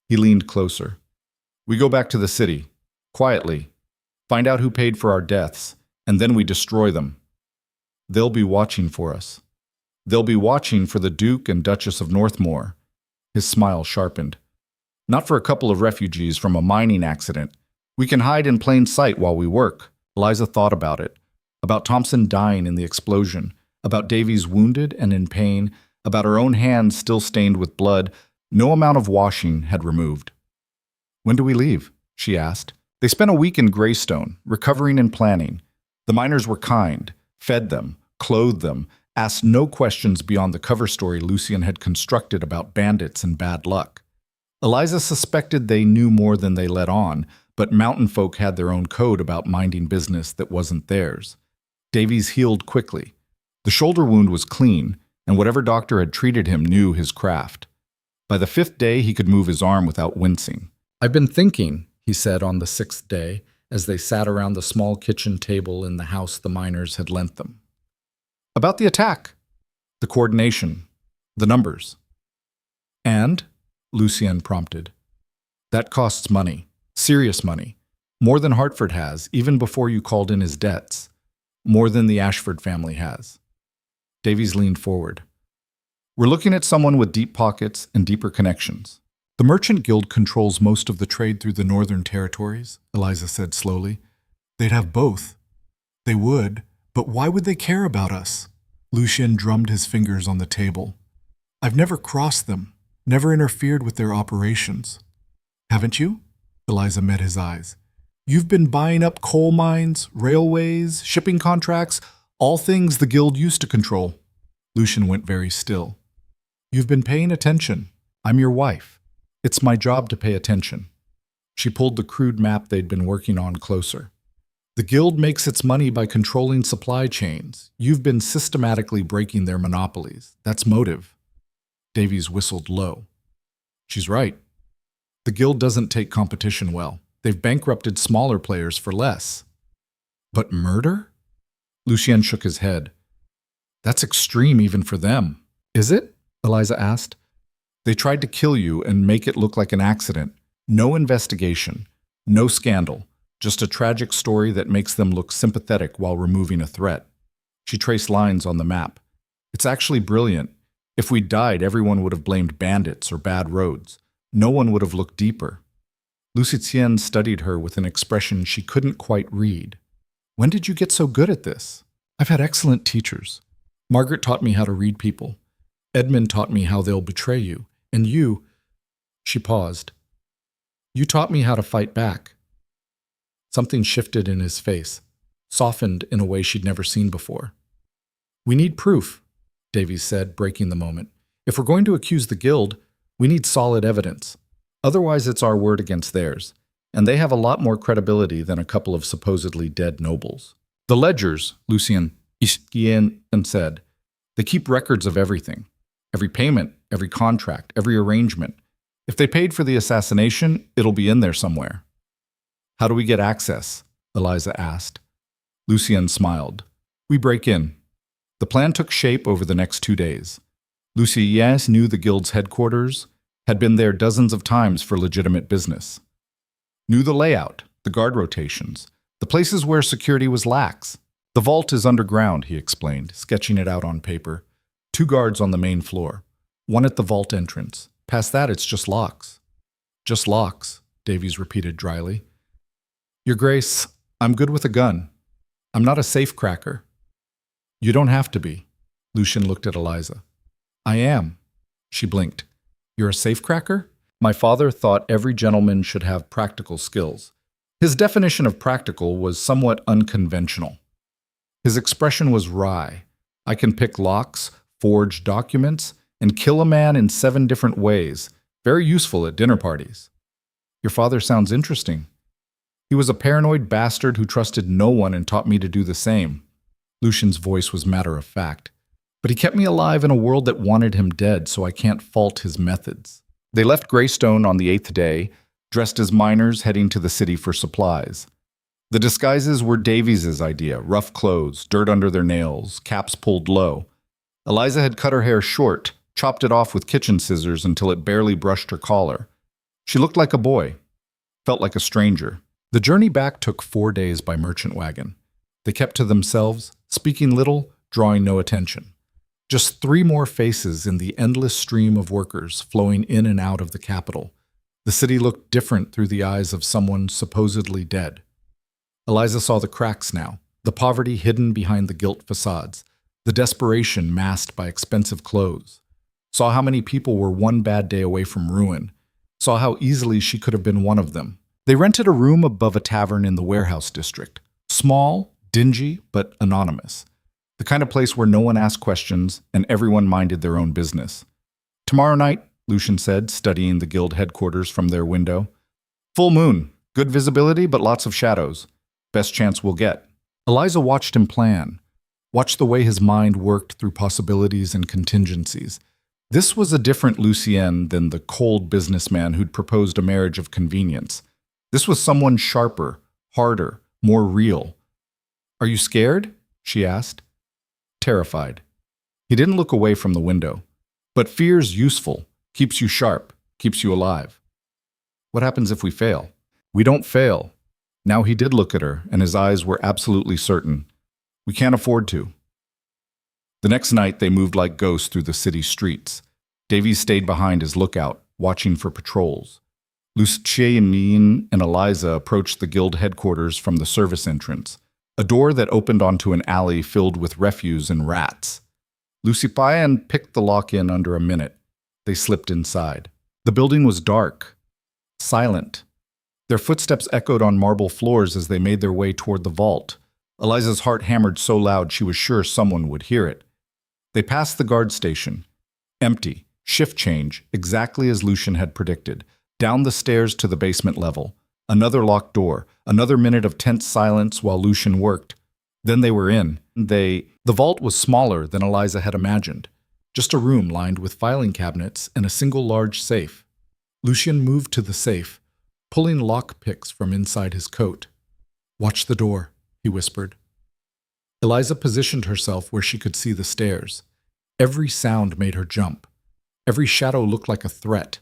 He leaned closer. "We go back to the city, quietly, find out who paid for our deaths, and then we destroy them. They'll be watching for us." They'll be watching for the Duke and Duchess of Northmore. His smile sharpened. Not for a couple of refugees from a mining accident. We can hide in plain sight while we work. Eliza thought about it. About Thompson dying in the explosion. About Davies wounded and in pain. About her own hands still stained with blood no amount of washing had removed. "When do we leave?" she asked. They spent a week in Greystone, recovering and planning. The miners were kind, fed them, clothed them, asked no questions beyond the cover story Lucian had constructed about bandits and bad luck. Eliza suspected they knew more than they let on, but mountain folk had their own code about minding business that wasn't theirs. Davies healed quickly. The shoulder wound was clean, and whatever doctor had treated him knew his craft. By the 5th day, he could move his arm without wincing. "I've been thinking," he said on the 6th day, as they sat around the small kitchen table in the house the miners had lent them. "About the attack, the coordination, the numbers." "And?" Lucien prompted. "That costs money, serious money, more than Hartford has, even before you called in his debts, more than the Ashford family has." Davies leaned forward. "We're looking at someone with deep pockets and deeper connections." "The Merchant Guild controls most of the trade through the Northern Territories," Eliza said slowly. "They'd have both. They would, but why would they care about us?" Lucien drummed his fingers on the table. "I've never crossed them, never interfered with their operations." "Haven't you?" Eliza met his eyes. "You've been buying up coal mines, railways, shipping contracts, all things the Guild used to control." Lucien went very still. "You've been paying attention. I'm your wife. It's my job to pay attention." She pulled the crude map they'd been working on closer. "The Guild makes its money by controlling supply chains. You've been systematically breaking their monopolies. That's motive." Davies whistled low. "She's right. The Guild doesn't take competition well. They've bankrupted smaller players for less." "But murder?" Lucien shook his head. "That's extreme even for them." "Is it?" Eliza asked. "They tried to kill you and make it look like an accident. No investigation, no scandal, just a tragic story that makes them look sympathetic while removing a threat." She traced lines on the map. "It's actually brilliant. If we died, everyone would have blamed bandits or bad roads. No one would have looked deeper." Lucien studied her with an expression she couldn't quite read. "When did you get so good at this?" "I've had excellent teachers. Margaret taught me how to read people. Edmund taught me how they'll betray you. And you—" She paused. "You taught me how to fight back." Something shifted in his face, softened in a way she'd never seen before. "We need proof," Davies said, breaking the moment. "If we're going to accuse the Guild, we need solid evidence. Otherwise, it's our word against theirs, and they have a lot more credibility than a couple of supposedly dead nobles." "The ledgers," Lucien said. "They keep records of everything. Every payment, every contract, every arrangement. If they paid for the assassination, it'll be in there somewhere." "How do we get access?" Eliza asked. Lucien smiled. "We break in." The plan took shape over the next 2 days. Lucien knew the Guild's headquarters, had been there dozens of times for legitimate business. Knew the layout, the guard rotations, the places where security was lax. "The vault is underground," he explained, sketching it out on paper. 2 guards on the main floor. 1 at the vault entrance. Past that, it's just locks." "Just locks," Davies repeated dryly. "Your Grace, I'm good with a gun. I'm not a safe cracker." "You don't have to be." Lucien looked at Eliza. "I am." She blinked. "You're a safe cracker?" "My father thought every gentleman should have practical skills. His definition of practical was somewhat unconventional." His expression was wry. "I can pick locks, forge documents, and kill a man in 7 different ways. Very useful at dinner parties." "Your father sounds interesting." "He was a paranoid bastard who trusted no one and taught me to do the same." Lucien's voice was matter of fact. "But he kept me alive in a world that wanted him dead, so I can't fault his methods." They left Greystone on the 8th day, dressed as miners heading to the city for supplies. The disguises were Davies's idea: rough clothes, dirt under their nails, caps pulled low. Eliza had cut her hair short, chopped it off with kitchen scissors until it barely brushed her collar. She looked like a boy, felt like a stranger. The journey back took 4 days by merchant wagon. They kept to themselves, speaking little, drawing no attention. Just 3 more faces in the endless stream of workers flowing in and out of the capital. The city looked different through the eyes of someone supposedly dead. Eliza saw the cracks now, the poverty hidden behind the gilt facades, the desperation masked by expensive clothes. Saw how many people were one bad day away from ruin. Saw how easily she could have been one of them. They rented a room above a tavern in the warehouse district. Small, dingy, but anonymous. The kind of place where no one asked questions and everyone minded their own business. "Tomorrow night," Lucian said, studying the guild headquarters from their window. "Full moon. Good visibility, but lots of shadows. Best chance we'll get." Eliza watched him plan. Watched the way his mind worked through possibilities and contingencies. This was a different Lucien than the cold businessman who'd proposed a marriage of convenience. This was someone sharper, harder, more real. "Are you scared?" she asked. Terrified. He didn't look away from the window. "But fear's useful, keeps you sharp, keeps you alive." "What happens if we fail?" "We don't fail." Now he did look at her, and his eyes were absolutely certain. "We can't afford to." The next night they moved like ghosts through the city streets. Davies stayed behind as lookout, watching for patrols. Lucien and Eliza approached the guild headquarters from the service entrance, a door that opened onto an alley filled with refuse and rats. Lucien picked the lock in under a minute. They slipped inside. The building was dark, silent. Their footsteps echoed on marble floors as they made their way toward the vault. Eliza's heart hammered so loud she was sure someone would hear it. They passed the guard station. Empty, shift change, exactly as Lucian had predicted. Down the stairs to the basement level. Another locked door, another minute of tense silence while Lucian worked. Then they were in. The vault was smaller than Eliza had imagined. Just a room lined with filing cabinets and a single large safe. Lucian moved to the safe, pulling lock picks from inside his coat. "Watch the door," he whispered. Eliza positioned herself where she could see the stairs. Every sound made her jump. Every shadow looked like a threat.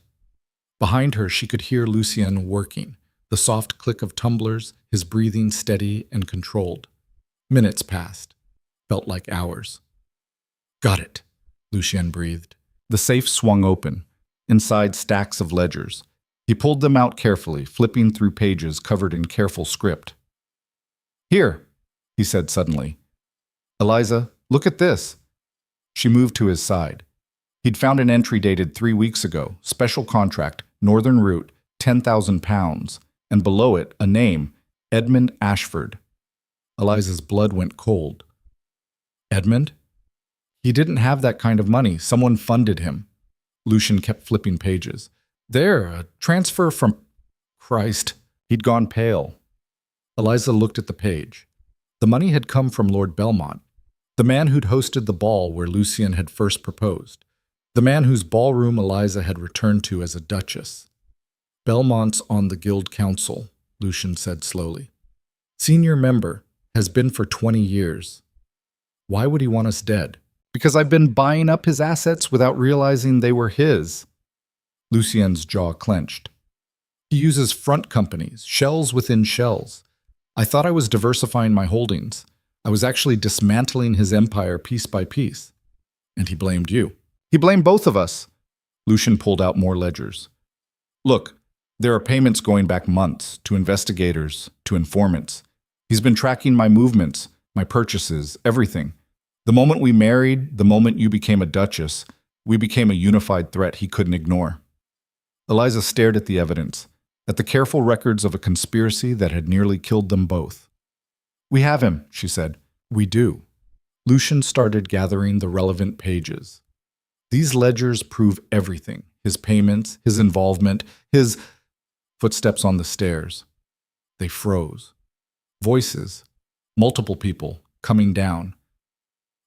Behind her, she could hear Lucien working, the soft click of tumblers, his breathing steady and controlled. Minutes passed. Felt like hours. "Got it," Lucien breathed. The safe swung open. Inside, stacks of ledgers. He pulled them out carefully, flipping through pages covered in careful script. "Here," he said suddenly. "Eliza, look at this." She moved to his side. He'd found an entry dated 3 weeks ago, special contract, Northern Route, £10,000, and below it, a name, Edmund Ashford. Eliza's blood went cold. Edmund? He didn't have that kind of money. Someone funded him. Lucian kept flipping pages. "There, a transfer from—" Christ, he'd gone pale. Eliza looked at the page. The money had come from Lord Belmont, the man who'd hosted the ball where Lucien had first proposed, the man whose ballroom Eliza had returned to as a duchess. "Belmont's on the guild council," Lucian said slowly. "Senior member, has been for 20 years. Why would he want us dead?" "Because I've been buying up his assets without realizing they were his." Lucien's jaw clenched. "He uses front companies, shells within shells. I thought I was diversifying my holdings. I was actually dismantling his empire piece by piece. And he blamed you." "He blamed both of us." Lucian pulled out more ledgers. "Look, there are payments going back months, to investigators, to informants. He's been tracking my movements, my purchases, everything. The moment we married, the moment you became a duchess, we became a unified threat he couldn't ignore." Eliza stared at the evidence, at the careful records of a conspiracy that had nearly killed them both. "We have him," she said. "We do." Lucian started gathering the relevant pages. These ledgers prove everything. His payments, his involvement, his— Footsteps on the stairs. They froze. Voices. Multiple people, coming down.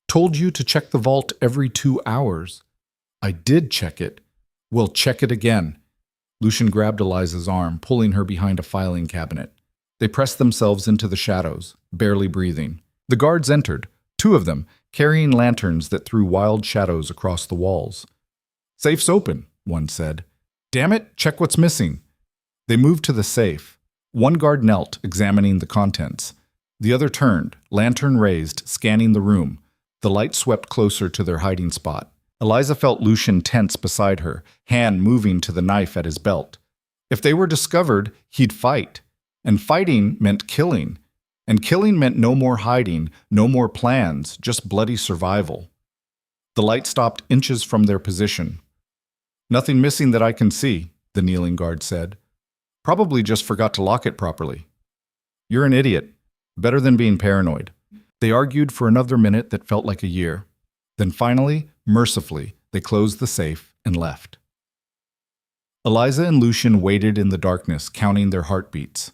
"Told you to check the vault every 2 hours. I did check it. We'll check it again." Lucian grabbed Eliza's arm, pulling her behind a filing cabinet. They pressed themselves into the shadows, barely breathing. The guards entered, 2 of them, carrying lanterns that threw wild shadows across the walls. "Safe's open," one said. "Damn it, check what's missing." They moved to the safe. One guard knelt, examining the contents. The other turned, lantern raised, scanning the room. The light swept closer to their hiding spot. Eliza felt Lucian tense beside her, hand moving to the knife at his belt. If they were discovered, he'd fight. And fighting meant killing. And killing meant no more hiding, no more plans, just bloody survival. The light stopped inches from their position. "Nothing missing that I can see," the kneeling guard said. "Probably just forgot to lock it properly." "You're an idiot. Better than being paranoid." They argued for another minute that felt like a year. Then finally, mercifully, they closed the safe and left. Eliza and Lucian waited in the darkness, counting their heartbeats.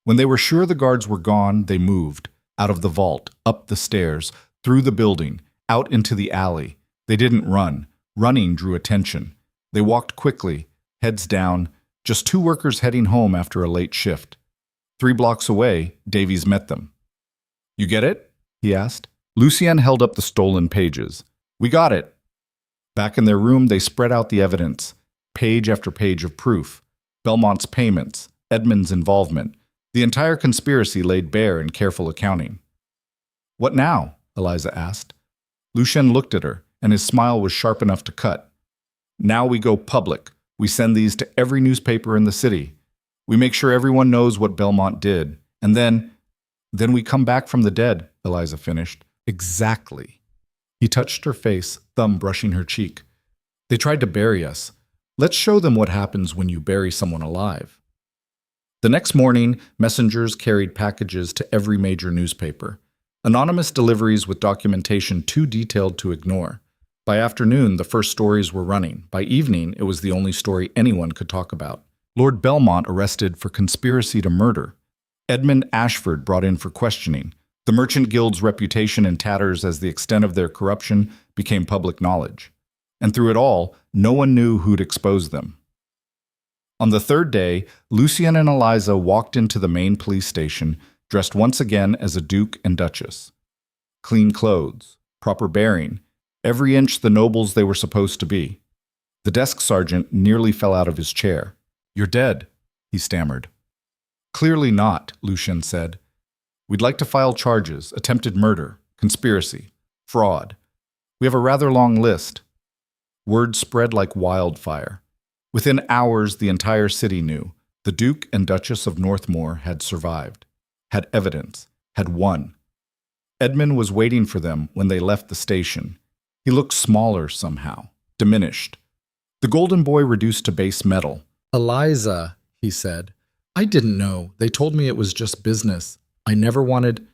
When they were sure the guards were gone, they moved, out of the vault, up the stairs, through the building, out into the alley. They didn't run. Running drew attention. They walked quickly, heads down, just two workers heading home after a late shift. 3 blocks away, Davies met them. "You get it?" he asked. Lucien held up the stolen pages. "We got it." Back in their room, they spread out the evidence, page after page of proof. Belmont's payments, Edmund's involvement, the entire conspiracy laid bare in careful accounting. "What now?" Eliza asked. Lucien looked at her, and his smile was sharp enough to cut. "Now we go public. We send these to every newspaper in the city. We make sure everyone knows what Belmont did. And then we come back from the dead," Eliza finished. "Exactly." He touched her face, thumb brushing her cheek. "They tried to bury us. Let's show them what happens when you bury someone alive." The next morning, messengers carried packages to every major newspaper. Anonymous deliveries with documentation too detailed to ignore. By afternoon, the first stories were running. By evening, it was the only story anyone could talk about. Lord Belmont arrested for conspiracy to murder. Edmund Ashford brought in for questioning. The Merchant Guild's reputation in tatters as the extent of their corruption became public knowledge. And through it all, no one knew who'd exposed them. On the third day, Lucien and Eliza walked into the main police station, dressed once again as a duke and duchess. Clean clothes, proper bearing, every inch the nobles they were supposed to be. The desk sergeant nearly fell out of his chair. "You're dead," he stammered. "Clearly not," Lucien said. "We'd like to file charges, attempted murder, conspiracy, fraud. We have a rather long list." Word spread like wildfire. Within hours, the entire city knew. The Duke and Duchess of Northmoor had survived, had evidence, had won. Edmund was waiting for them when they left the station. He looked smaller somehow, diminished. The golden boy reduced to base metal. "Eliza," he said, "I didn't know. They told me it was just business. You never wanted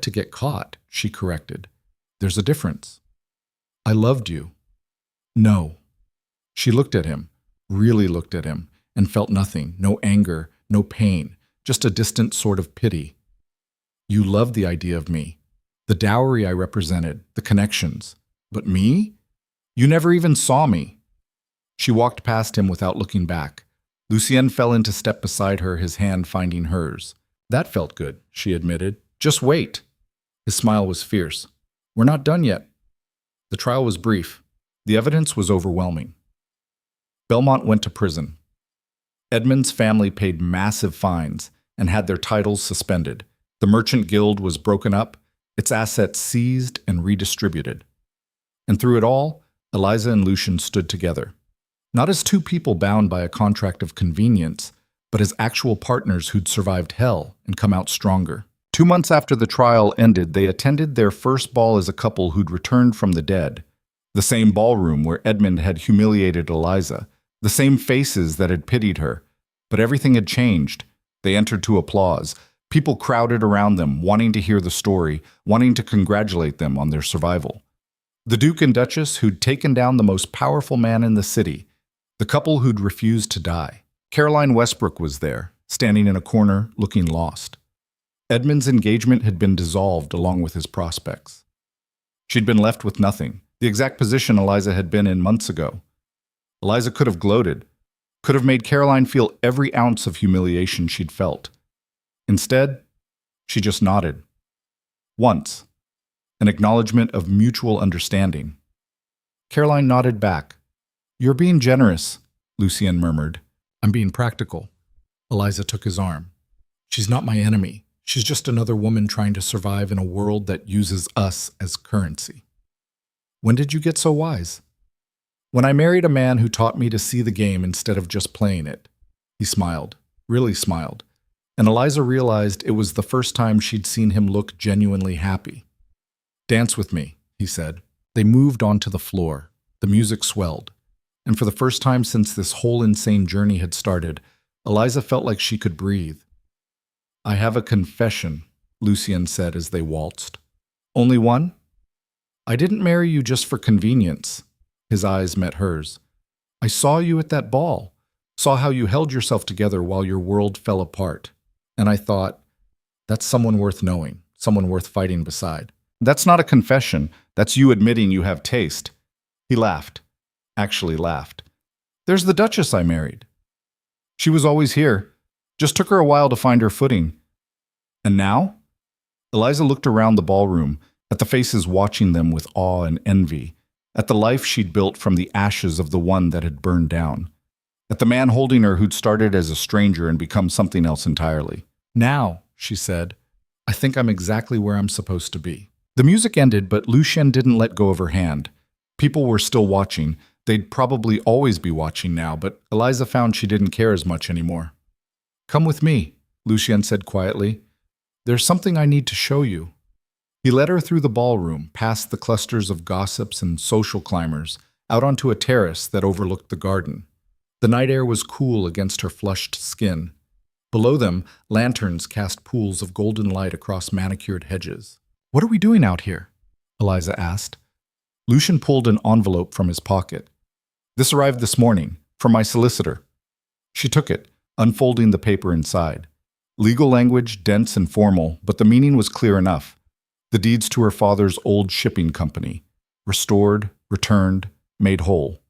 to get caught," she corrected. "There's a difference." "I loved you." "No." She looked at him, really looked at him, and felt nothing, no anger, no pain, just a distant sort of pity. "You loved the idea of me, the dowry I represented, the connections. But me? You never even saw me." She walked past him without looking back. Lucien fell into step beside her, his hand finding hers. "That felt good," she admitted. "Just wait." His smile was fierce. "We're not done yet." The trial was brief. The evidence was overwhelming. Belmont went to prison. Edmund's family paid massive fines and had their titles suspended. The Merchant Guild was broken up, its assets seized and redistributed. And through it all, Eliza and Lucien stood together. Not as two people bound by a contract of convenience, but as actual partners who'd survived hell and come out stronger. 2 months after the trial ended, they attended their first ball as a couple who'd returned from the dead. The same ballroom where Edmund had humiliated Eliza, the same faces that had pitied her. But everything had changed. They entered to applause. People crowded around them, wanting to hear the story, wanting to congratulate them on their survival. The Duke and Duchess who'd taken down the most powerful man in the city, the couple who'd refused to die. Caroline Westbrook was there, standing in a corner, looking lost. Edmund's engagement had been dissolved along with his prospects. She'd been left with nothing, the exact position Eliza had been in months ago. Eliza could have gloated, could have made Caroline feel every ounce of humiliation she'd felt. Instead, she just nodded. Once, an acknowledgement of mutual understanding. Caroline nodded back. "You're being generous," Lucien murmured. "I'm being practical." Eliza took his arm. "She's not my enemy. She's just another woman trying to survive in a world that uses us as currency. When did you get so wise? When I married a man who taught me to see the game instead of just playing it. He smiled, really smiled, and Eliza realized it was the first time she'd seen him look genuinely happy. Dance with me, he said. They moved onto the floor. The music swelled. And for the first time since this whole insane journey had started, Eliza felt like she could breathe. I have a confession, Lucien said as they waltzed. Only one? I didn't marry you just for convenience. His eyes met hers. I saw you at that ball, saw how you held yourself together while your world fell apart. And I thought, that's someone worth knowing, someone worth fighting beside. That's not a confession. That's you admitting you have taste. He laughed. Actually laughed. There's the Duchess I married. She was always here. Just took her a while to find her footing. And now? Eliza looked around the ballroom, at the faces watching them with awe and envy, at the life she'd built from the ashes of the one that had burned down, at the man holding her who'd started as a stranger and become something else entirely. Now, she said, I think I'm exactly where I'm supposed to be. The music ended, but Lucien didn't let go of her hand. People were still watching. They'd probably always be watching now, but Eliza found she didn't care as much anymore. Come with me, Lucien said quietly. There's something I need to show you. He led her through the ballroom, past the clusters of gossips and social climbers, out onto a terrace that overlooked the garden. The night air was cool against her flushed skin. Below them, lanterns cast pools of golden light across manicured hedges. What are we doing out here? Eliza asked. Lucien pulled an envelope from his pocket. This arrived this morning, from my solicitor. She took it, unfolding the paper inside. Legal language, dense and formal, but the meaning was clear enough. The deeds to her father's old shipping company. Restored, returned, made whole.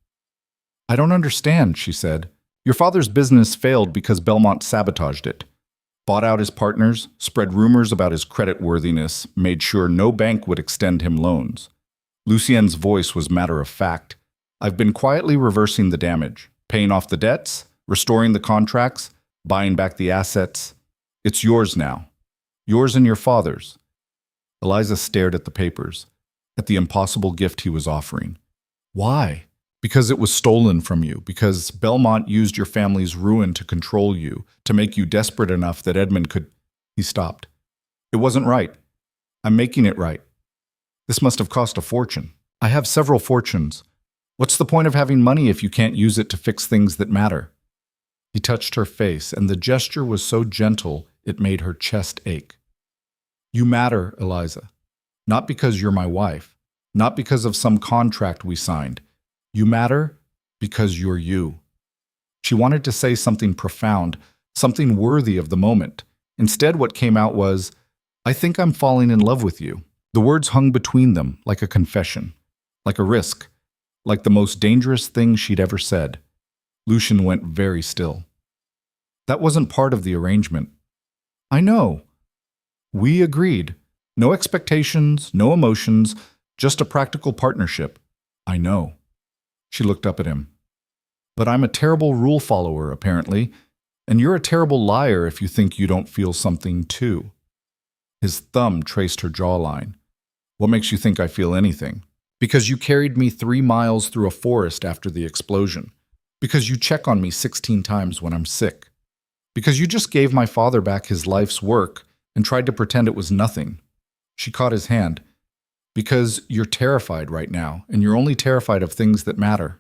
I don't understand, she said. Your father's business failed because Belmont sabotaged it. Bought out his partners, spread rumors about his creditworthiness, made sure no bank would extend him loans. Lucien's voice was matter of fact. I've been quietly reversing the damage, paying off the debts, restoring the contracts, buying back the assets. It's yours now. Yours and your father's. Eliza stared at the papers, at the impossible gift he was offering. Why? Because it was stolen from you, because Belmont used your family's ruin to control you, to make you desperate enough that Edmund could… He stopped. It wasn't right. I'm making it right. This must have cost a fortune. I have several fortunes. What's the point of having money if you can't use it to fix things that matter? He touched her face, and the gesture was so gentle it made her chest ache. You matter, Eliza. Not because you're my wife, not because of some contract we signed. You matter because you're you. She wanted to say something profound, something worthy of the moment. Instead, what came out was, I think I'm falling in love with you. The words hung between them like a confession, like a risk, like the most dangerous thing she'd ever said. Lucien went very still. That wasn't part of the arrangement. I know. We agreed. No expectations, no emotions, just a practical partnership. I know. She looked up at him. But I'm a terrible rule follower, apparently, and you're a terrible liar if you think you don't feel something too. His thumb traced her jawline. What makes you think I feel anything? Because you carried me 3 miles through a forest after the explosion. Because you check on me 16 times when I'm sick. Because you just gave my father back his life's work and tried to pretend it was nothing. She caught his hand. Because you're terrified right now, and you're only terrified of things that matter.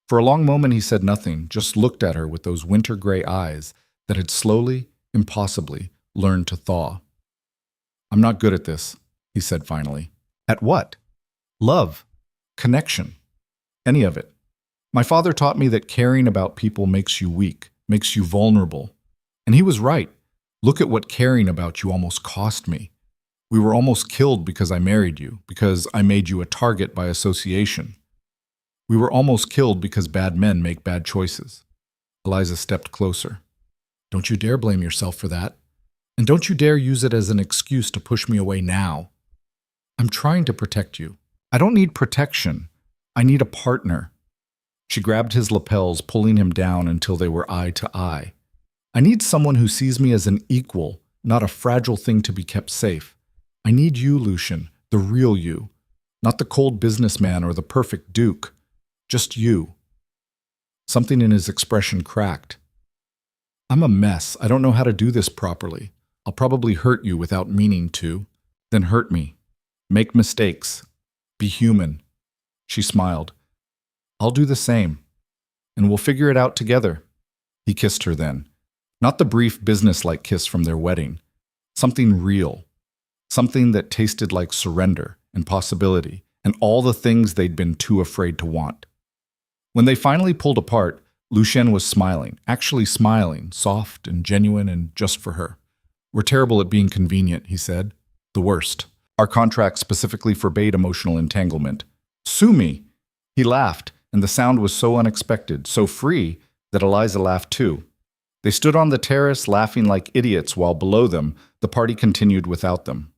For a long moment he said nothing, just looked at her with those winter-gray eyes that had slowly, impossibly, learned to thaw. I'm not good at this, he said finally. At what? Love. Connection. Any of it. My father taught me that caring about people makes you weak, makes you vulnerable. And he was right. Look at what caring about you almost cost me. We were almost killed because I married you, because I made you a target by association. We were almost killed because bad men make bad choices. Eliza stepped closer. Don't you dare blame yourself for that. And don't you dare use it as an excuse to push me away now. I'm trying to protect you. I don't need protection. I need a partner. She grabbed his lapels, pulling him down until they were eye to eye. I need someone who sees me as an equal, not a fragile thing to be kept safe. I need you, Lucian, the real you, not the cold businessman or the perfect duke. Just you. Something in his expression cracked. I'm a mess. I don't know how to do this properly. I'll probably hurt you without meaning to. Then hurt me. Make mistakes. Be human. She smiled. I'll do the same. And we'll figure it out together. He kissed her then. Not the brief business-like kiss from their wedding. Something real. Something that tasted like surrender and possibility and all the things they'd been too afraid to want. When they finally pulled apart, Lucien was smiling, actually smiling, soft and genuine and just for her. We're terrible at being convenient, he said. The worst. Our contract specifically forbade emotional entanglement. Sue me! He laughed, and the sound was so unexpected, so free, that Eliza laughed too. They stood on the terrace laughing like idiots while below them, the party continued without them.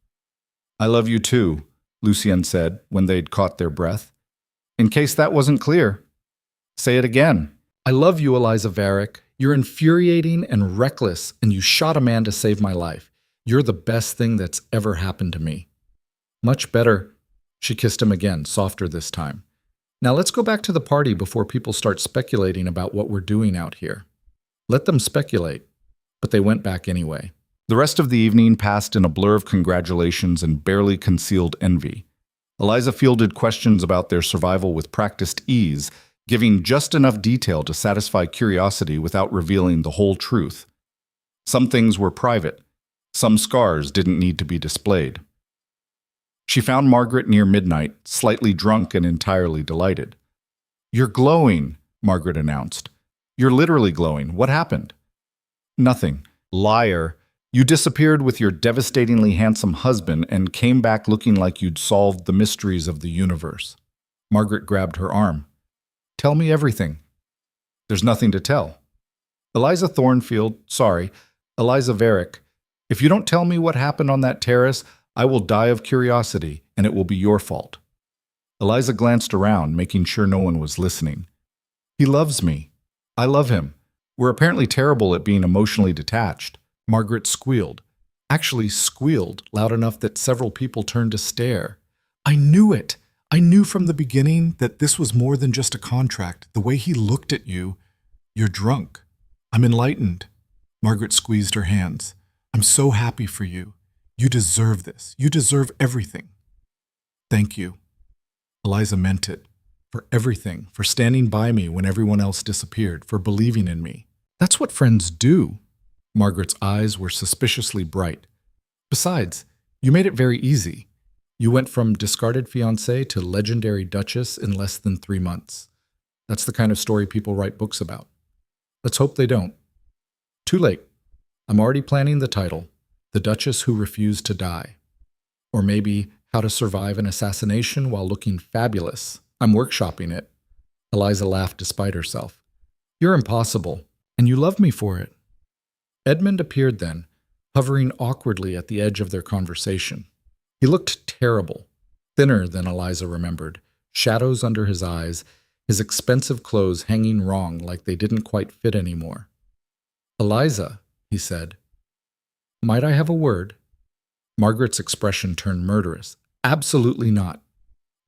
I love you too, Lucien said when they'd caught their breath. In case that wasn't clear, say it again. I love you, Eliza Varick. You're infuriating and reckless, and you shot a man to save my life. You're the best thing that's ever happened to me. Much better. She kissed him again, softer this time. Now let's go back to the party before people start speculating about what we're doing out here. Let them speculate. But they went back anyway. The rest of the evening passed in a blur of congratulations and barely concealed envy. Eliza fielded questions about their survival with practiced ease, giving just enough detail to satisfy curiosity without revealing the whole truth. Some things were private. Some scars didn't need to be displayed. She found Margaret near midnight, slightly drunk and entirely delighted. You're glowing, Margaret announced. You're literally glowing. What happened? Nothing. Liar. You disappeared with your devastatingly handsome husband and came back looking like you'd solved the mysteries of the universe. Margaret grabbed her arm. Tell me everything. There's nothing to tell. Eliza Varick, if you don't tell me what happened on that terrace, I will die of curiosity, and it will be your fault. Eliza glanced around, making sure no one was listening. He loves me. I love him. We're apparently terrible at being emotionally detached. Margaret squealed. Actually squealed loud enough that several people turned to stare. I knew it. I knew from the beginning that this was more than just a contract. The way he looked at you, you're drunk. I'm enlightened. Margaret squeezed her hands. I'm so happy for you. You deserve this. You deserve everything. Thank you. Eliza meant it. For everything. For standing by me when everyone else disappeared. For believing in me. That's what friends do. Margaret's eyes were suspiciously bright. Besides, you made it very easy. You went from discarded fiancée to legendary duchess in less than 3 months. That's the kind of story people write books about. Let's hope they don't. Too late. I'm already planning the title. The Duchess Who Refused to Die. Or maybe How to Survive an Assassination While Looking Fabulous. I'm workshopping it. Eliza laughed despite herself. You're impossible, and you love me for it. Edmund appeared then, hovering awkwardly at the edge of their conversation. He looked terrible, thinner than Eliza remembered, shadows under his eyes, his expensive clothes hanging wrong like they didn't quite fit anymore. Eliza, he said. Might I have a word? Margaret's expression turned murderous. Absolutely not.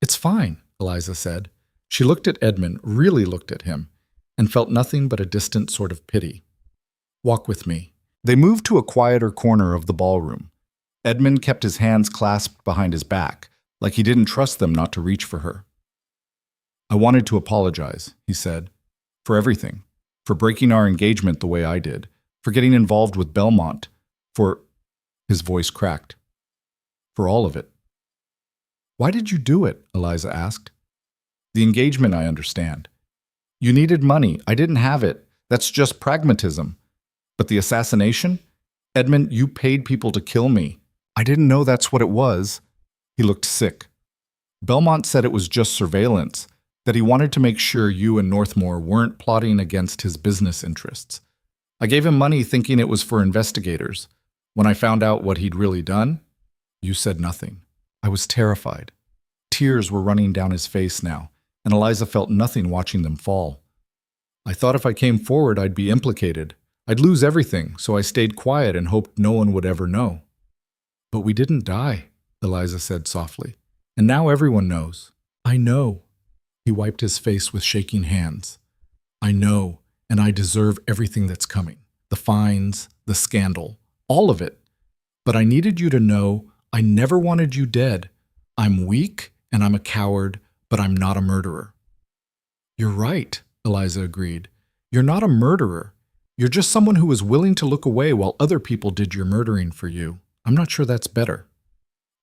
It's fine, Eliza said. She looked at Edmund, really looked at him, and felt nothing but a distant sort of pity. Walk with me. They moved to a quieter corner of the ballroom. Edmund kept his hands clasped behind his back, like he didn't trust them not to reach for her. I wanted to apologize, he said, for everything, for breaking our engagement the way I did, for getting involved with Belmont, for... His voice cracked. For all of it. Why did you do it? Eliza asked. The engagement, I understand. You needed money. I didn't have it. That's just pragmatism. But the assassination? Edmund, you paid people to kill me. I didn't know that's what it was. He looked sick. Belmont said it was just surveillance, that he wanted to make sure you and Northmore weren't plotting against his business interests. I gave him money thinking it was for investigators. When I found out what he'd really done, you said nothing. I was terrified. Tears were running down his face now, and Eliza felt nothing watching them fall. I thought if I came forward, I'd be implicated. I'd lose everything, so I stayed quiet and hoped no one would ever know. But we didn't die, Eliza said softly. And now everyone knows. I know. He wiped his face with shaking hands. I know, and I deserve everything that's coming. The fines, the scandal, all of it. But I needed you to know I never wanted you dead. I'm weak and I'm a coward, but I'm not a murderer. You're right, Eliza agreed. You're not a murderer. You're just someone who was willing to look away while other people did your murdering for you. I'm not sure that's better.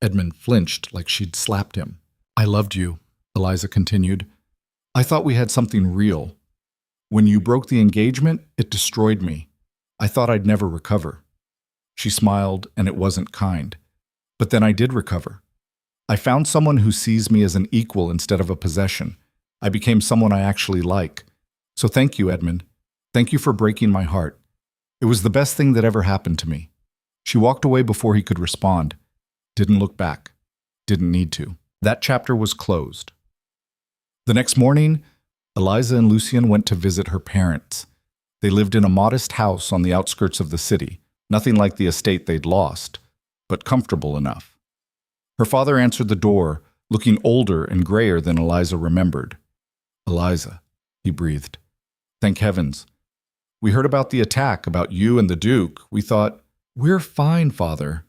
Edmund flinched like she'd slapped him. I loved you, Eliza continued. I thought we had something real. When you broke the engagement, it destroyed me. I thought I'd never recover. She smiled, and it wasn't kind. But then I did recover. I found someone who sees me as an equal instead of a possession. I became someone I actually like. So thank you, Edmund. Thank you for breaking my heart. It was the best thing that ever happened to me. She walked away before he could respond. Didn't look back. Didn't need to. That chapter was closed. The next morning, Eliza and Lucien went to visit her parents. They lived in a modest house on the outskirts of the city, nothing like the estate they'd lost, but comfortable enough. Her father answered the door, looking older and grayer than Eliza remembered. Eliza, he breathed. Thank heavens. We heard about the attack, about you and the Duke. We thought, we're fine, Father.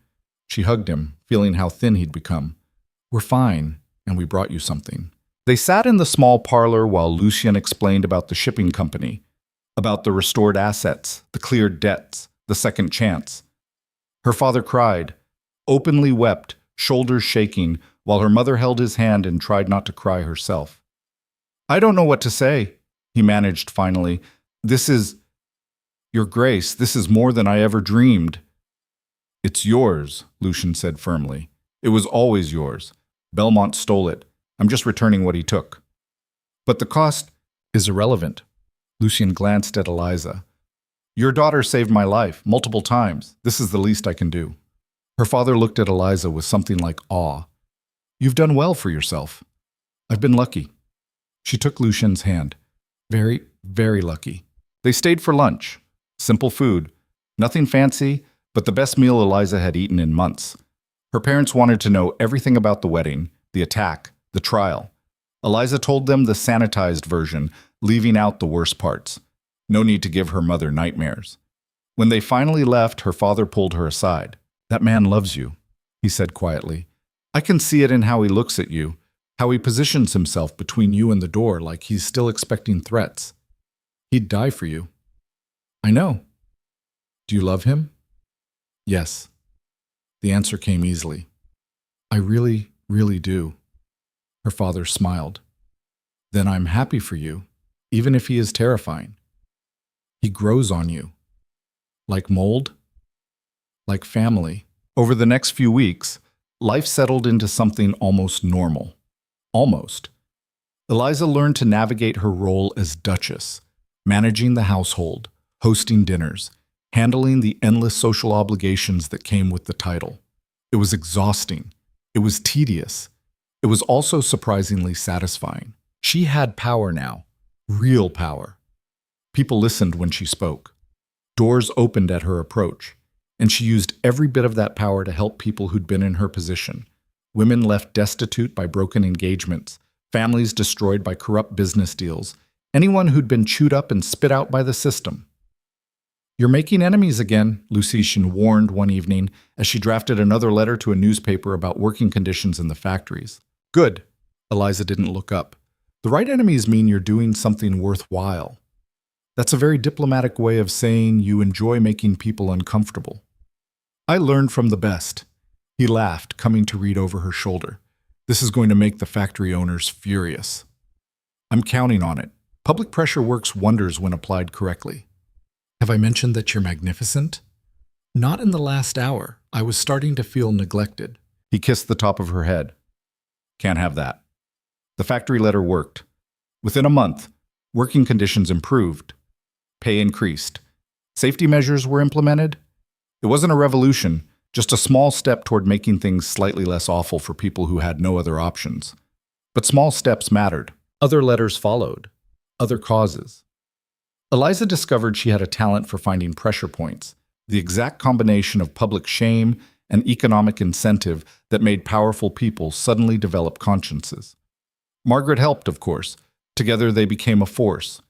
She hugged him, feeling how thin he'd become. We're fine, and we brought you something. They sat in the small parlor while Lucien explained about the shipping company, about the restored assets, the cleared debts, the second chance. Her father cried, openly wept, shoulders shaking, while her mother held his hand and tried not to cry herself. I don't know what to say, he managed finally. This is, Your Grace, this is more than I ever dreamed. It's yours, Lucien said firmly. It was always yours. Belmont stole it. I'm just returning what he took. But the cost is irrelevant. Lucien glanced at Eliza. Your daughter saved my life multiple times. This is the least I can do. Her father looked at Eliza with something like awe. You've done well for yourself. I've been lucky. She took Lucien's hand. Very, very lucky. They stayed for lunch. Simple food. Nothing fancy, but the best meal Eliza had eaten in months. Her parents wanted to know everything about the wedding, the attack, the trial. Eliza told them the sanitized version, leaving out the worst parts. No need to give her mother nightmares. When they finally left, her father pulled her aside. That man loves you, he said quietly. I can see it in how he looks at you, how he positions himself between you and the door like he's still expecting threats. He'd die for you. I know. Do you love him? Yes. The answer came easily. I really, really do. Her father smiled. Then I'm happy for you, even if he is terrifying. He grows on you. Like mold? Like family. Over the next few weeks, life settled into something almost normal. Almost. Eliza learned to navigate her role as Duchess, managing the household, hosting dinners, handling the endless social obligations that came with the title. It was exhausting. It was tedious. It was also surprisingly satisfying. She had power now, real power. People listened when she spoke. Doors opened at her approach, and she used every bit of that power to help people who'd been in her position. Women left destitute by broken engagements, families destroyed by corrupt business deals, anyone who'd been chewed up and spit out by the system. You're making enemies again, Lucien warned one evening as she drafted another letter to a newspaper about working conditions in the factories. Good. Eliza didn't look up. The right enemies mean you're doing something worthwhile. That's a very diplomatic way of saying you enjoy making people uncomfortable. I learned from the best. He laughed, coming to read over her shoulder. This is going to make the factory owners furious. I'm counting on it. Public pressure works wonders when applied correctly. Have I mentioned that you're magnificent? Not in the last hour. I was starting to feel neglected. He kissed the top of her head. Can't have that. The factory letter worked. Within a month, working conditions improved. Pay increased. Safety measures were implemented. It wasn't a revolution, just a small step toward making things slightly less awful for people who had no other options. But small steps mattered. Other letters followed. Other causes. Eliza discovered she had a talent for finding pressure points, the exact combination of public shame and economic incentive that made powerful people suddenly develop consciences. Margaret helped, of course. Together they became a force.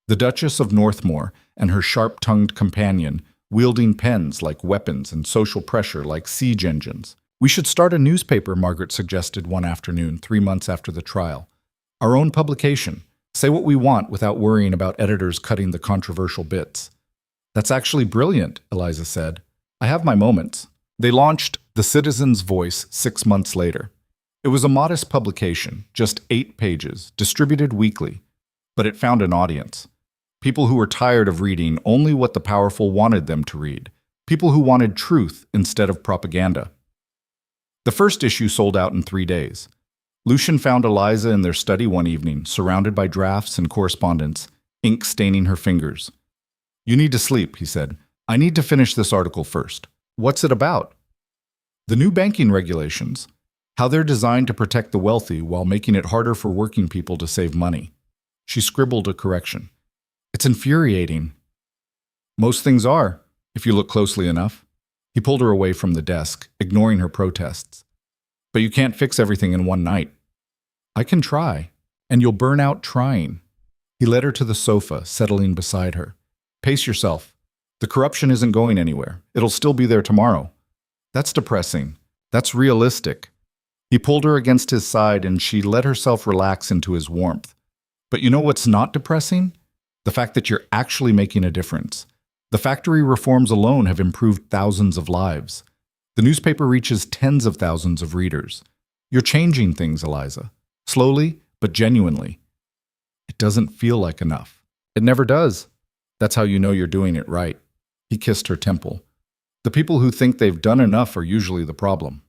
The Duchess of Northmore and her sharp-tongued companion, wielding pens like weapons and social pressure like siege engines. "We should start a newspaper," Margaret suggested one afternoon, 3 months after the trial. "Our own publication. Say what we want without worrying about editors cutting the controversial bits." "That's actually brilliant," Eliza said. "I have my moments." They launched The Citizen's Voice 6 months later. It was a modest publication, just 8 pages, distributed weekly, but it found an audience. People who were tired of reading only what the powerful wanted them to read. People who wanted truth instead of propaganda. The first issue sold out in 3 days. Lucian found Eliza in their study one evening, surrounded by drafts and correspondence, ink staining her fingers. "You need to sleep," he said. "I need to finish this article first." "What's it about?" "The new banking regulations. How they're designed to protect the wealthy while making it harder for working people to save money." She scribbled a correction. "It's infuriating." "Most things are, if you look closely enough." He pulled her away from the desk, ignoring her protests. "But you can't fix everything in one night." "I can try, and you'll burn out trying." He led her to the sofa, settling beside her. "Pace yourself. The corruption isn't going anywhere. It'll still be there tomorrow." "That's depressing. That's realistic." He pulled her against his side, and she let herself relax into his warmth. "But you know what's not depressing? The fact that you're actually making a difference. The factory reforms alone have improved thousands of lives. The newspaper reaches tens of thousands of readers. You're changing things, Eliza. Slowly, but genuinely." "It doesn't feel like enough." "It never does. That's how you know you're doing it right." He kissed her temple. "The people who think they've done enough are usually the problem."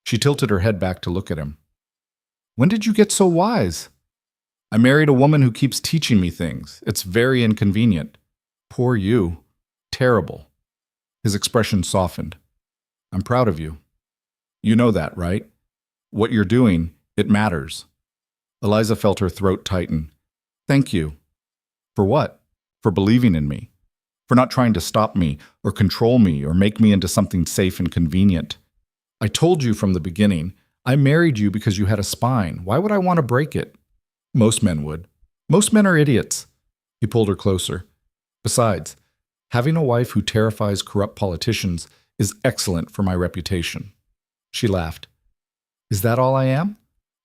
She tilted her head back to look at him. "When did you get so wise?" "I married a woman who keeps teaching me things. It's very inconvenient." "Poor you. Terrible." His expression softened. "I'm proud of you. You know that, right? What you're doing, it matters." Eliza felt her throat tighten. "Thank you." "For what?" "For believing in me. For not trying to stop me, or control me, or make me into something safe and convenient. I told you from the beginning, I married you because you had a spine. Why would I want to break it?" "Most men would. Most men are idiots." He pulled her closer. "Besides, having a wife who terrifies corrupt politicians is excellent for my reputation." She laughed. "Is that all I am?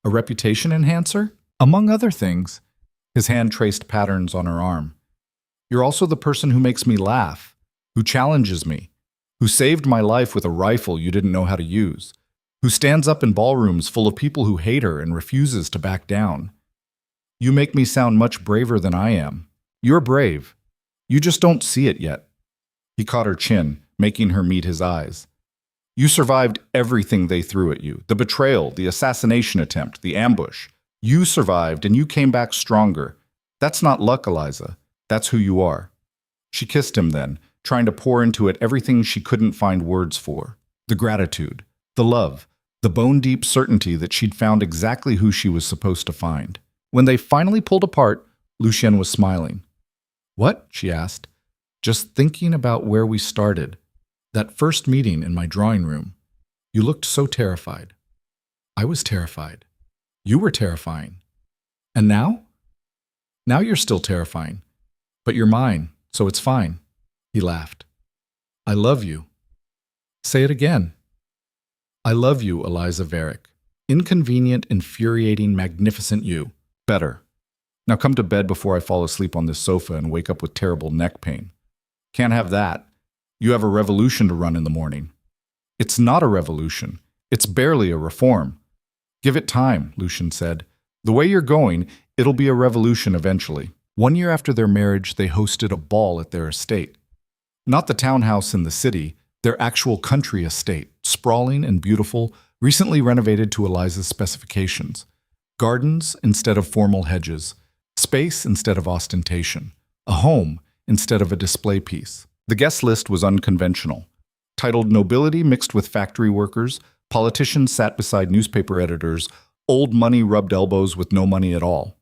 A reputation enhancer?" "Among other things." His hand traced patterns on her arm. "You're also the person who makes me laugh, who challenges me, who saved my life with a rifle you didn't know how to use, who stands up in ballrooms full of people who hate her and refuses to back down. You make me sound much braver than I am. You're brave. You just don't see it yet." He caught her chin, making her meet his eyes. "You survived everything they threw at you, the betrayal, the assassination attempt, the ambush. You survived, and you came back stronger. That's not luck, Eliza. That's who you are." She kissed him then, trying to pour into it everything she couldn't find words for. The gratitude, the love, the bone-deep certainty that she'd found exactly who she was supposed to find. When they finally pulled apart, Lucienne was smiling. "What?" she asked. "Just thinking about where we started. That first meeting in my drawing room. You looked so terrified." "I was terrified. You were terrifying. And now?" "Now you're still terrifying. But you're mine, so it's fine." He laughed. "I love you." "Say it again." "I love you, Eliza Varick. Inconvenient, infuriating, magnificent you. Better. Now come to bed before I fall asleep on this sofa and wake up with terrible neck pain. Can't have that. You have a revolution to run in the morning." "It's not a revolution. It's barely a reform." "Give it time," Lucian said. "The way you're going, it'll be a revolution eventually." 1 year after their marriage, they hosted a ball at their estate. Not the townhouse in the city, their actual country estate, sprawling and beautiful, recently renovated to Eliza's specifications. Gardens instead of formal hedges, space instead of ostentation, a home instead of a display piece. The guest list was unconventional. Titled Nobility Mixed with Factory Workers, politicians sat beside newspaper editors, old money rubbed elbows with no money at all.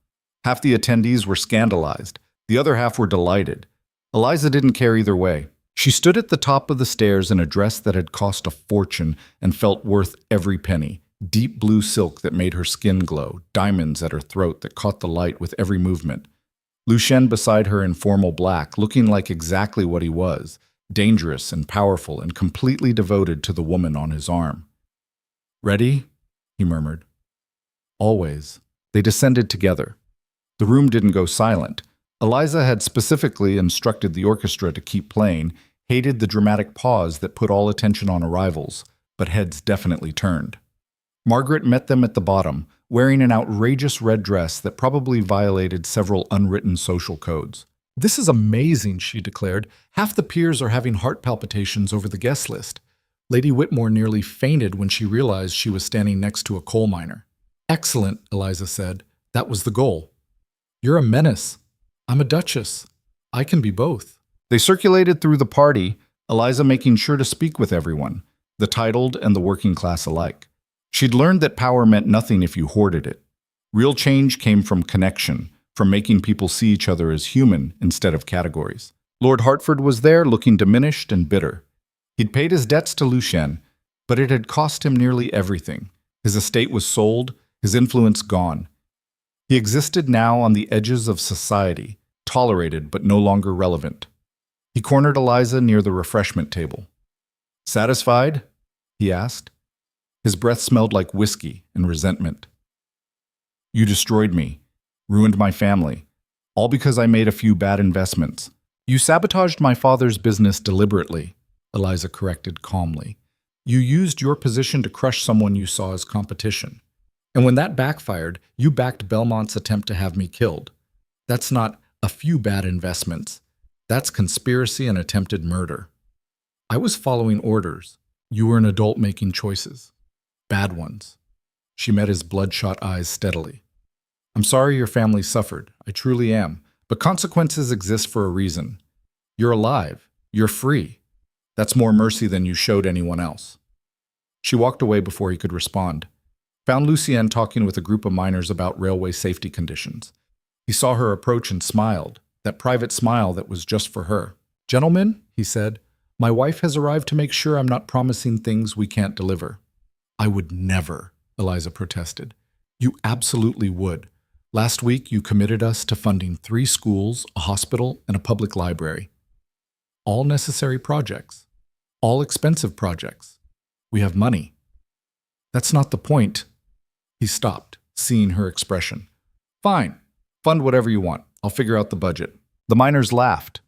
Half the attendees were scandalized, the other half were delighted. Eliza didn't care either way. She stood at the top of the stairs in a dress that had cost a fortune and felt worth every penny. Deep blue silk that made her skin glow, diamonds at her throat that caught the light with every movement. Lucien beside her in formal black, looking like exactly what he was, dangerous and powerful and completely devoted to the woman on his arm. "Ready?" he murmured. "Always." They descended together. The room didn't go silent. Eliza had specifically instructed the orchestra to keep playing, hated the dramatic pause that put all attention on arrivals, but heads definitely turned. Margaret met them at the bottom, wearing an outrageous red dress that probably violated several unwritten social codes. "This is amazing," she declared. "Half the peers are having heart palpitations over the guest list." Lady Whitmore nearly fainted when she realized she was standing next to a coal miner. "Excellent," Eliza said. "That was the goal." "You're a menace. I'm a duchess. I can be both." They circulated through the party, Eliza making sure to speak with everyone, the titled and the working class alike. She'd learned that power meant nothing if you hoarded it. Real change came from connection, from making people see each other as human instead of categories. Lord Hertford was there, looking diminished and bitter. He'd paid his debts to Lucien, but it had cost him nearly everything. His estate was sold, his influence gone. He existed now on the edges of society, tolerated but no longer relevant. He cornered Eliza near the refreshment table. "Satisfied?" he asked. His breath smelled like whiskey and resentment. "You destroyed me, ruined my family, all because I made a few bad investments. You sabotaged my father's business deliberately," Eliza corrected calmly. "You used your position to crush someone you saw as competition. And when that backfired, you backed Belmont's attempt to have me killed. That's not a few bad investments. That's conspiracy and attempted murder. I was following orders. You were an adult making choices. Bad ones." She met his bloodshot eyes steadily. "I'm sorry your family suffered. I truly am. But consequences exist for a reason. You're alive. You're free. That's more mercy than you showed anyone else." She walked away before he could respond. Found Lucien talking with a group of miners about railway safety conditions. He saw her approach and smiled, that private smile that was just for her. "Gentlemen," he said, "my wife has arrived to make sure I'm not promising things we can't deliver." "I would never," Eliza protested. "You absolutely would. Last week you committed us to funding 3 schools, a hospital, and a public library. All necessary projects. All expensive projects. We have money." "That's not the point." He stopped, seeing her expression. "Fine. Fund whatever you want. I'll figure out the budget." The miners laughed.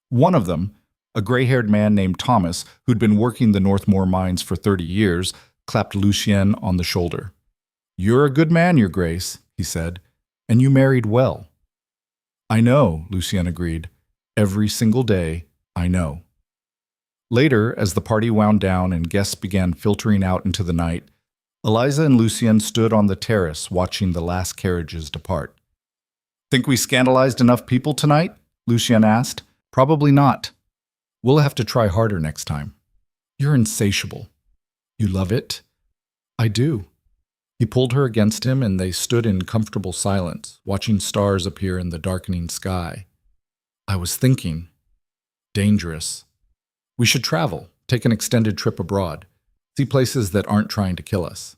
One of them, a gray-haired man named Thomas, who'd been working the Northmoor mines for 30 years, clapped Lucien on the shoulder. "You're a good man, Your Grace," he said, "and you married well." "I know," Lucien agreed. "Every single day, I know." Later, as the party wound down and guests began filtering out into the night, Eliza and Lucien stood on the terrace watching the last carriages depart. "Think we scandalized enough people tonight?" Lucien asked. "Probably not. We'll have to try harder next time." "You're insatiable." "You love it?" "I do." He pulled her against him and they stood in comfortable silence, watching stars appear in the darkening sky. "I was thinking. Dangerous. We should travel, take an extended trip abroad, see places that aren't trying to kill us."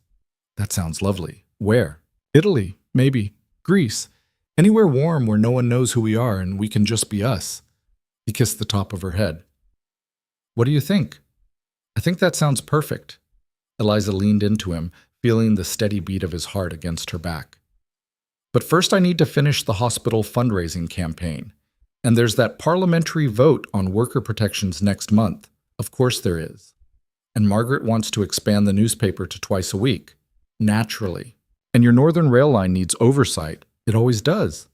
"That sounds lovely. Where?" "Italy, maybe. Greece. Anywhere warm where no one knows who we are and we can just be us." He kissed the top of her head. "What do you think?" "I think that sounds perfect." Eliza leaned into him, feeling the steady beat of his heart against her back. "But first I need to finish the hospital fundraising campaign. And there's that parliamentary vote on worker protections next month. Of course there is. And Margaret wants to expand the newspaper to twice a week. Naturally. And your Northern Rail line needs oversight. It always does.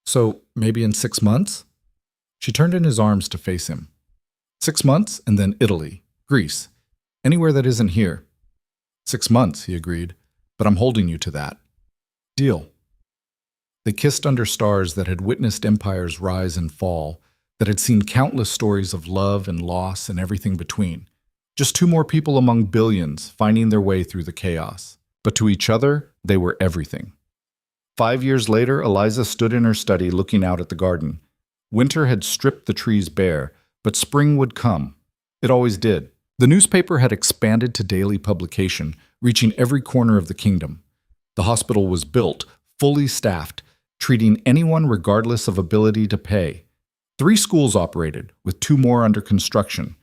So maybe in 6 months?" She turned in his arms to face him. 6 months and then Italy, Greece, anywhere that isn't here." 6 months, he agreed, "but I'm holding you to that." "Deal." They kissed under stars that had witnessed empires rise and fall, that had seen countless stories of love and loss and everything between. Just 2 more people among billions, finding their way through the chaos. But to each other, they were everything. 5 years later, Eliza stood in her study looking out at the garden. Winter had stripped the trees bare, but spring would come. It always did. The newspaper had expanded to daily publication, reaching every corner of the kingdom. The hospital was built, fully staffed, treating anyone regardless of ability to pay. 3 schools operated, with 2 more under construction.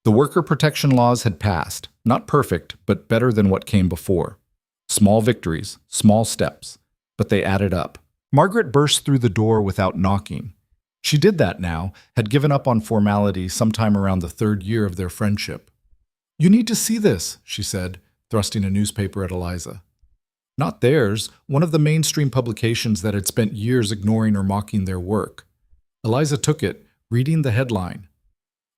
The worker protection laws had passed, not perfect, but better than what came before. Small victories, small steps, but they added up. Margaret burst through the door without knocking. She did that now, had given up on formality sometime around the 3rd year of their friendship. "You need to see this," she said, thrusting a newspaper at Eliza. Not theirs, one of the mainstream publications that had spent years ignoring or mocking their work. Eliza took it, reading the headline.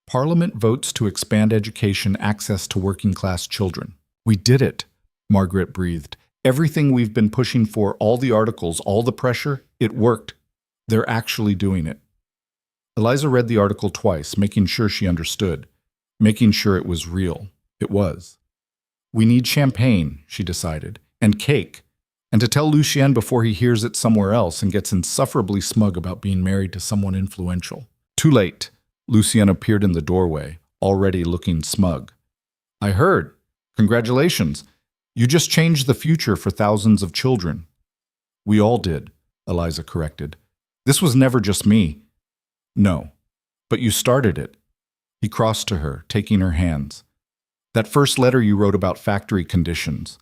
Parliament votes to expand education access to working-class children. "We did it," Margaret breathed. "Everything we've been pushing for, all the articles, all the pressure, it worked. They're actually doing it." Eliza read the article twice, making sure she understood, making sure it was real. It was. "We need champagne," she decided, "and cake, and to tell Lucien before he hears it somewhere else and gets insufferably smug about being married to someone influential." Too late. Lucien appeared in the doorway, already looking smug. "I heard. Congratulations. You just changed the future for thousands of children." "We all did," Eliza corrected. "This was never just me." "No, but you started it." He crossed to her, taking her hands. "That first letter you wrote about factory conditions.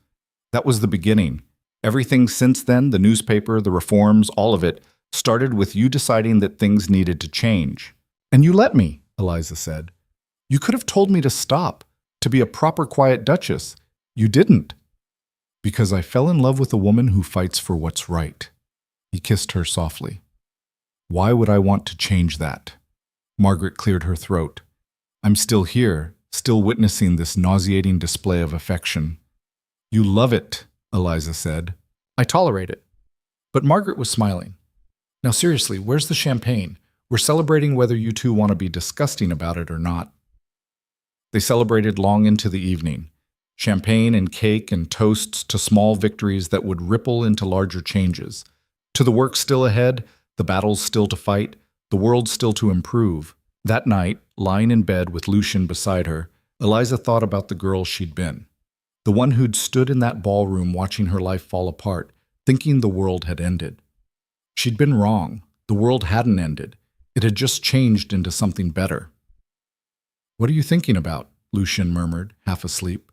That was the beginning. Everything since then, the newspaper, the reforms, all of it, started with you deciding that things needed to change. And you let me," Eliza said. "You could have told me to stop, to be a proper quiet duchess. You didn't." "Because I fell in love with a woman who fights for what's right." He kissed her softly. "Why would I want to change that?" Margaret cleared her throat. "I'm still here, still witnessing this nauseating display of affection." "You love it," Eliza said. "I tolerate it." But Margaret was smiling. "Now seriously, where's the champagne? We're celebrating whether you two want to be disgusting about it or not." They celebrated long into the evening. Champagne and cake and toasts to small victories that would ripple into larger changes. To the work still ahead, the battles still to fight, the world still to improve. That night, lying in bed with Lucien beside her, Eliza thought about the girl she'd been. The one who'd stood in that ballroom watching her life fall apart, thinking the world had ended. She'd been wrong. The world hadn't ended. It had just changed into something better. "What are you thinking about?" Lucien murmured, half asleep.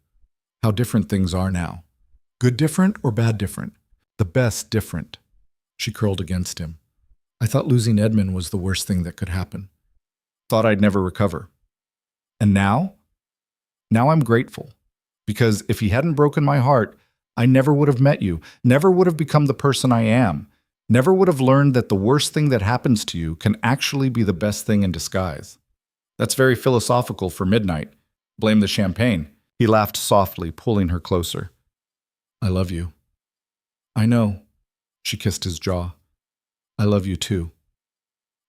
"How different things are now." "Good different or bad different?" "The best different." She curled against him. "I thought losing Edmund was the worst thing that could happen. Thought I'd never recover. And now? Now I'm grateful. Because if he hadn't broken my heart, I never would have met you, never would have become the person I am, never would have learned that the worst thing that happens to you can actually be the best thing in disguise." "That's very philosophical for midnight. Blame the champagne." He laughed softly, pulling her closer. "I love you." "I know." She kissed his jaw. "I love you too."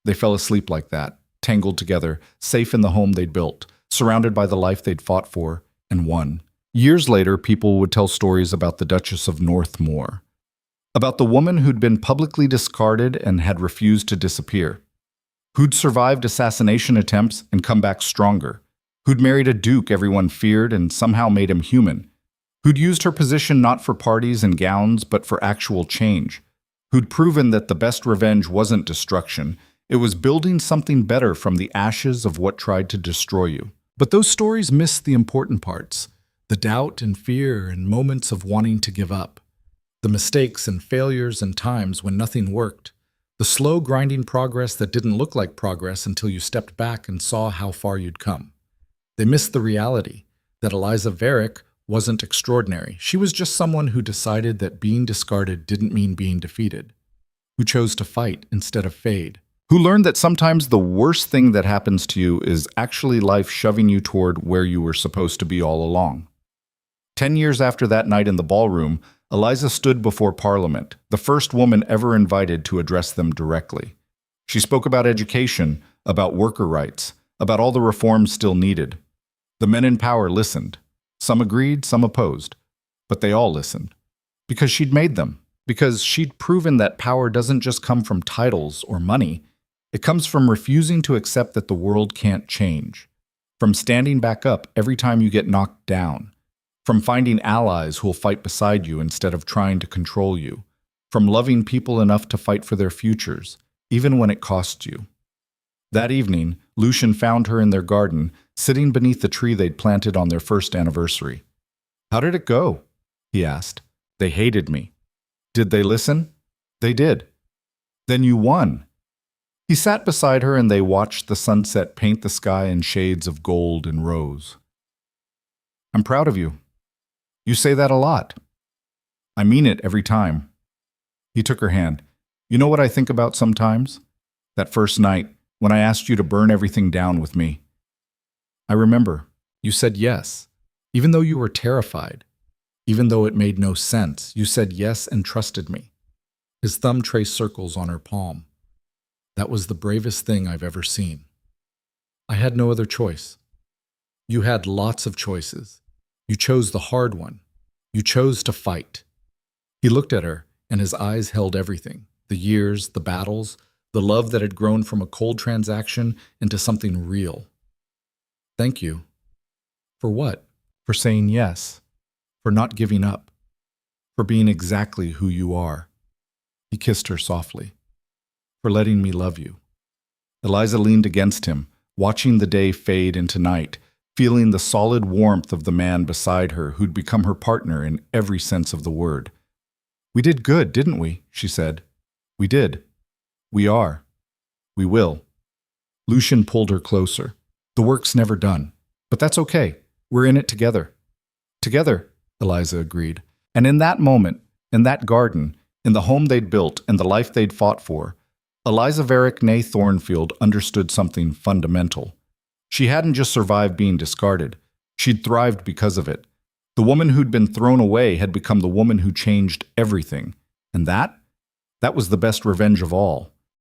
They fell asleep like that, tangled together, safe in the home they'd built, surrounded by the life they'd fought for and won. Years later, people would tell stories about the Duchess of Northmore, about the woman who'd been publicly discarded and had refused to disappear, who'd survived assassination attempts and come back stronger, who'd married a duke everyone feared and somehow made him human, who'd used her position not for parties and gowns but for actual change, who'd proven that the best revenge wasn't destruction, it was building something better from the ashes of what tried to destroy you. But those stories missed the important parts, the doubt and fear and moments of wanting to give up, the mistakes and failures and times when nothing worked, the slow grinding progress that didn't look like progress until you stepped back and saw how far you'd come. They missed the reality that Eliza Varick wasn't extraordinary. She was just someone who decided that being discarded didn't mean being defeated, who chose to fight instead of fade, who learned that sometimes the worst thing that happens to you is actually life shoving you toward where you were supposed to be all along. 10 years after that night in the ballroom, Eliza stood before Parliament, the first woman ever invited to address them directly. She spoke about education, about worker rights, about all the reforms still needed. The men in power listened. Some agreed, some opposed. But they all listened. Because she'd made them. Because she'd proven that power doesn't just come from titles or money. It comes from refusing to accept that the world can't change, from standing back up every time you get knocked down, from finding allies who'll fight beside you instead of trying to control you, from loving people enough to fight for their futures, even when it costs you. That evening, Lucian found her in their garden, sitting beneath the tree they'd planted on their first anniversary. "How did it go?" he asked. "They hated me." "Did they listen?" "They did." "Then you won." He sat beside her and they watched the sunset paint the sky in shades of gold and rose. "I'm proud of you. You say that a lot." "I mean it every time." He took her hand. "You know what I think about sometimes? That first night, when I asked you to burn everything down with me. I remember, you said yes, even though you were terrified, even though it made no sense. You said yes and trusted me." His thumb traced circles on her palm. "That was the bravest thing I've ever seen. I had no other choice. You had lots of choices. You chose the hard one. You chose to fight." He looked at her, and his eyes held everything: the years, the battles, the love that had grown from a cold transaction into something real. "Thank you." "For what?" "For saying yes. For not giving up. For being exactly who you are." He kissed her softly. "For letting me love you." Eliza leaned against him, watching the day fade into night, feeling the solid warmth of the man beside her who'd become her partner in every sense of the word. "We did good, didn't we?" she said. "We did. We are. We will." Lucian pulled her closer. "The work's never done. But that's okay. We're in it together." "Together," Eliza agreed. And in that moment, in that garden, in the home they'd built and the life they'd fought for, Eliza Varick née Thornfield understood something fundamental. She hadn't just survived being discarded. She'd thrived because of it. The woman who'd been thrown away had become the woman who changed everything. And that was the best revenge of all.